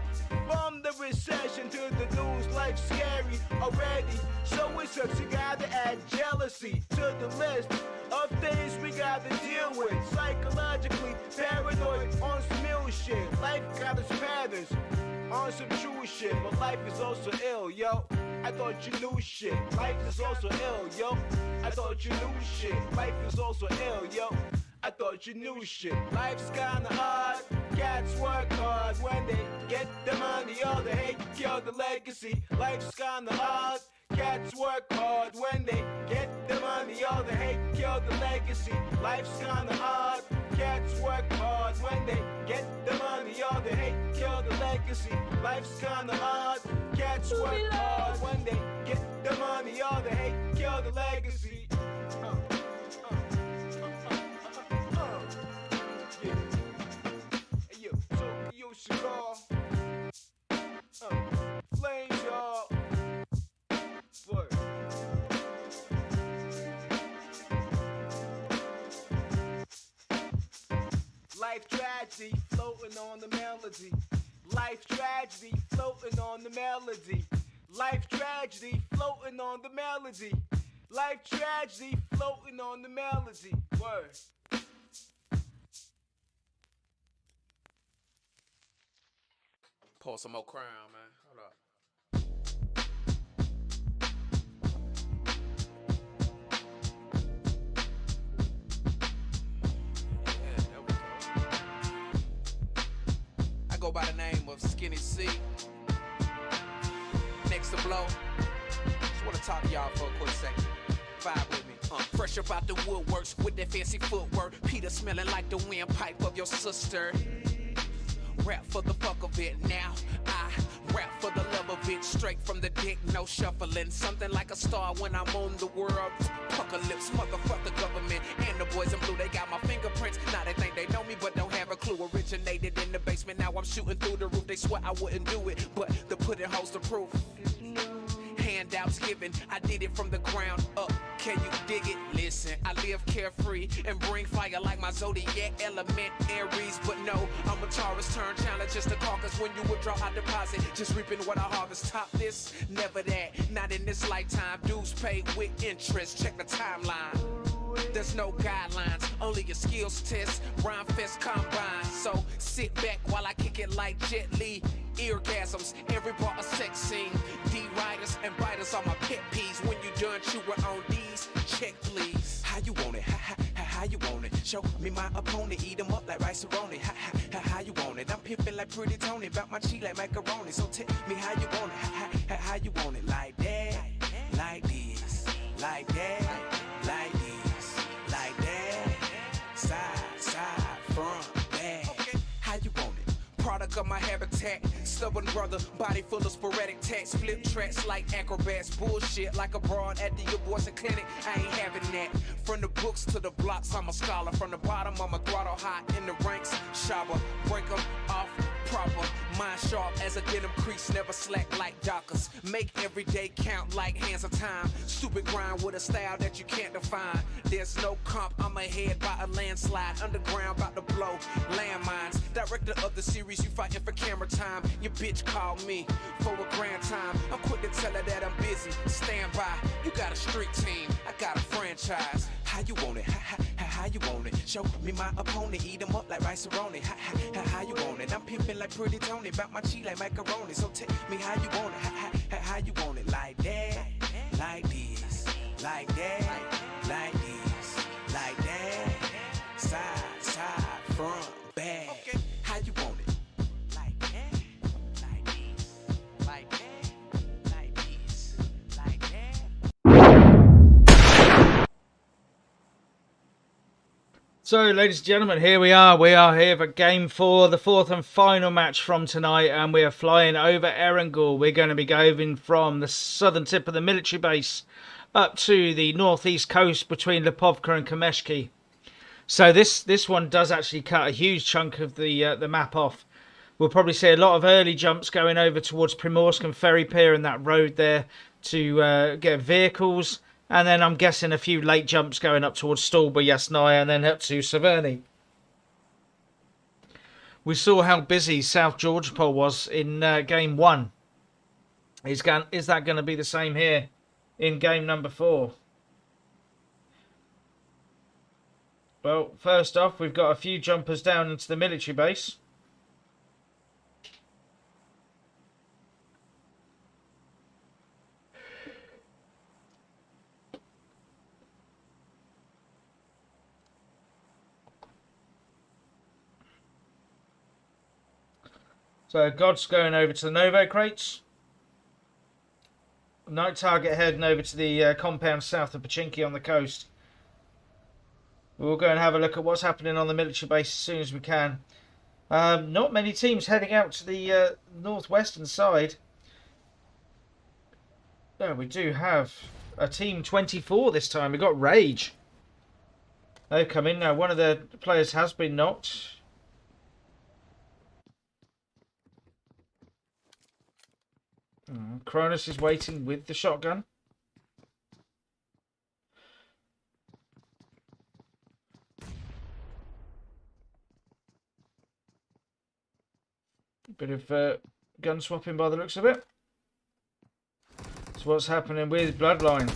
From the recession to the news, life's scary already. So it sucks, you gotta add jealousy to the list of things we gotta deal with. Psychologically paranoid on some ill shit. Life got its patterns on some true shit, but life is also ill, yo. I thought you knew shit. Life is also ill, yo. I thought you knew shit. Life is also ill, yo. I thought you knew shit. Life's kinda hard. Cats work hard when they get the money. All the hate kill the legacy. Life's kinda hard. Cats work hard when they get the money. All the hate kill the legacy. Life's kinda hard. Cats work hard when they get the money. All the hate kill the legacy. Life's kinda hard. Cats work hard when they get the money. All the hate kill the legacy. Hey, yo, Tokyo cigar. Flames, y'all. Word. Life tragedy floating on the melody. Life tragedy floating on the melody. Life tragedy floating on the melody. Life tragedy floating on the melody. Word. Pour some more crown, man. Hold up. Yeah, there we go. I go by the name of Skinny C. Next to blow. Just wanna talk to y'all for a quick second. Vibe with me. Fresh up out the woodworks with that fancy footwork. Peter smelling like the windpipe of your sister. Rap for the fuck of it now. I rap for the love of it. Straight from the dick, no shuffling. Something like a star when I'm on the world. Pucker lips, motherfuck the government. And the boys in blue, they got my fingerprints. Now they think they know me, but don't have a clue. Originated in the basement, now I'm shooting through the roof. They swear I wouldn't do it, but the pudding holds the proof. Handouts given, I did it from the ground up. Can you dig it? Listen, I live carefree and bring fire like my zodiac element Aries. But no, I'm a Taurus, turn challenge just a caucus. When you withdraw, I deposit, just reaping what I harvest. Top this, never that, not in this lifetime. Dues paid with interest, check the timeline. There's no guidelines, only a skills test. Rhyme fest combine, so sit back while I kick it like Jet Li. Eargasms, every bar a sex scene. D-riders and biters are my pet peeves. When you done chewing on these, check please. How you want it? How you want it? Show me my opponent, eat 'em up like rice-a-roni. How you want it? I'm pimping like Pretty Tony, bout my cheek like macaroni. So tell me how you want it? How you want it? Like that, like this, like that, like this, like that. Side, front, back. How you want it? Product of my habitat, stubborn brother, body full of sporadic tats, flip tracks like acrobats, bullshit like a broad at the abortion clinic. I ain't having that. From the books to the blocks, I'm a scholar. From the bottom, I'm a grotto high in the ranks. Shabba, break 'em off proper. Mind sharp as a denim crease, never slack like Dockers. Make every day count like hands of time. Stupid grind with a style that you can't define. There's no comp, I'm ahead by a landslide. Underground about to blow landmines. Director of the series, you fighting for camera time. Your bitch called me for a grand time. I'm quick to tell her that I'm busy. Stand by, you got a street team, I got a franchise. How you want it? How you want it? Show me my opponent, eat 'em up like rice-a-roni. How you want it? I'm pimping like Pretty Tony, bout my cheek like macaroni. So tell me how you want it? How you want it? Like that, like this, like that, like this, like that. Side, front, back. Okay. How you want it? Like that, like this, like that, like this, like that. So, ladies and gentlemen, here we are. We are here for Game 4, the fourth and final match from tonight, and we are flying over Erangel. We're going to be going from the southern tip of the military base up to the northeast coast between Lipovka and Kameshki. So this one does actually cut a huge chunk of the map off. We'll probably see a lot of early jumps going over towards Primorsk and Ferry Pier and that road there to get vehicles. And then I'm guessing a few late jumps going up towards Stolba, Yasnaya, and then up to Severny. We saw how busy South Georgopol was in game 1. Is that going to be the same here in game number 4? Well, first off, we've got a few jumpers down into the military base. So God's going over to the Novo crates. Night Target heading over to the compound south of Pachinki on the coast. We'll go and have a look at what's happening on the military base as soon as we can. Not many teams heading out to the northwestern side. No, we do have a team 24 this time. We've got Rage. They've come in now. One of the players has been knocked. Cronus is waiting with the shotgun. Bit of gun swapping by the looks of it. So what's happening with Bloodline?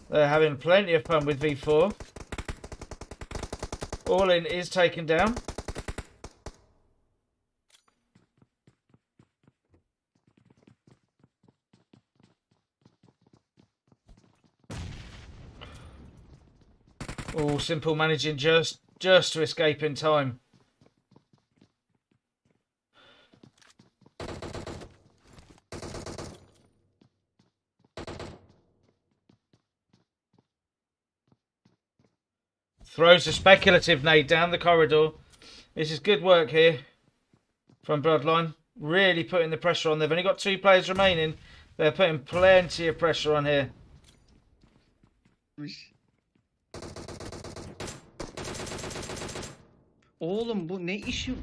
They're having plenty of fun with V4. All in is taken down. Oh, Simple managing just to escape in time. Throws a speculative nade down the corridor. This is good work here from Bloodline. Really putting the pressure on. They've only got 2 players remaining. They're putting plenty of pressure on here. Oğlum bu ne işim?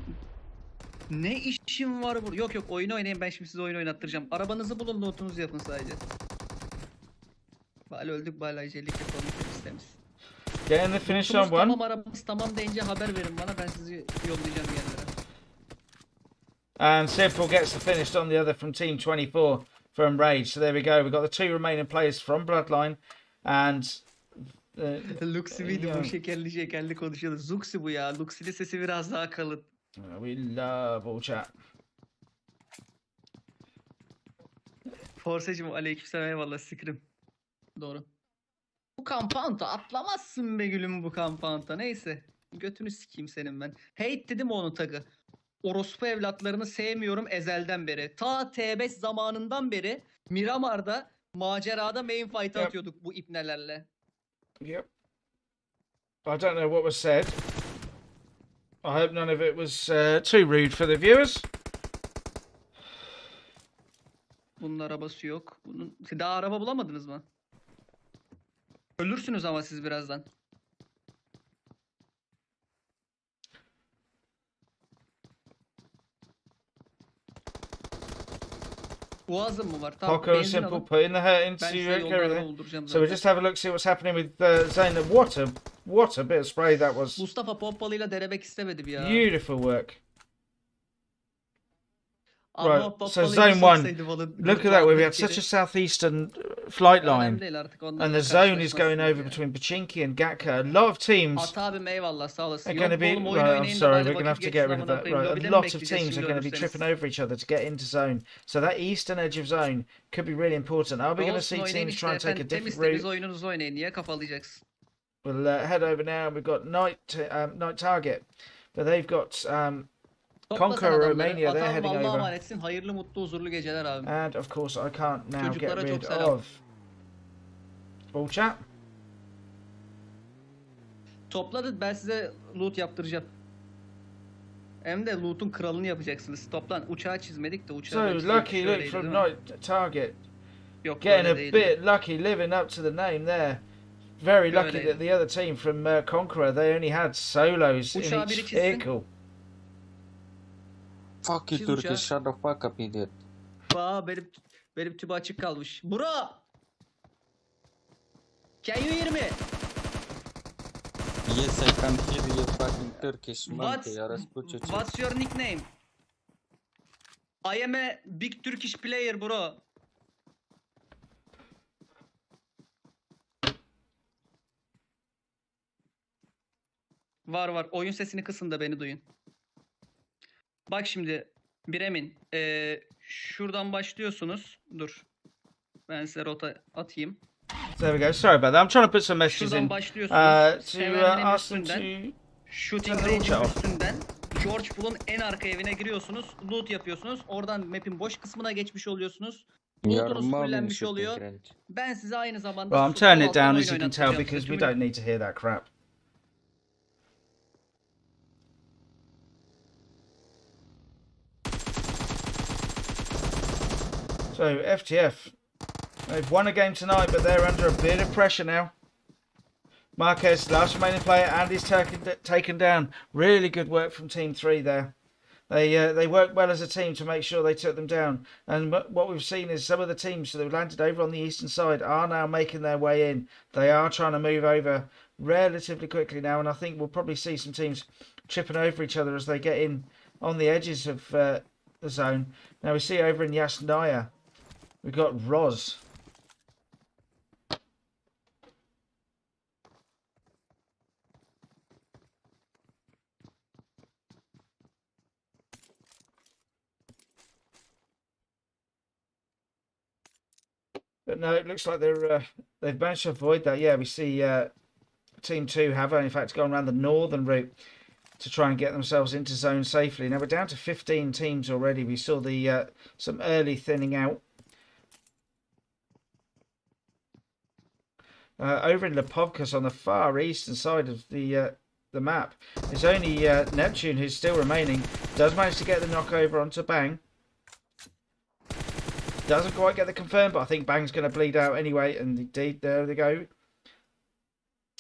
Ne işim var burada? Yok oyun oynayın, ben şimdi size oyun oynattıracağım. Arabanızı bulun, lootunuzu yapın sadece. Bari öldük, bari acelik yapalım, temiz. Getting the finish on one. Tamam, arabamız tamam deyince haber verin bana, ben sizi yollayacağım yerlere. And Simple gets the finish on the other from Team 24 from Rage. So there we go. We've got the 2 remaining players from Bloodline and Luxi miydi bu, şekerli konuşuyordu. Zuxi bu ya. Luxi'nin sesi biraz daha kalın. We love all chat. Forsacım aleykümselam, eyvallah Scrim. Doğru. Bu kampanta atlamazsın be gülüm, bu kampanta. Neyse. Götünü sikeyim senin ben. Hate dedim onun tagı. Orospu evlatlarını sevmiyorum ezelden beri. Ta T5 zamanından beri Miramar'da macerada main fight'ı atıyorduk bu ipnelerle. Yep. I don't know what was said. I hope none of it was too rude for the viewers. Bunun arabası yok. Daha araba bulamadınız mı? Ölürsünüz ama siz birazdan. Boğazım mı var? Tamam, Poco Simple alın. putting the hurt into everything. So we'll just have a look, see what's happening with Zane. What a bit of spray that was. Mustafa pompalıyla denemek istemedim ya. Beautiful work. Right, so zone 1, look at that, we had such a southeastern flight line, and the zone is going over between Pachinki and Gatka. A lot of teams are going to be, right, I'm sorry, we're going to have to get rid of that. Right, a lot of teams are going to be tripping over each other to get into zone. So that eastern edge of zone could be really important. Are we going to see teams try and take a different route? We'll head over now, and we've got Night Target, but they've got Conquer Romania, they're heading over. Hayırlı, mutlu, huzurlu geceler abi. And of course I can't now get rid of Ball Chat. Topladı, ben size loot yaptıracağım. Hem de loot'un kralını yapacaksınız. Toplan, uçağı çizmedik de uçağı. So lucky look from Night Target. Yok, getting a bit lucky, living up to the name there. very lucky Öyleydi. that the other team from Conqueror, they only had solos in Uçağı biri each çizsin. vehicle. Fuck you, Çiz Turkish. uçağı. Shut the fuck up, idiot. Benim tübü açık kalmış. Bro! Can you hear me? Yes, I can hear you, fucking Turkish monkey. What's your nickname? I am a big Turkish player, bro. Var. Oyun sesini kısın da beni duyun. Bak şimdi Biremin. Şuradan başlıyorsunuz. Dur. Ben size rota atayım. There we go. Sorry about that. I'm trying to put some messages Şuradan in başlıyorsunuz. to Seven'in ask them üstünden. to Shooting turn the launcher range'in off. üstünden George Pool'un en arka evine giriyorsunuz. Loot yapıyorsunuz. Oradan map'in boş kısmına geçmiş oluyorsunuz. Loot'unuz fullenmiş oluyor. Ben size aynı zamanda Well, I'm sol turning it alttan down oyun as you can tell oynatacağım because size. we don't need to hear that crap. So FTF, they've won a game tonight, but they're under a bit of pressure now. Marquez, last remaining player, and he's taken down. Really good work from Team 3 there. They worked well as a team to make sure they took them down. And what we've seen is some of the teams that have landed over on the eastern side are now making their way in. They are trying to move over relatively quickly now, and I think we'll probably see some teams tripping over each other as they get in on the edges of the zone. Now we see over in Yasnaya, we've got Roz. But no, it looks like they've managed to avoid that. Yeah, we see Team 2 have in fact gone around the northern route to try and get themselves into zone safely. Now we're down to 15 teams already. We saw the some early thinning out. Over in Lepovkas on the far eastern side of the map, it's only Neptune who's still remaining. Does manage to get the knockover onto Bang. Doesn't quite get the confirm, but I think Bang's going to bleed out anyway. And indeed, there they go.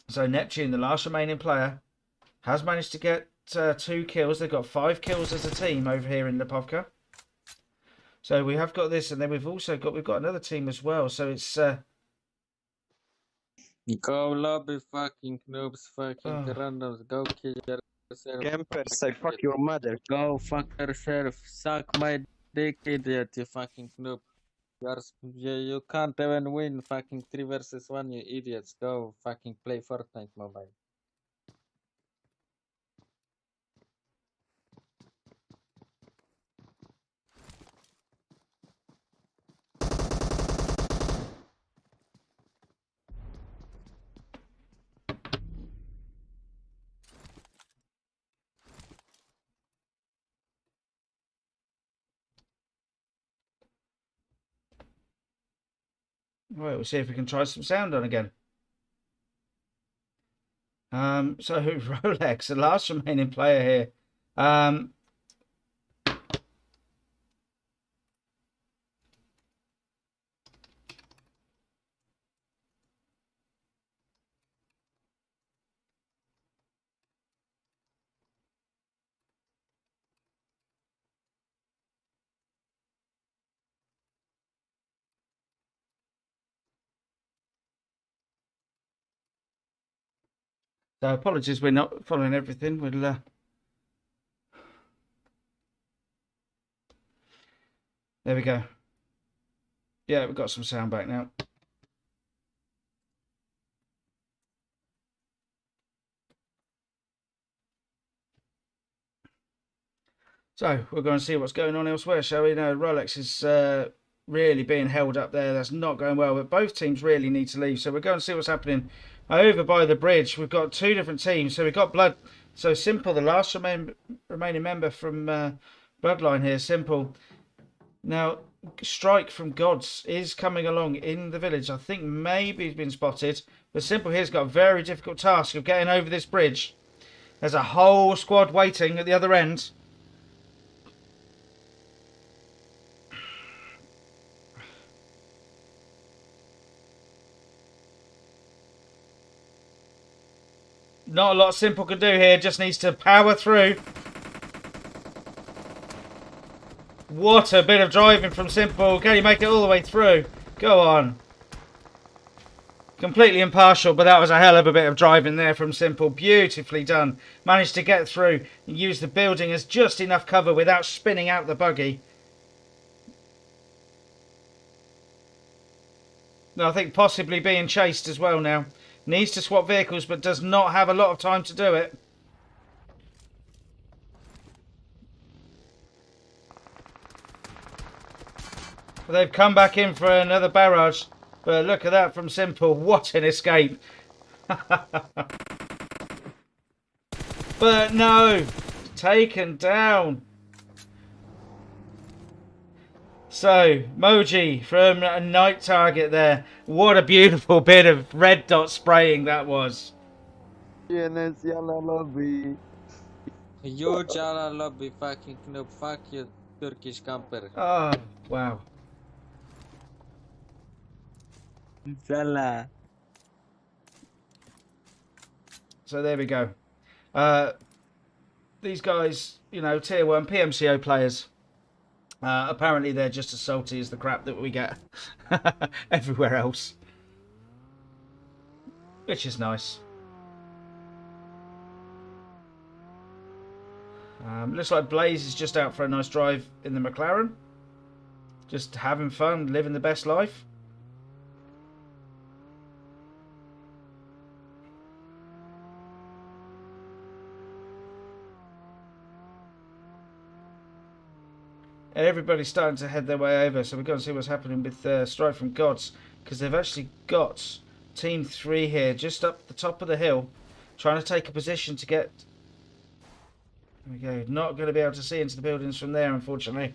So Neptune, the last remaining player, has managed to get 2 kills. They've got 5 kills as a team over here in Lepovka. So we have got this, and then we've got another team as well. So it's go lobby, fucking noobs, fucking randoms. Go kill yourself. Campers, I fuck your mother. Go fuck yourself. Suck my dick, idiot, you fucking noob. You can't even win fucking 3 versus 1, you idiots. Go fucking play Fortnite mobile. right. We'll see if we can try some sound on again. So Rolex, the last remaining player here. So apologies, we're not following everything. We'll there we go. Yeah, we've got some sound back now. So we're going to see what's going on elsewhere, shall we? No, Rolex is really being held up there. That's not going well, but both teams really need to leave. So we're going to see what's happening over by the bridge. We've got 2 different teams. So we've got Blood. So Simple, the last remaining member from Bloodline here, Simple. Now, Strike from Gods is coming along in the village. I think maybe he's been spotted. But Simple here's got a very difficult task of getting over this bridge. There's a whole squad waiting at the other end. Not a lot Simple can do here. Just needs to power through. What a bit of driving from Simple. Can he make it all the way through? Go on. Completely impartial, but that was a hell of a bit of driving there from Simple. Beautifully done. Managed to get through and use the building as just enough cover without spinning out the buggy. I think possibly being chased as well now. Needs to swap vehicles, but does not have a lot of time to do it. They've come back in for another barrage. But look at that from Simple. What an escape. But no. Taken down. So, Moji from a night target there. What a beautiful bit of red dot spraying that was. Yes, yalla lobby. Huge yalla lobby, fucking noob. Fuck you, Turkish camper. Oh, wow. Zala. So there we go. These guys, you know, tier 1 PMCO players. Apparently they're just as salty as the crap that we get everywhere else. Which is nice. Looks like Blaze is just out for a nice drive in the McLaren. Just having fun, living the best life. And everybody's starting to head their way over, so we're going to see what's happening with Strike from Gods, because they've actually got Team 3 here, just up the top of the hill, trying to take a position to get... There we go. Not going to be able to see into the buildings from there, unfortunately.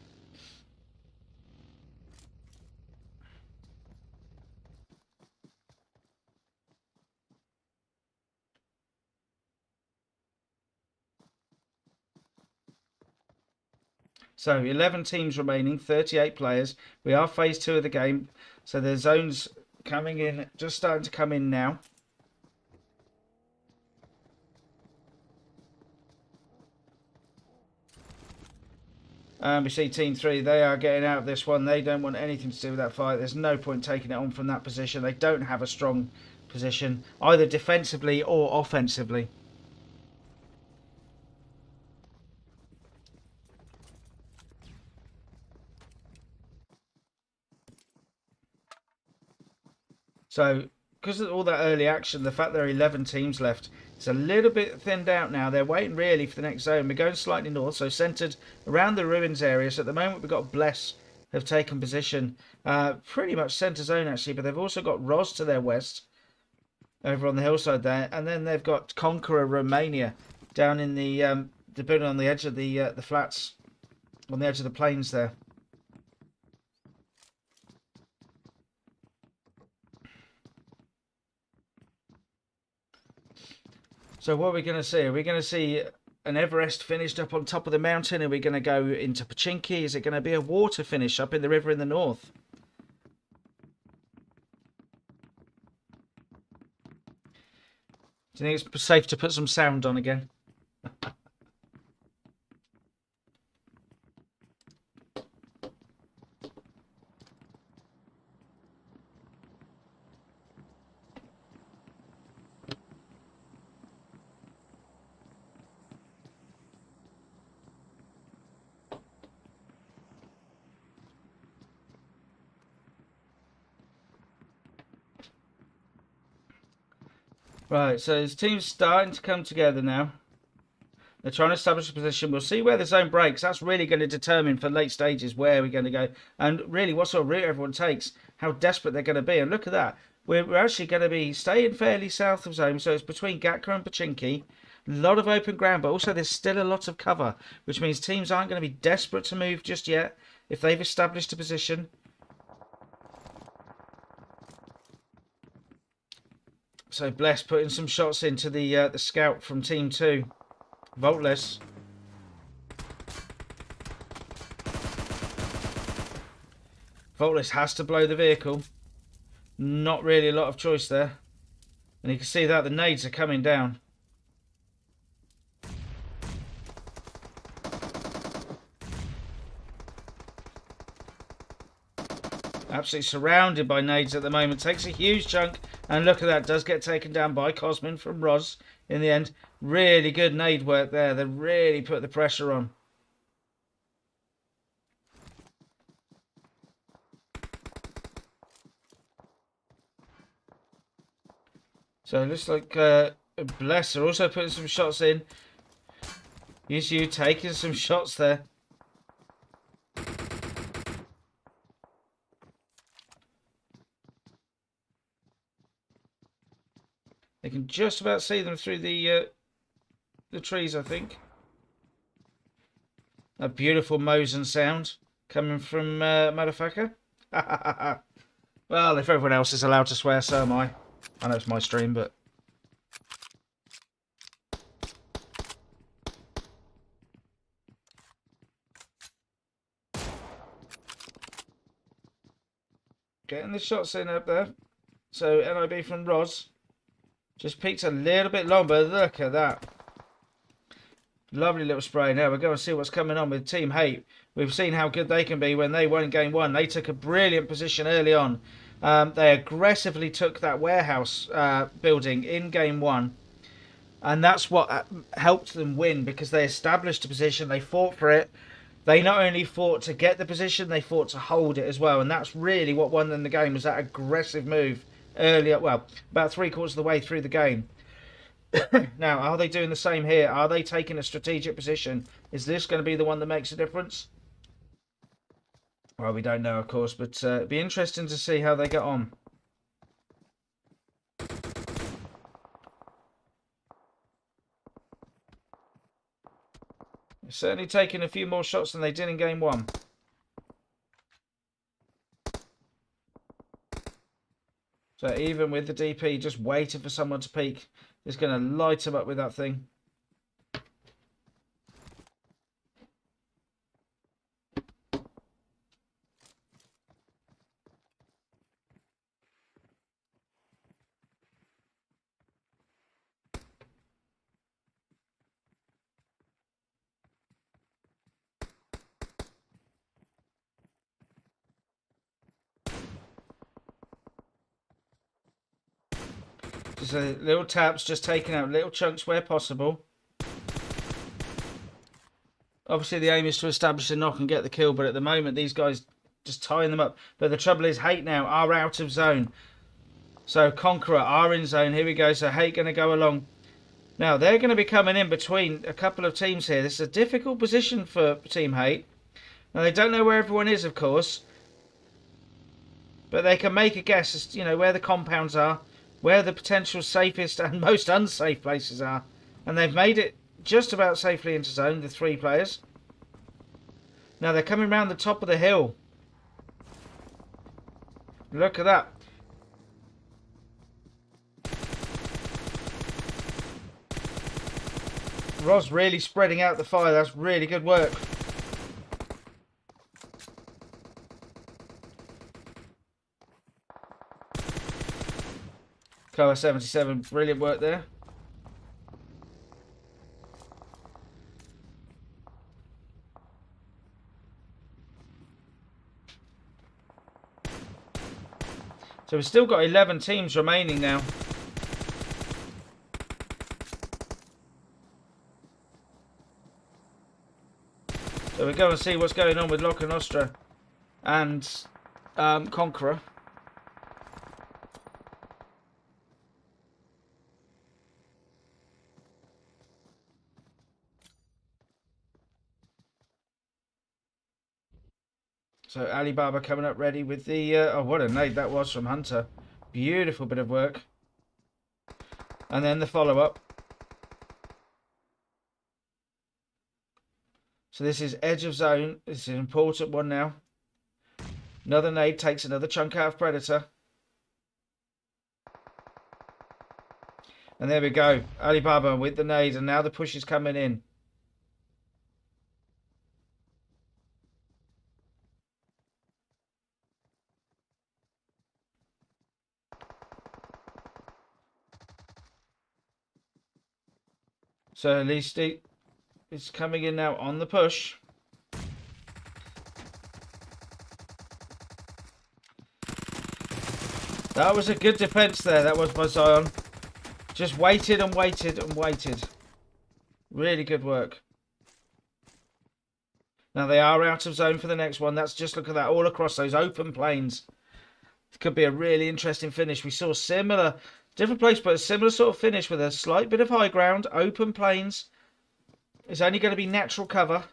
So 11 teams remaining, 38 players. We are phase 2 of the game. So there's zones coming in, just starting to come in now. And we see Team 3, they are getting out of this one. They don't want anything to do with that fight. There's no point taking it on from that position. They don't have a strong position, either defensively or offensively. So, because of all that early action, the fact there are 11 teams left, it's a little bit thinned out now. They're waiting really for the next zone. We're going slightly north, so centred around the ruins area. So at the moment we've got Bless have taken position. Pretty much centre zone actually, but they've also got Roz to their west, over on the hillside there. And then they've got Conqueror Romania down in the building on the edge of the flats, on the edge of the plains there. So what are we going to see? Are we going to see an Everest finished up on top of the mountain? Are we going to go into Pachinki? Is it going to be a water finish up in the river in the north? Do you think it's safe to put some sound on again? Right, so his team's starting to come together now. They're trying to establish a position. We'll see where the zone breaks. That's really going to determine for late stages where we're going to go. And really what sort of route everyone takes, how desperate they're going to be. And look at that. We're actually going to be staying fairly south of zone. So it's between Gatka and Pachinki. A lot of open ground, but also there's still a lot of cover, which means teams aren't going to be desperate to move just yet if they've established a position. So Bless putting some shots into the scout from Team 2. Voltless. Voltless has to blow the vehicle. Not really a lot of choice there. And you can see that the nades are coming down. absolutely surrounded by nades at the moment. Takes a huge chunk, and look at that, does get taken down by Cosmin from Roz in the end. Really good nade work there. They really put the pressure on. So it looks like Bless are also putting some shots in. You taking some shots there. They can just about see them through the trees, I think. A beautiful Mosin sound coming from motherfucker. Well, if everyone else is allowed to swear, so am I. I know it's my stream, but... Getting the shots in up there. So, NIB from Roz. Just peeked a little bit long, but look at that. Lovely little spray. Now we're going to see what's coming on with Team Hate. We've seen how good they can be when they won Game 1. They took a brilliant position early on. They aggressively took that warehouse building in Game 1. And that's what helped them win, because they established a position. They fought for it. They not only fought to get the position, they fought to hold it as well. And that's really what won them the game, was that aggressive move earlier. Well, about 3/4 of the way through the game. Now, are they doing the same here? Are they taking a strategic position? Is this going to be the one that makes a difference? Well, we don't know, of course, but it'd be interesting to see how they get on. They're certainly taking a few more shots than they did in Game 1. So even with the DP just waiting for someone to peek, it's going to light them up with that thing. Just little taps, just taking out little chunks where possible. Obviously the aim is to establish a knock and get the kill, but at the moment these guys just tying them up. But the trouble is Hate now are out of zone. So Conqueror are in zone. Here we go. So Hate going to go along. Now they're going to be coming in between a couple of teams here. This is a difficult position for Team Hate. Now they don't know where everyone is, of course. But they can make a guess as, you know, where the compounds are, where the potential safest and most unsafe places are. And they've made it just about safely into zone, the 3 players. Now they're coming around the top of the hill. Look at that. Roz really spreading out the fire. That's really good work. Cover 77, brilliant work there. So we've still got 11 teams remaining now. So we're going to see what's going on with Locker Nostra and Conqueror. So Alibaba coming up ready with the... oh, what a nade that was from Hunter. Beautiful bit of work. And then the follow-up. So this is edge of zone. This is an important one now. Another nade takes another chunk out of Predator. And there we go. Alibaba with the nade. And now the push is coming in. So at least it's coming in now on the push. That was a good defense there. That was by Zion. Just waited and waited and waited. Really good work. Now they are out of zone for the next one. That's just, look at that, all across those open plains. It could be a really interesting finish. We saw similar, different place, but a similar sort of finish with a slight bit of high ground, open plains. It's only going to be natural cover.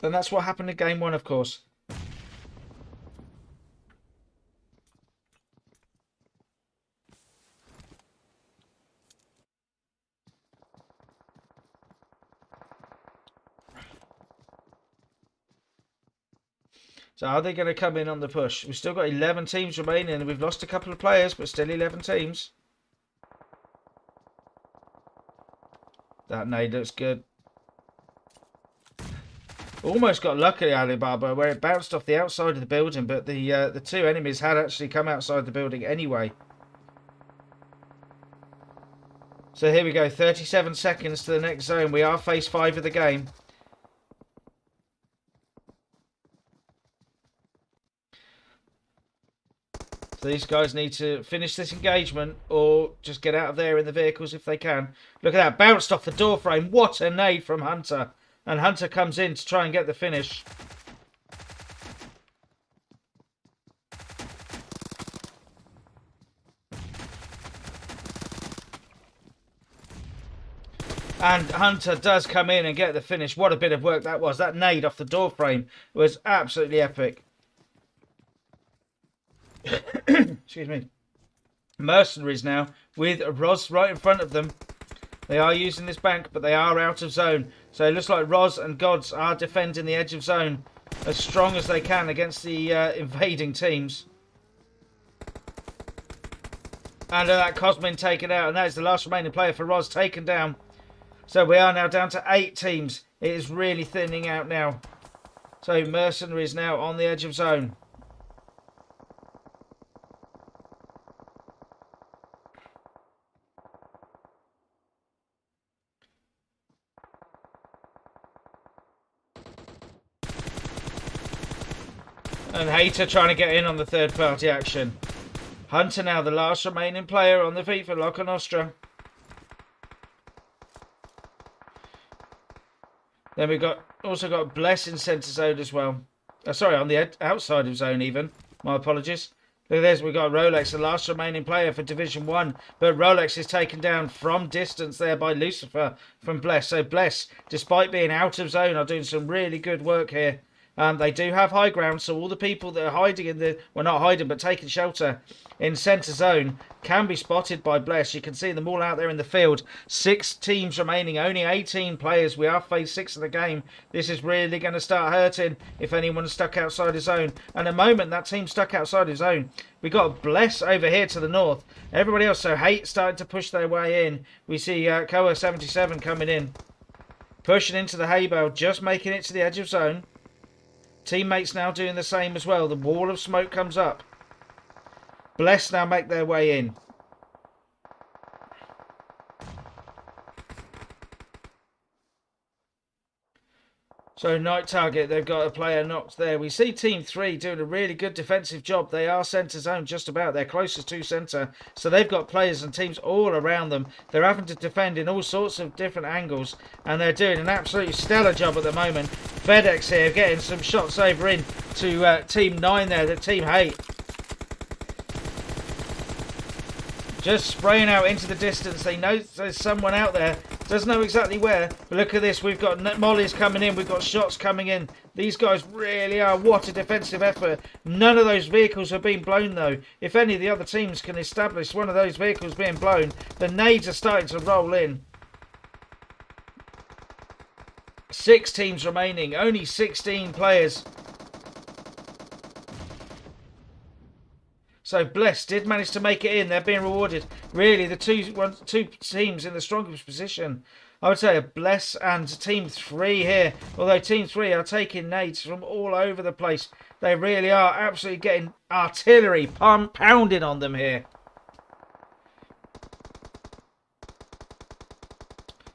And that's what happened in game one, of course. So are they going to come in on the push? We've still got 11 teams remaining, and we've lost a couple of players, but still 11 teams. That nade looks good. Almost got lucky, Alibaba, where it bounced off the outside of the building, but the two enemies had actually come outside the building anyway. So here we go, 37 seconds to the next zone. We are phase 5 of the game. So these guys need to finish this engagement or just get out of there in the vehicles if they can. Look at that, bounced off the door frame. What a nade from Hunter. And Hunter comes in to try and get the finish. And Hunter does come in and get the finish. What a bit of work that was. That nade off the door frame was absolutely epic. Excuse me. Mercenaries now with Roz right in front of them. They are using this bank, but they are out of zone. So it looks like Roz and Gods are defending the edge of zone as strong as they can against the invading teams. And that Cosmin taken out, and that is the last remaining player for Roz taken down. So we are now down to 8 teams. It is really thinning out now. So Mercenaries now on the edge of zone. And Hater trying to get in on the third party action. Hunter now the last remaining player on the feet for Loca Nostra. Then we've also got Bless in centre zone as well. Sorry, on the outside of zone even. My apologies. Look at this, we've got Rolex, the last remaining player for Division 1. But Rolex is taken down from distance there by Lucifer from Bless. So Bless, despite being out of zone, are doing some really good work here. They do have high ground, so all the people that are hiding in the... Well, not hiding, but taking shelter in centre zone can be spotted by Bless. You can see them all out there in the field. 6 teams remaining, only 18 players. We are phase 6 of the game. This is really going to start hurting if anyone's stuck outside his zone. And at the moment, that team stuck outside his zone. We got Bless over here to the north. Everybody else, so Hate starting to push their way in. We see Koa 77 coming in. Pushing into the hay bale, just making it to the edge of zone. Teammates now doing the same as well. The wall of smoke comes up. Bless now make their way in. So night target, they've got a player knocked there. We see Team 3 doing a really good defensive job. They are centre zone just about. They're closest to centre. So they've got players and teams all around them. They're having to defend in all sorts of different angles. And they're doing an absolutely stellar job at the moment. FedEx here getting some shots over in to Team 9 there, the Team Hate. Just spraying out into the distance. They know there's someone out there. Doesn't know exactly where. But look at this. We've got mollies coming in. We've got shots coming in. These guys really are. What a defensive effort. None of those vehicles have been blown though. If any of the other teams can establish one of those vehicles being blown, the nades are starting to roll in. 6 teams remaining. Only 16 players. So Bless did manage to make it in. They're being rewarded. Really, the two teams in the strongest position. I would say Bless and Team 3 here. Although Team 3 are taking nades from all over the place. They really are absolutely getting artillery pounding on them here.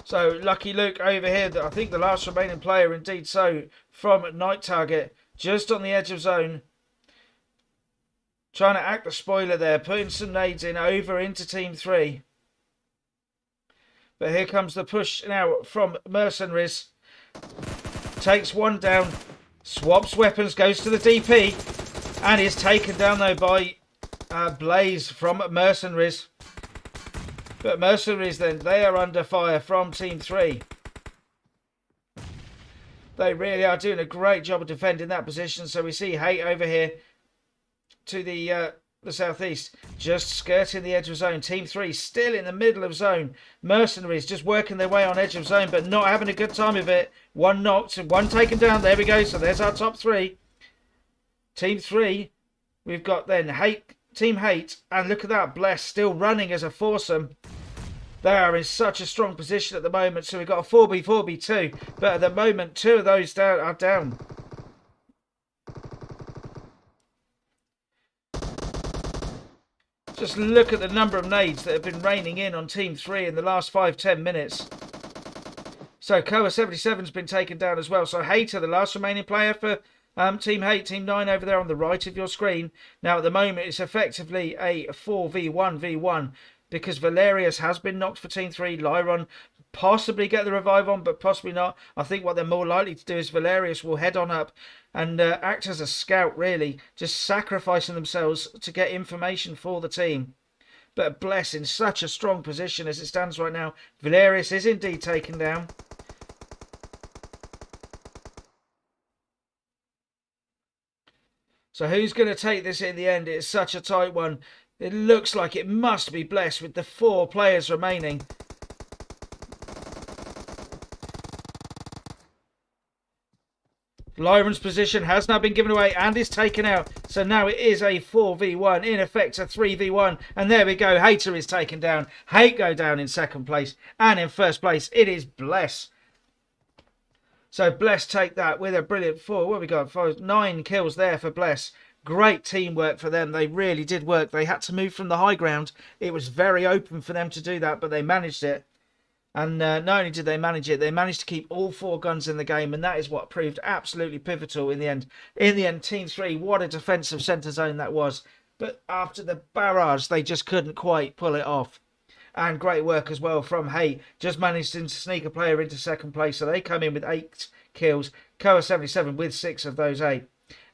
So Lucky Luke over here. I think the last remaining player indeed so from Night Target. Just on the edge of zone. Trying to act the spoiler there, putting some nades in over into Team 3. But here comes the push now from Mercenaries. Takes one down, swaps weapons, goes to the DP, and is taken down though by Blaze from Mercenaries. But Mercenaries then, they are under fire from Team 3. They really are doing a great job of defending that position. So we see Hate over here to the southeast, just skirting the edge of zone. Team 3 still in the middle of zone. Mercenaries just working their way on edge of zone, but not having a good time of it. One knocked, one taken down. There we go. So there's our top 3. Team 3, we've got then Team Hate, and look at that, Bless still running as a foursome. They are in such a strong position at the moment. So we've got a 4v4v2, but at the moment 2 of those are down. Just look at the number of nades that have been raining in on Team 3 in the last 5-10 minutes. So Koa 77's been taken down as well. So Hater, the last remaining player for Team Hate, Team 9 over there on the right of your screen. Now at the moment it's effectively a 4v1v1 because Valerius has been knocked for Team 3. Lyron possibly get the revive on, but possibly not. I think what they're more likely to do is Valerius will head on up and act as a scout, really, just sacrificing themselves to get information for the team. But Bless in such a strong position as it stands right now. Valerius is indeed taken down. So who's going to take this in the end? It's such a tight one. It looks like it must be Bless with the 4 players remaining. Lyron's position has now been given away and is taken out. So now it is a 4v1, in effect a 3v1. And there we go, Hater is taken down. Hate go down in second place. And in first place, it is Bless. So Bless take that with a brilliant 4. What have we got? 9 kills there for Bless. Great teamwork for them. They really did work. They had to move from the high ground. It was very open for them to do that, but they managed it. And not only did they manage it, they managed to keep all 4 guns in the game, and that is what proved absolutely pivotal in the end. In the end, Team 3, what a defensive centre zone that was. But after the barrage, they just couldn't quite pull it off. And great work as well from Hay. Just managed to sneak a player into second place, so they come in with 8 kills. Koa 77 with 6 of those 8.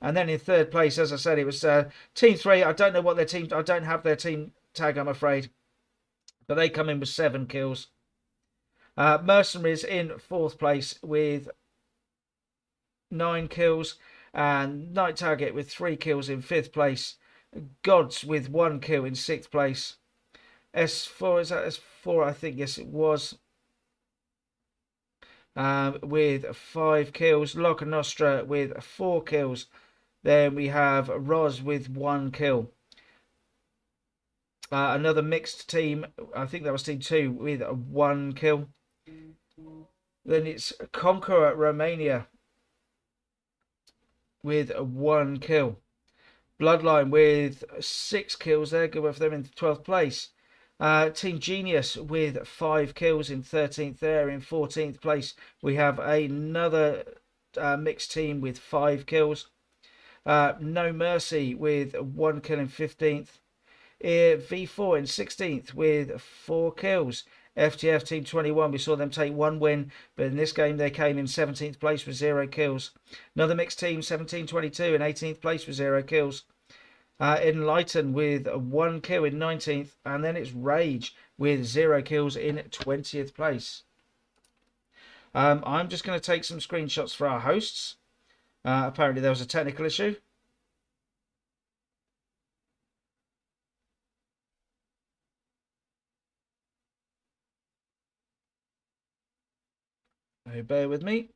And then in third place, as I said, it was Team 3. I don't know what their team... I don't have their team tag, I'm afraid. But they come in with 7 kills. Mercenaries in fourth place with 9 kills, and Night Target with 3 kills in 5th place. Gods with 1 kill in 6th place. S4, is that S4? I think, yes, it was. With 5 kills. Loca Nostra with 4 kills. Then we have Roz with 1 kill. Another mixed team, I think that was Team 2, with 1 kill. Then it's Conqueror Romania with 1 kill. Bloodline with 6 kills there. Good work for them in 12th place. Team Genius with 5 kills in 13th there. In 14th place, we have another mixed team with 5 kills. No Mercy with 1 kill in 15th. V4 in 16th with 4 kills. FTF Team 21, we saw them take 1 win, but in this game they came in 17th place with 0 kills. Another mixed team, 17-22 in 18th place with 0 kills. Enlighten with 1 kill in 19th, and then it's Rage with 0 kills in 20th place. I'm just going to take some screenshots for our hosts. Apparently there was a technical issue. Bear with me.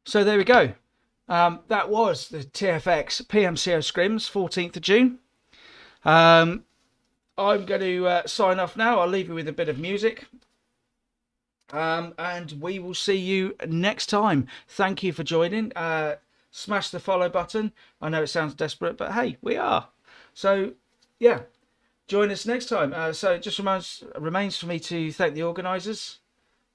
So there we go. That was the TFX PMCO Scrims, 14th of June. I'm going to sign off now. I'll leave you with a bit of music. And we will see you next time. Thank you for joining. Smash the follow button. I know it sounds desperate, but hey, we are. So, yeah, join us next time. So it just remains for me to thank the organisers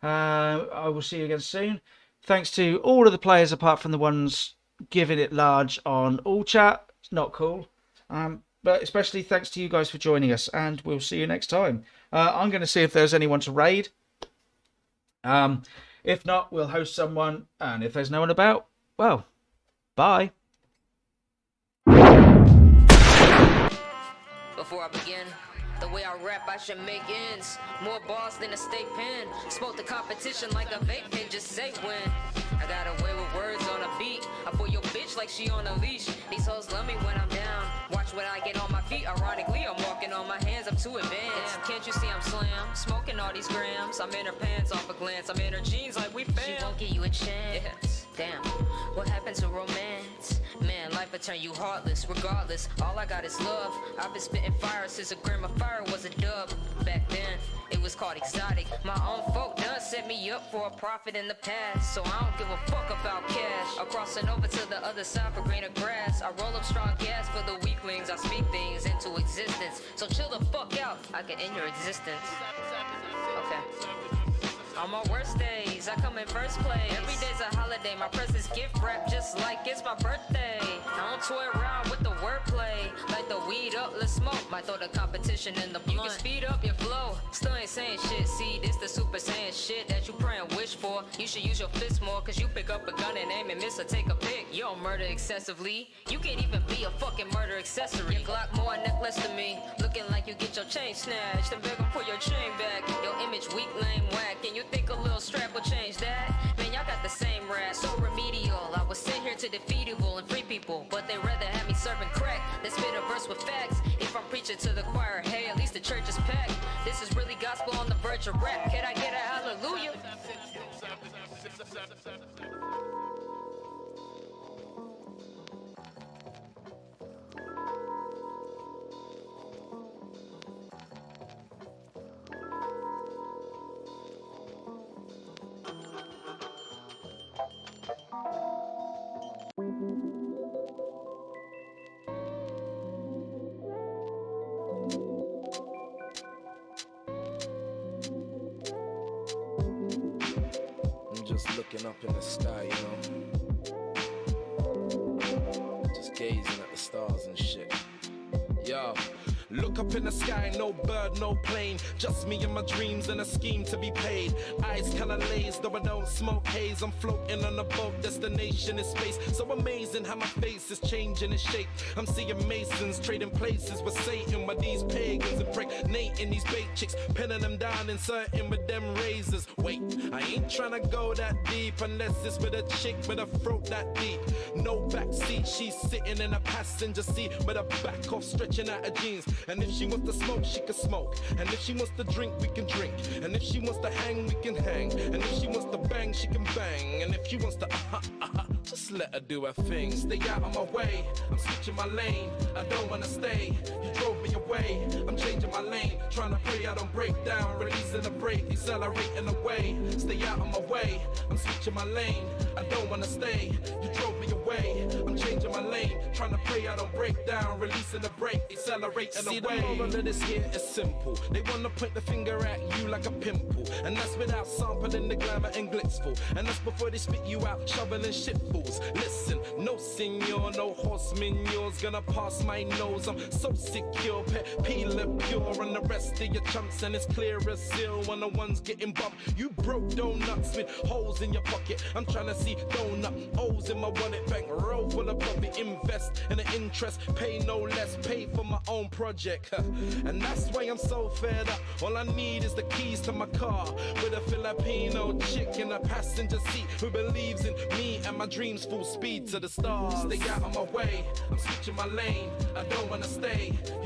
I will see you again soon. Thanks to all of the players apart from the ones giving it large on all chat. It's not cool. But especially thanks to you guys for joining us, and we'll see you next time. I'm going to see if there's anyone to raid. If not, we'll host someone, and if there's no one about, well, bye. Before I begin, the way I rap, I should make ends. More bars than a state pen. Smoke the competition like a vape pen, just say when. I got away with words on a beat. I pull your bitch like she on a leash. These hoes love me when I'm down. Watch when I get on my feet. Ironically, I'm walking on my hands, I'm too advanced. Can't you see I'm slam? Smoking all these grams. I'm in her pants off a glance. I'm in her jeans like we fam. She won't give you a chance. Damn, what happened to romance? Man, life will turn you heartless. Regardless, all I got is love. I've been spitting fire since a gram of fire was a dub. Back then, it was called exotic. My own folk done set me up for a profit in the past. So I don't give a fuck about cash. I'm crossing over to the other side for greener grass. I roll up strong gas for the weaklings. I speak things into existence. So chill the fuck out. I can end your existence. Okay. On my worst days, I come in first place. Every day's a holiday, my presents gift wrap just like it's my birthday. I don't toy around with the wordplay. Light the weed up, let's smoke. Might throw the competition in the blunt. You can speed up your flow, still ain't saying shit. See, this the super saiyan shit that you pray and wish for. You should use your fists more, cause you pick up a gun and aim and miss or take a pick. You don't murder excessively. You can't even be a fucking murder accessory. Your Glock more a necklace to me. Looking like you get your chain snatched. Then beg 'em put your chain back. Your image weak, lame, whack. And you think a little strap will change that? Man, y'all got the same rap, so remedial. I was sent here to defeat evil and free people, but they rather have me serving crack than spit a verse with facts. If I'm preaching to the choir, hey, at least the church is packed. This is really gospel on the verge of rap. Can I get a hallelujah? I'm just looking up in the sky, you know, just gazing at the stars and shit. Yo, look up in the sky, no bird, no plane, just me and my dreams and a scheme to be paid. Eyes kinda lazed, though I don't smoke haze. I'm floating on a boat, destination is space. So amazing how my face is changing its shape. I'm seeing masons trading places with Satan, with these pagans impregnating these bait chicks, pinning them down, inserting with them razors. Wait, I ain't tryna go that deep unless it's with a chick with a throat that deep. No backseat, she's sitting in a passenger seat with her back off, stretching out her jeans. And if she wants to smoke, she can smoke. And if she wants to drink, we can drink. And if she wants to hang, we can hang. And if she wants to bang, she can bang. And if she wants to just let her do her thing. Stay out of my way, I'm switching my lane. I don't wanna stay, you drove me away. I'm changing my lane, trying to pray I don't break down. Releasing the brake, accelerating away. Stay out of my way, I'm switching my lane. I don't wanna stay, you drove me away. I'm changing my lane, trying to pray I don't break down. Releasing the brake, accelerating away. See, the moral of this here is simple. They wanna point the finger at you like a pimple, and that's without sampling the glamour and glitzful. And that's before they spit you out, shoveling shitfuls. Listen, no senor, no horseman, yours gonna pass my nose. I'm so secure, pet peeler pure on the rest of your chumps, and it's clear as seal when the one's getting bumped. You broke donuts with holes in your pocket. I'm trying to see donut O's in my wallet, bank roll full of profit. Invest in the interest, pay no less, pay for my own project. And that's why I'm so fed up. All I need is the keys to my car with a Filipino chick in a passenger seat who believes in me and my dreams, full speed to the stars. Stay out of my way, I'm switching my lane. I don't wanna stay. You